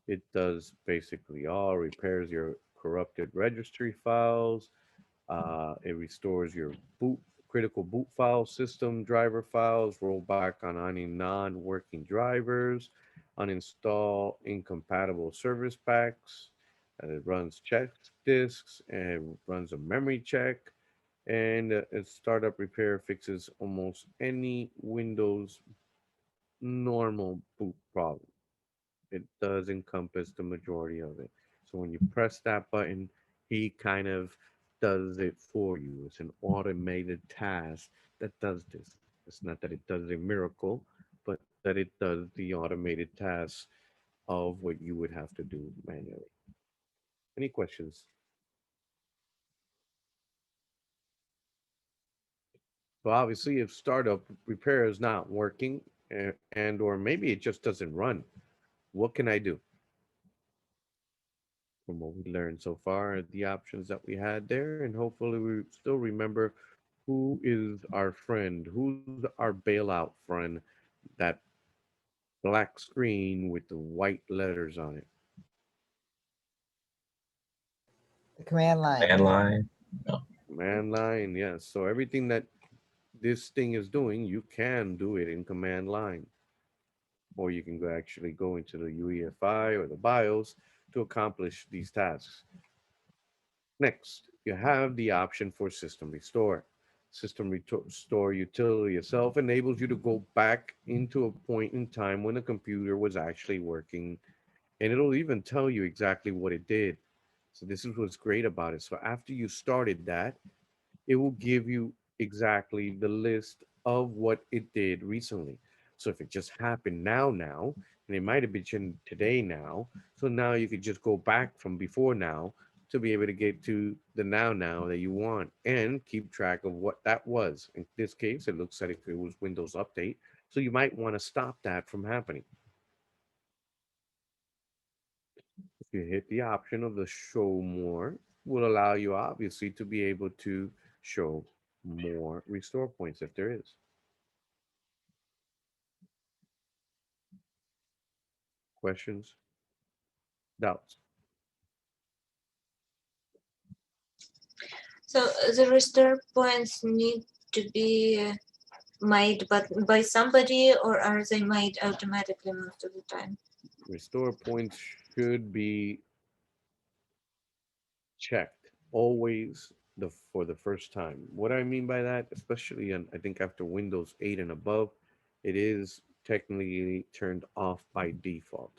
It does basically all, repairs your corrupted registry files. It restores your critical boot file system driver files, roll back on any non-working drivers, uninstall incompatible service packs. It runs check disks and runs a memory check. And its startup repair fixes almost any Windows normal boot problem. It does encompass the majority of it. So when you press that button, he kind of does it for you. It's an automated task that does this. It's not that it does a miracle, but that it does the automated task of what you would have to do manually. Any questions? So obviously, if startup repair is not working and or maybe it just doesn't run, what can I do? From what we learned so far, the options that we had there, and hopefully we still remember who is our friend, who's our bailout friend, that black screen with the white letters on it. The command line. Command line. Command line, yes. So everything that this thing is doing, you can do it in command line. Or you can actually go into the UEFI or the BIOS to accomplish these tasks. Next, you have the option for system restore. System restore utility itself enables you to go back into a point in time when the computer was actually working, and it'll even tell you exactly what it did. So this is what's great about it. So after you started that, it will give you exactly the list of what it did recently. So if it just happened now, and it might have been today now, so now you could just go back from before now to be able to get to the now that you want and keep track of what that was. In this case, it looks like it was Windows Update. So you might want to stop that from happening. If you hit the option of the show more, will allow you obviously to be able to show more restore points if there is. Questions? Doubts? So the restore points need to be made but by somebody, or are they made automatically most of the time? Restore points should be checked always for the first time. What I mean by that, especially I think after Windows 8 and above, it is technically turned off by default.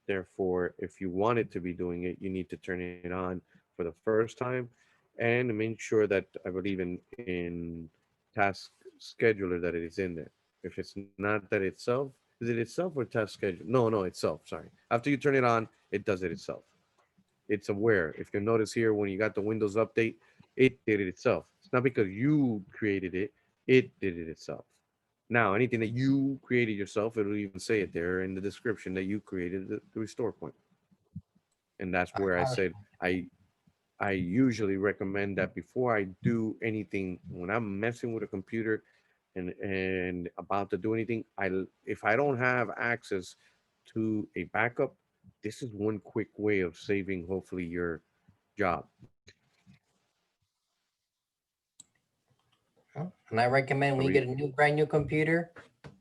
Therefore, if you wanted to be doing it, you need to turn it on for the first time. and make sure that I believe in task scheduler that it is in there. If it's not that itself, is it itself or task schedule? No, itself. Sorry. After you turn it on, it does it itself. It's aware. If you notice here, when you got the Windows update, it did it itself. It's not because you created it did it itself. Now, anything that you created yourself, it'll even say it there in the description that you created the restore point. And that's where I said I usually recommend that before I do anything, when I'm messing with a computer and about to do anything, if I don't have access to a backup, this is one quick way of saving hopefully your job. And I recommend when you get a brand new computer,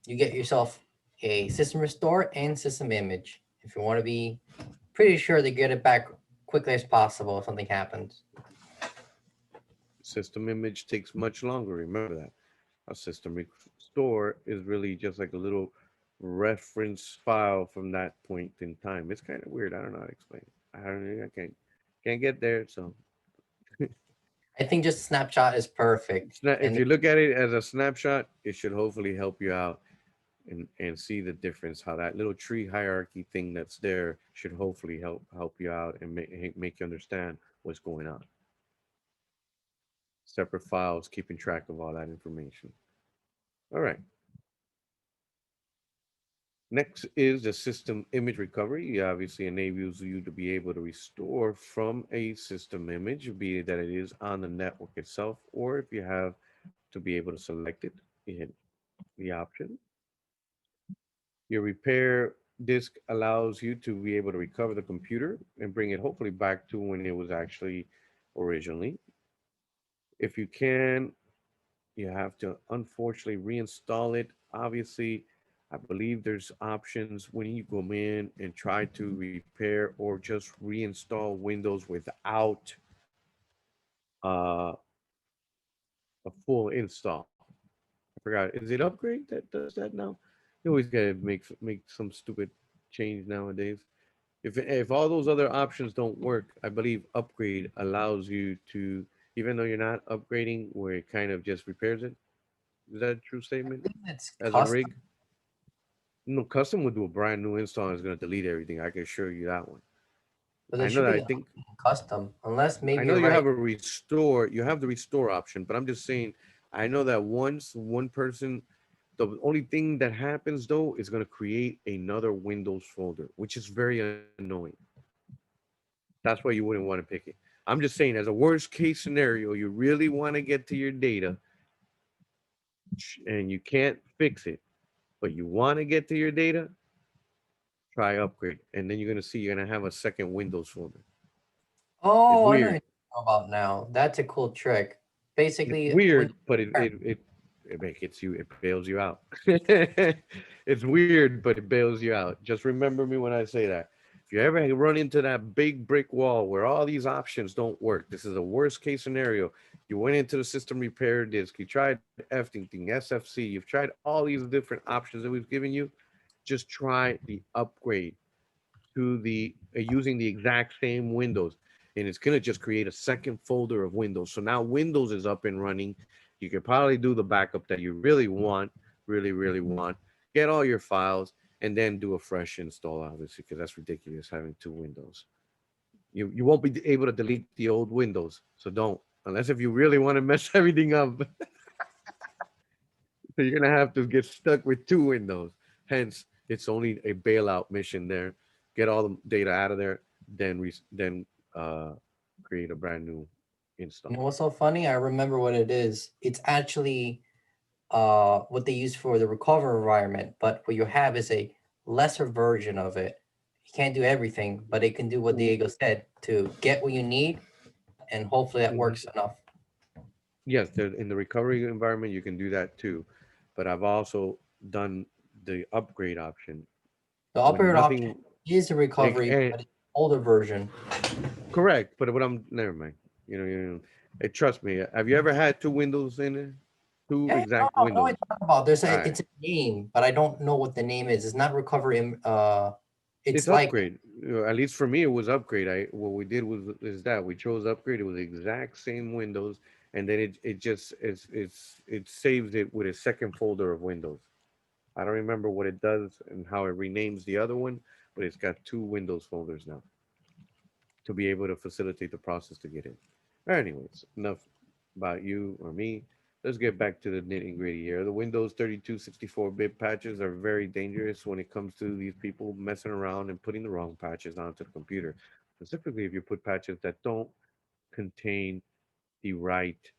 you get yourself a system restore and system image if you want to be pretty sure to get it back quickly as possible if something happens. System image takes much longer. Remember that. A system restore is really just like a little reference file from that point in time. It's kind of weird. I don't know how to explain it. I can't get there. So I think just snapshot is perfect. if you look at it as a snapshot, it should hopefully help you out and see the difference. How that little tree hierarchy thing that's there should hopefully help you out and make you understand what's going on. Separate files, keeping track of all that information. All right. Next is the system image recovery. It obviously enables you to be able to restore from a system image, be it that it is on the network itself, or if you have to be able to select it, you hit the option. Your repair disk allows you to be able to recover the computer and bring it hopefully back to when it was actually originally. If you can, you have to unfortunately reinstall it. Obviously, I believe there's options when you go in and try to repair or just reinstall Windows without a full install. I forgot. Is it Upgrade that does that now? You always gotta make some stupid change nowadays. If all those other options don't work, I believe Upgrade allows you to, even though you're not upgrading, where it kind of just repairs it. Is that a true statement? It's As a rig? No, custom would do a brand new install and is going to delete everything. I can assure you that one. But I it know should that. be I think custom, unless maybe I know you right. have a restore. You have the restore option, but I'm just saying. I know that once one person, the only thing that happens though is going to create another Windows folder, which is very annoying. That's why you wouldn't want to pick it. I'm just saying, as a worst case scenario, you really want to get to your data, and you can't fix it, but you want to get to your data, try upgrade, and then you're gonna see you're gonna have a second Windows folder. It's Oh, I know what weird. you're talking about now. That's a cool trick. It's Basically, weird, but it gets you. It bails you out. It's weird, but it bails you out. Just remember me when I say that. If you ever run into that big brick wall where all these options don't work, this is a worst case scenario. You went into the system repair disk, you tried everything, SFC, you've tried all these different options that we've given you. Just try the upgrade to the using the exact same Windows, and it's gonna just create a second folder of Windows. So now Windows is up and running. You could probably do the backup that you really want, really want. Get all your files, and then do a fresh install, obviously, because that's ridiculous having two Windows. You won't be able to delete the old Windows, so don't, unless if you really want to mess everything up. So you're gonna have to get stuck with two Windows. Hence, it's only a bailout mission there. Get all the data out of there, then create a brand new install. you know what's so funny? I remember what it is. It's actually what they use for the recover environment, but what you have is a lesser version of it. You can't do everything, but it can do what Diego said to get what you need, and hopefully that works enough. Yes, in the recovery environment, you can do that too. But I've also done the upgrade option. The When upgrade nothing, option is a recovery, but it's an older version. correct, but what I'm never mind. Trust me. Have you ever had two Windows in it? Two Yeah, exact no, Windows. I talk about. All right. It's a name, but I don't know what the name is. It's not recovery It's It's like upgrade. At least for me, it was upgrade. What we did was is that we chose upgrade. It was the exact same Windows, and then it just it saves it with a second folder of Windows. I don't remember what it does and how it renames the other one, but it's got two Windows folders now to be able to facilitate the process to get in. Anyways, enough about you or me. Let's get back to the nitty gritty here. The Windows 32 64-bit patches are very dangerous when it comes to these people messing around and putting the wrong patches onto the computer. Specifically, if you put patches that don't contain the right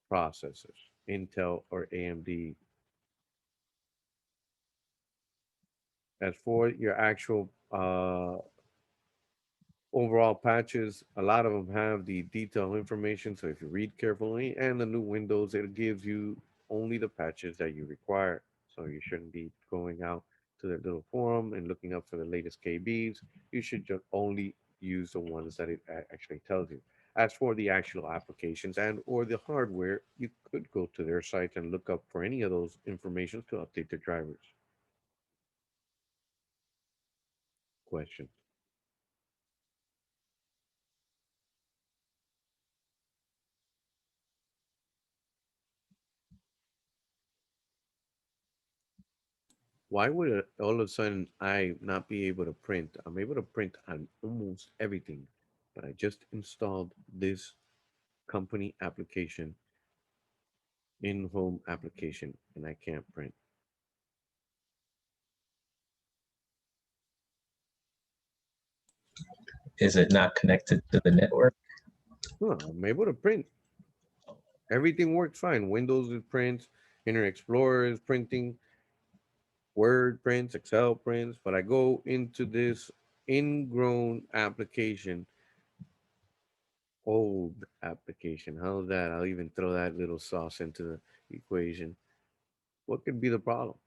processors, Intel or AMD. As for your actual overall patches, a lot of them have the detailed information. So if you read carefully and the new Windows, it gives you only the patches that you require. So you shouldn't be going out to the little forum and looking up for the latest KBs. You should just only use the ones that it actually tells you. As for the actual applications and or the hardware, you could go to their site and look up for any of those information to update the drivers. Question. Why would all of a sudden I not be able to print? I'm able to print on almost everything, but I just installed this company application, in-home application, and I can't print. Is it not connected to the network? Huh, I'm able to print. Everything works fine. Windows is prints, Internet Explorer is printing, Word prints, Excel prints, but I go into this ingrown application, old application. How's that? I'll even throw that little sauce into the equation. What could be the problem?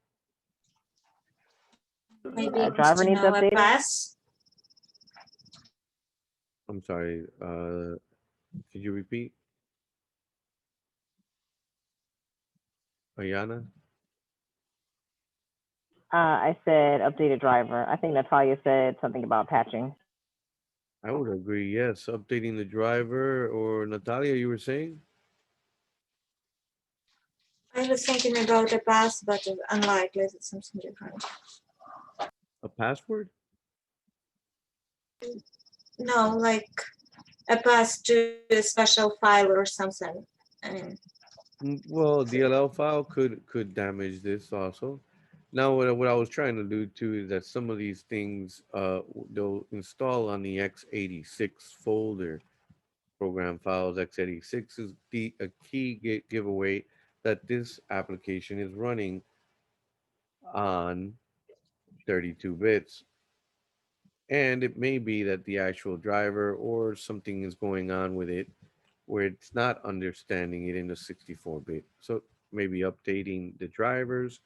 Maybe it needs driver to needs know a updating. pass. I'm sorry. Could you repeat? Ayana? I said updated driver. I think Natalia said something about patching. I would agree. Yes, updating the driver. Or Natalia, you were saying I was thinking about a pass, but unlikely it's something different. a password? No, like a pass to a special file or something. I mean, Well, DLL file could damage this also. Now, what I was trying to do too is that some of these things they'll install on the x86 folder. Program files x86 is a key giveaway that this application is running on 32 bits. And it may be that the actual driver or something is going on with it where it's not understanding it in the 64-bit. So maybe updating the drivers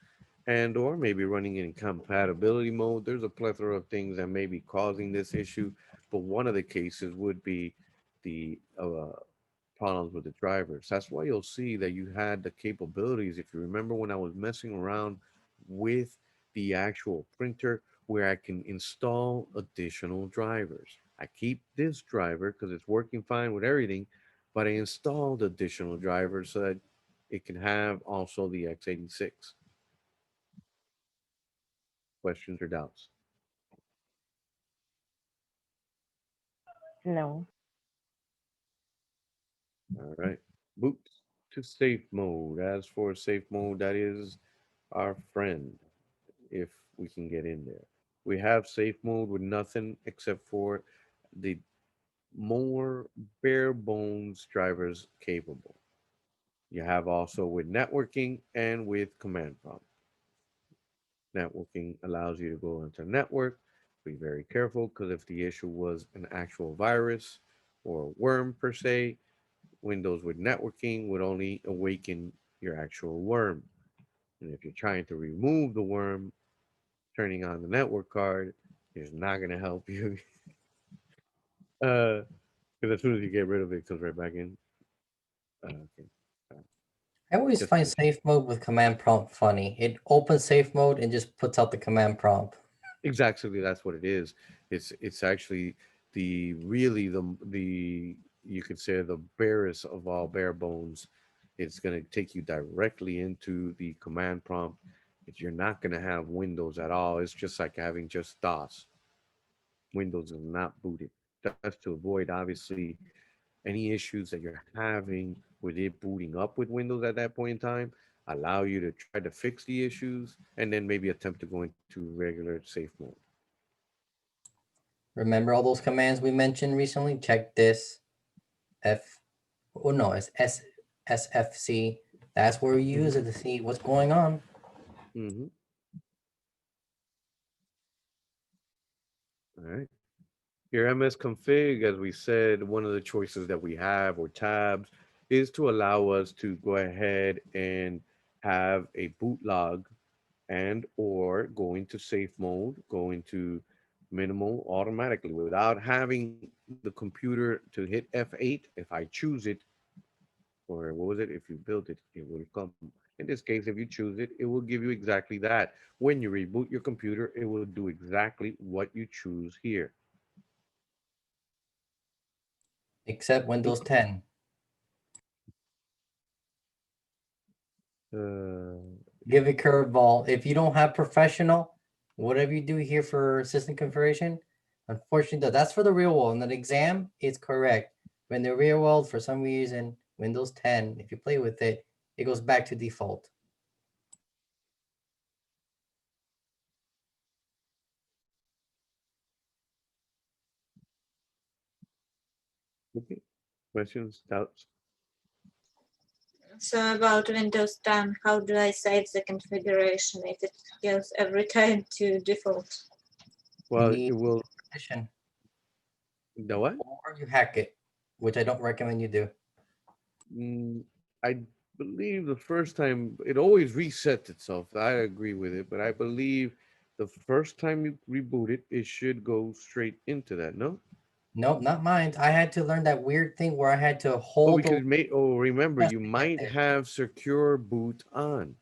and or maybe running it in compatibility mode. There's a plethora of things that may be causing this issue, but one of the cases would be the problems with the drivers. That's why you'll see that you had the capabilities. If you remember when I was messing around with the actual printer where I can install additional drivers. I keep this driver because it's working fine with everything, but I installed additional drivers so that it can have also the x86. Questions or doubts? No. All right. Boot to safe mode. As for safe mode, that is our friend if we can get in there. We have safe mode with nothing except for the more bare bones drivers capable. You have also with networking and with command prompt. Networking allows you to go into network. Be very careful because if the issue was an actual virus or a worm per se, Windows with networking would only awaken your actual worm. And if you're trying to remove the worm, turning on the network card is not going to help you. Because as soon as you get rid of it, it comes right back in. Okay. I always Just find safe mode with command prompt funny. It opens safe mode and just puts out the command prompt. Exactly, that's what it is. It's actually the really the you could say the barest of all bare bones. It's going to take you directly into the command prompt. You're not going to have Windows at all. It's just like having just DOS. Windows is not booted. That's to avoid obviously any issues that you're having with it booting up with Windows at that point in time. Allow you to try to fix the issues and then maybe attempt to go into regular safe mode. Remember all those commands we mentioned recently? Check this. F. Oh no, it's SFC. That's where you use it to see what's going on. Mm-hmm. All right. Your MS config, as we said, one of the choices that we have or tabs is to allow us to go ahead and have a boot log and or go into safe mode, go into minimal automatically without having the computer to hit F8. If I choose it, or what was it? If you build it, it will come. In this case, if you choose it, it will give you exactly that. When you reboot your computer, it will do exactly what you choose here. Except Windows 10. Give it curveball. If you don't have professional, whatever you do here for system configuration, unfortunately, that's for the real world. In the exam, it's correct. But in the real world, for some reason, Windows 10, if you play with it, it goes back to default. Okay. Questions, doubts? So about Windows 10, how do I save the configuration if it goes every time to default? Well, need it will. partition, The what? or you hack it, which I don't recommend you do. I believe the first time it always resets itself. I agree with it, but I believe the first time you reboot it, it should go straight into that. No? Nope, not mine. I had to learn that weird thing where I had to Oh, hold because the it may. Oh, remember, press you to get might there. have secure boot on.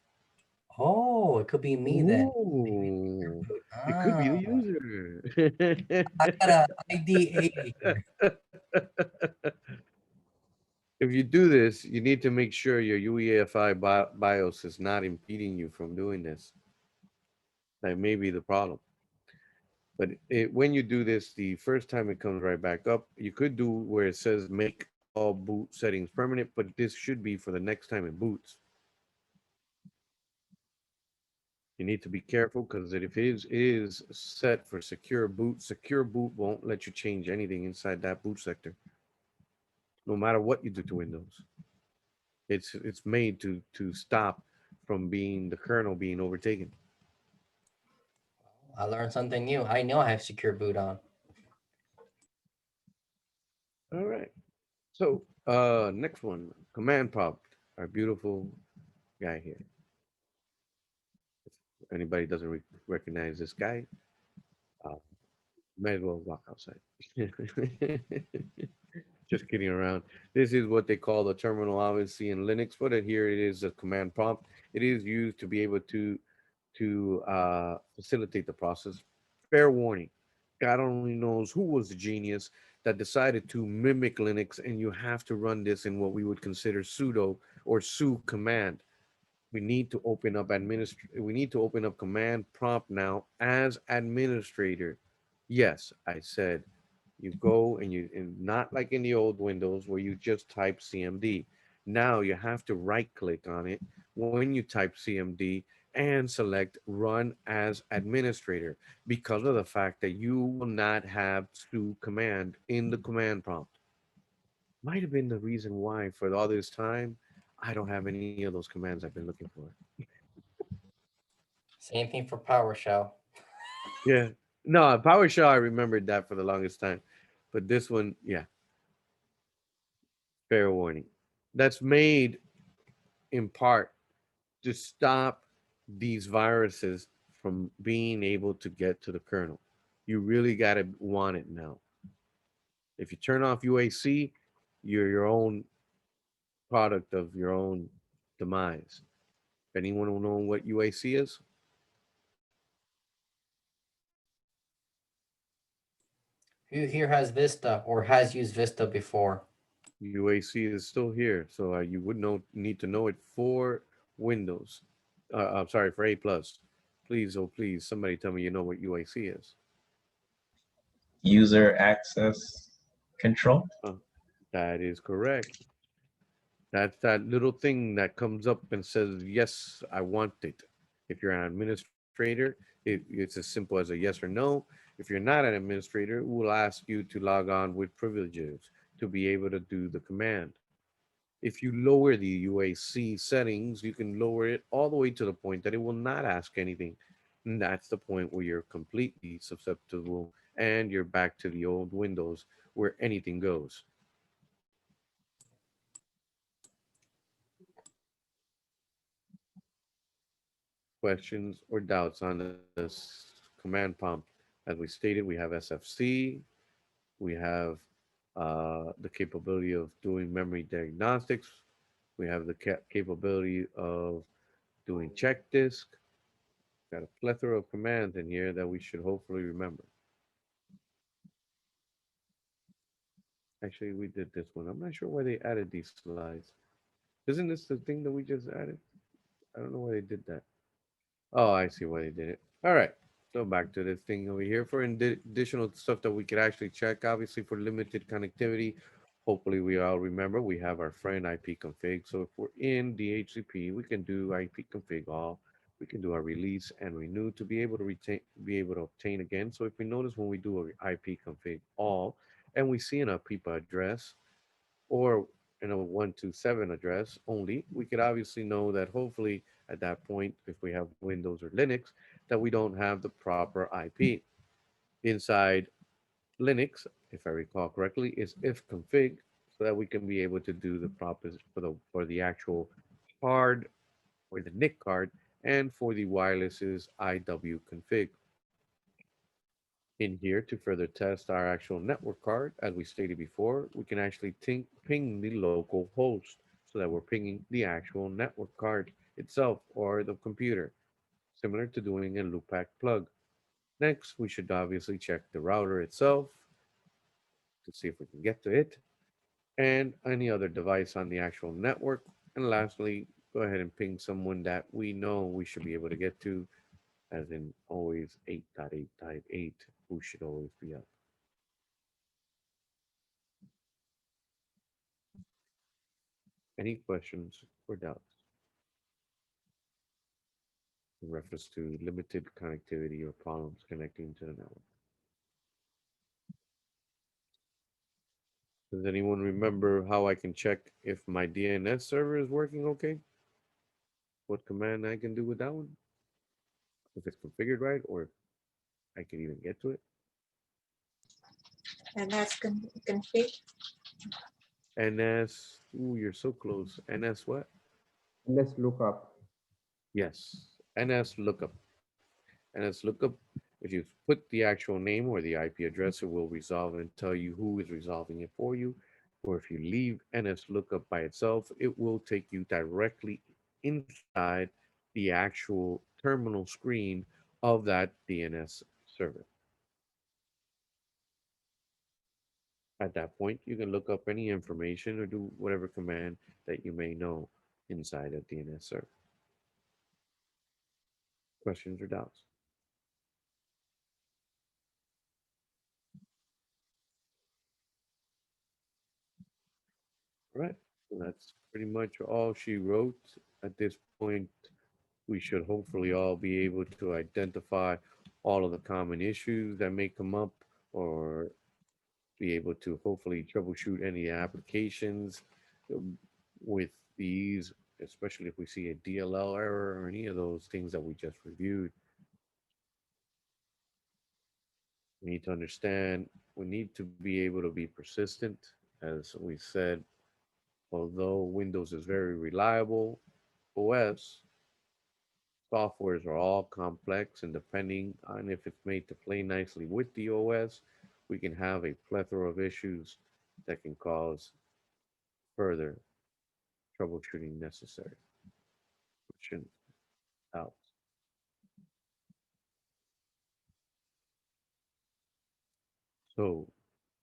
Oh, it could be me then. Ooh, it could be Ah, the user. I got a ID 80 here. If you do this, you need to make sure your UEFI BIOS is not impeding you from doing this. That may be the problem. But when you do this, the first time it comes right back up. You could do where it says make all boot settings permanent, but this should be for the next time it boots. You need to be careful because if it is set for secure boot won't let you change anything inside that boot sector, no matter what you do to Windows. It's made to stop from being the kernel being overtaken. I learned something new. I know I have secure boot on. All right. So next one, command prompt. Our beautiful guy here. If anybody doesn't recognize this guy, uh, might as well walk outside. Just kidding around. This is what they call the terminal, obviously in Linux, but here it is a command prompt. It is used to be able to facilitate the process. Fair warning. God only knows who was the genius that decided to mimic Linux, and you have to run this in what we would consider sudo or su command. We need to open up command prompt now as administrator. Yes, I said you go and not like in the old Windows where you just type CMD. Now you have to right click on it when you type CMD and select run as administrator because of the fact that you will not have su command in the command prompt. Might have been the reason why for all this time I don't have any of those commands I've been looking for. Same thing for PowerShell. Yeah. No, PowerShell, I remembered that for the longest time. But this one, yeah, fair warning. That's made in part to stop these viruses from being able to get to the kernel. You really got to want it now. If you turn off UAC, you're your own product of your own demise. Anyone will know what UAC is? Who here has Vista or has used Vista before? UAC is still here, so you would need to know it for Windows. I'm sorry, for A plus. Please, oh please, somebody tell me you know what UAC is. User access control. That is correct. That's that little thing that comes up and says, yes, I want it. If you're an administrator, it's as simple as a yes or no. If you're not an administrator, we'll ask you to log on with privileges to be able to do the command. If you lower the UAC settings, you can lower it all the way to the point that it will not ask anything. And that's the point where you're completely susceptible and you're back to the old Windows where anything goes. Questions or doubts on this command prompt? As we stated, we have SFC, we have the capability of doing memory diagnostics, we have the capability of doing check disk. Got a plethora of commands in here that we should hopefully remember. Actually, we did this one. I'm not sure why they added these slides. Isn't this the thing that we just added? I don't know why they did that. Oh, I see why they did it. All right. So back to this thing over here for additional stuff that we could actually check, obviously for limited connectivity. Hopefully we all remember we have our friend IP config. So if we're in DHCP, we can do IP config all. We can do our release and renew to be able to obtain again. So if we notice when we do a IP config all and we see an APIPA address or in a 127 address only, we could obviously know that hopefully at that point, if we have Windows or Linux, that we don't have the proper IP. Inside Linux, if I recall correctly, is if config, so that we can be able to do the proper for the actual card or the NIC card, and for the wireless is IW config. In here, to further test our actual network card, as we stated before, we can actually ping the local host so that we're pinging the actual network card itself or the computer, similar to doing a loopback plug. Next, we should obviously check the router itself to see if we can get to it and any other device on the actual network. And lastly, go ahead and ping someone that we know we should be able to get to, as in always 8.8.8, who should always be up. Any questions or doubts in reference to limited connectivity or problems connecting to the network? Does anyone remember how I can check if my DNS server is working okay? What command I can do with that one? If it's configured right, or if I can even get to it? And that's config. NS, ooh, you're so close. NS what? Let's look up. Yes, NS lookup. NS lookup, if you put the actual name or the IP address, it will resolve and tell you who is resolving it for you. Or if you leave NS lookup by itself, it will take you directly inside the actual terminal screen of that DNS server. At that point, you can look up any information or do whatever command that you may know inside a DNS server. Questions or doubts? All right, so that's pretty much all she wrote. At this point, we should hopefully all be able to identify all of the common issues that may come up or be able to hopefully troubleshoot any applications with these, especially if we see a DLL error or any of those things that we just reviewed. We need to understand, we need to be able to be persistent. As we said, although Windows is very reliable, OS softwares are all complex, and depending on if it's made to play nicely with the OS, we can have a plethora of issues that can cause further troubleshooting necessary. Questions, doubts? So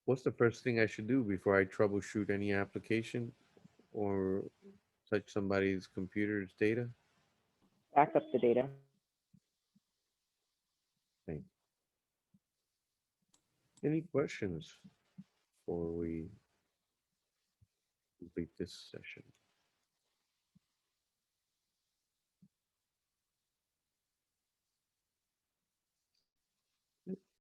What's the first thing I should do before I troubleshoot any application or touch somebody's computer's data? Back up the data. Thank you. Any questions before we complete this session?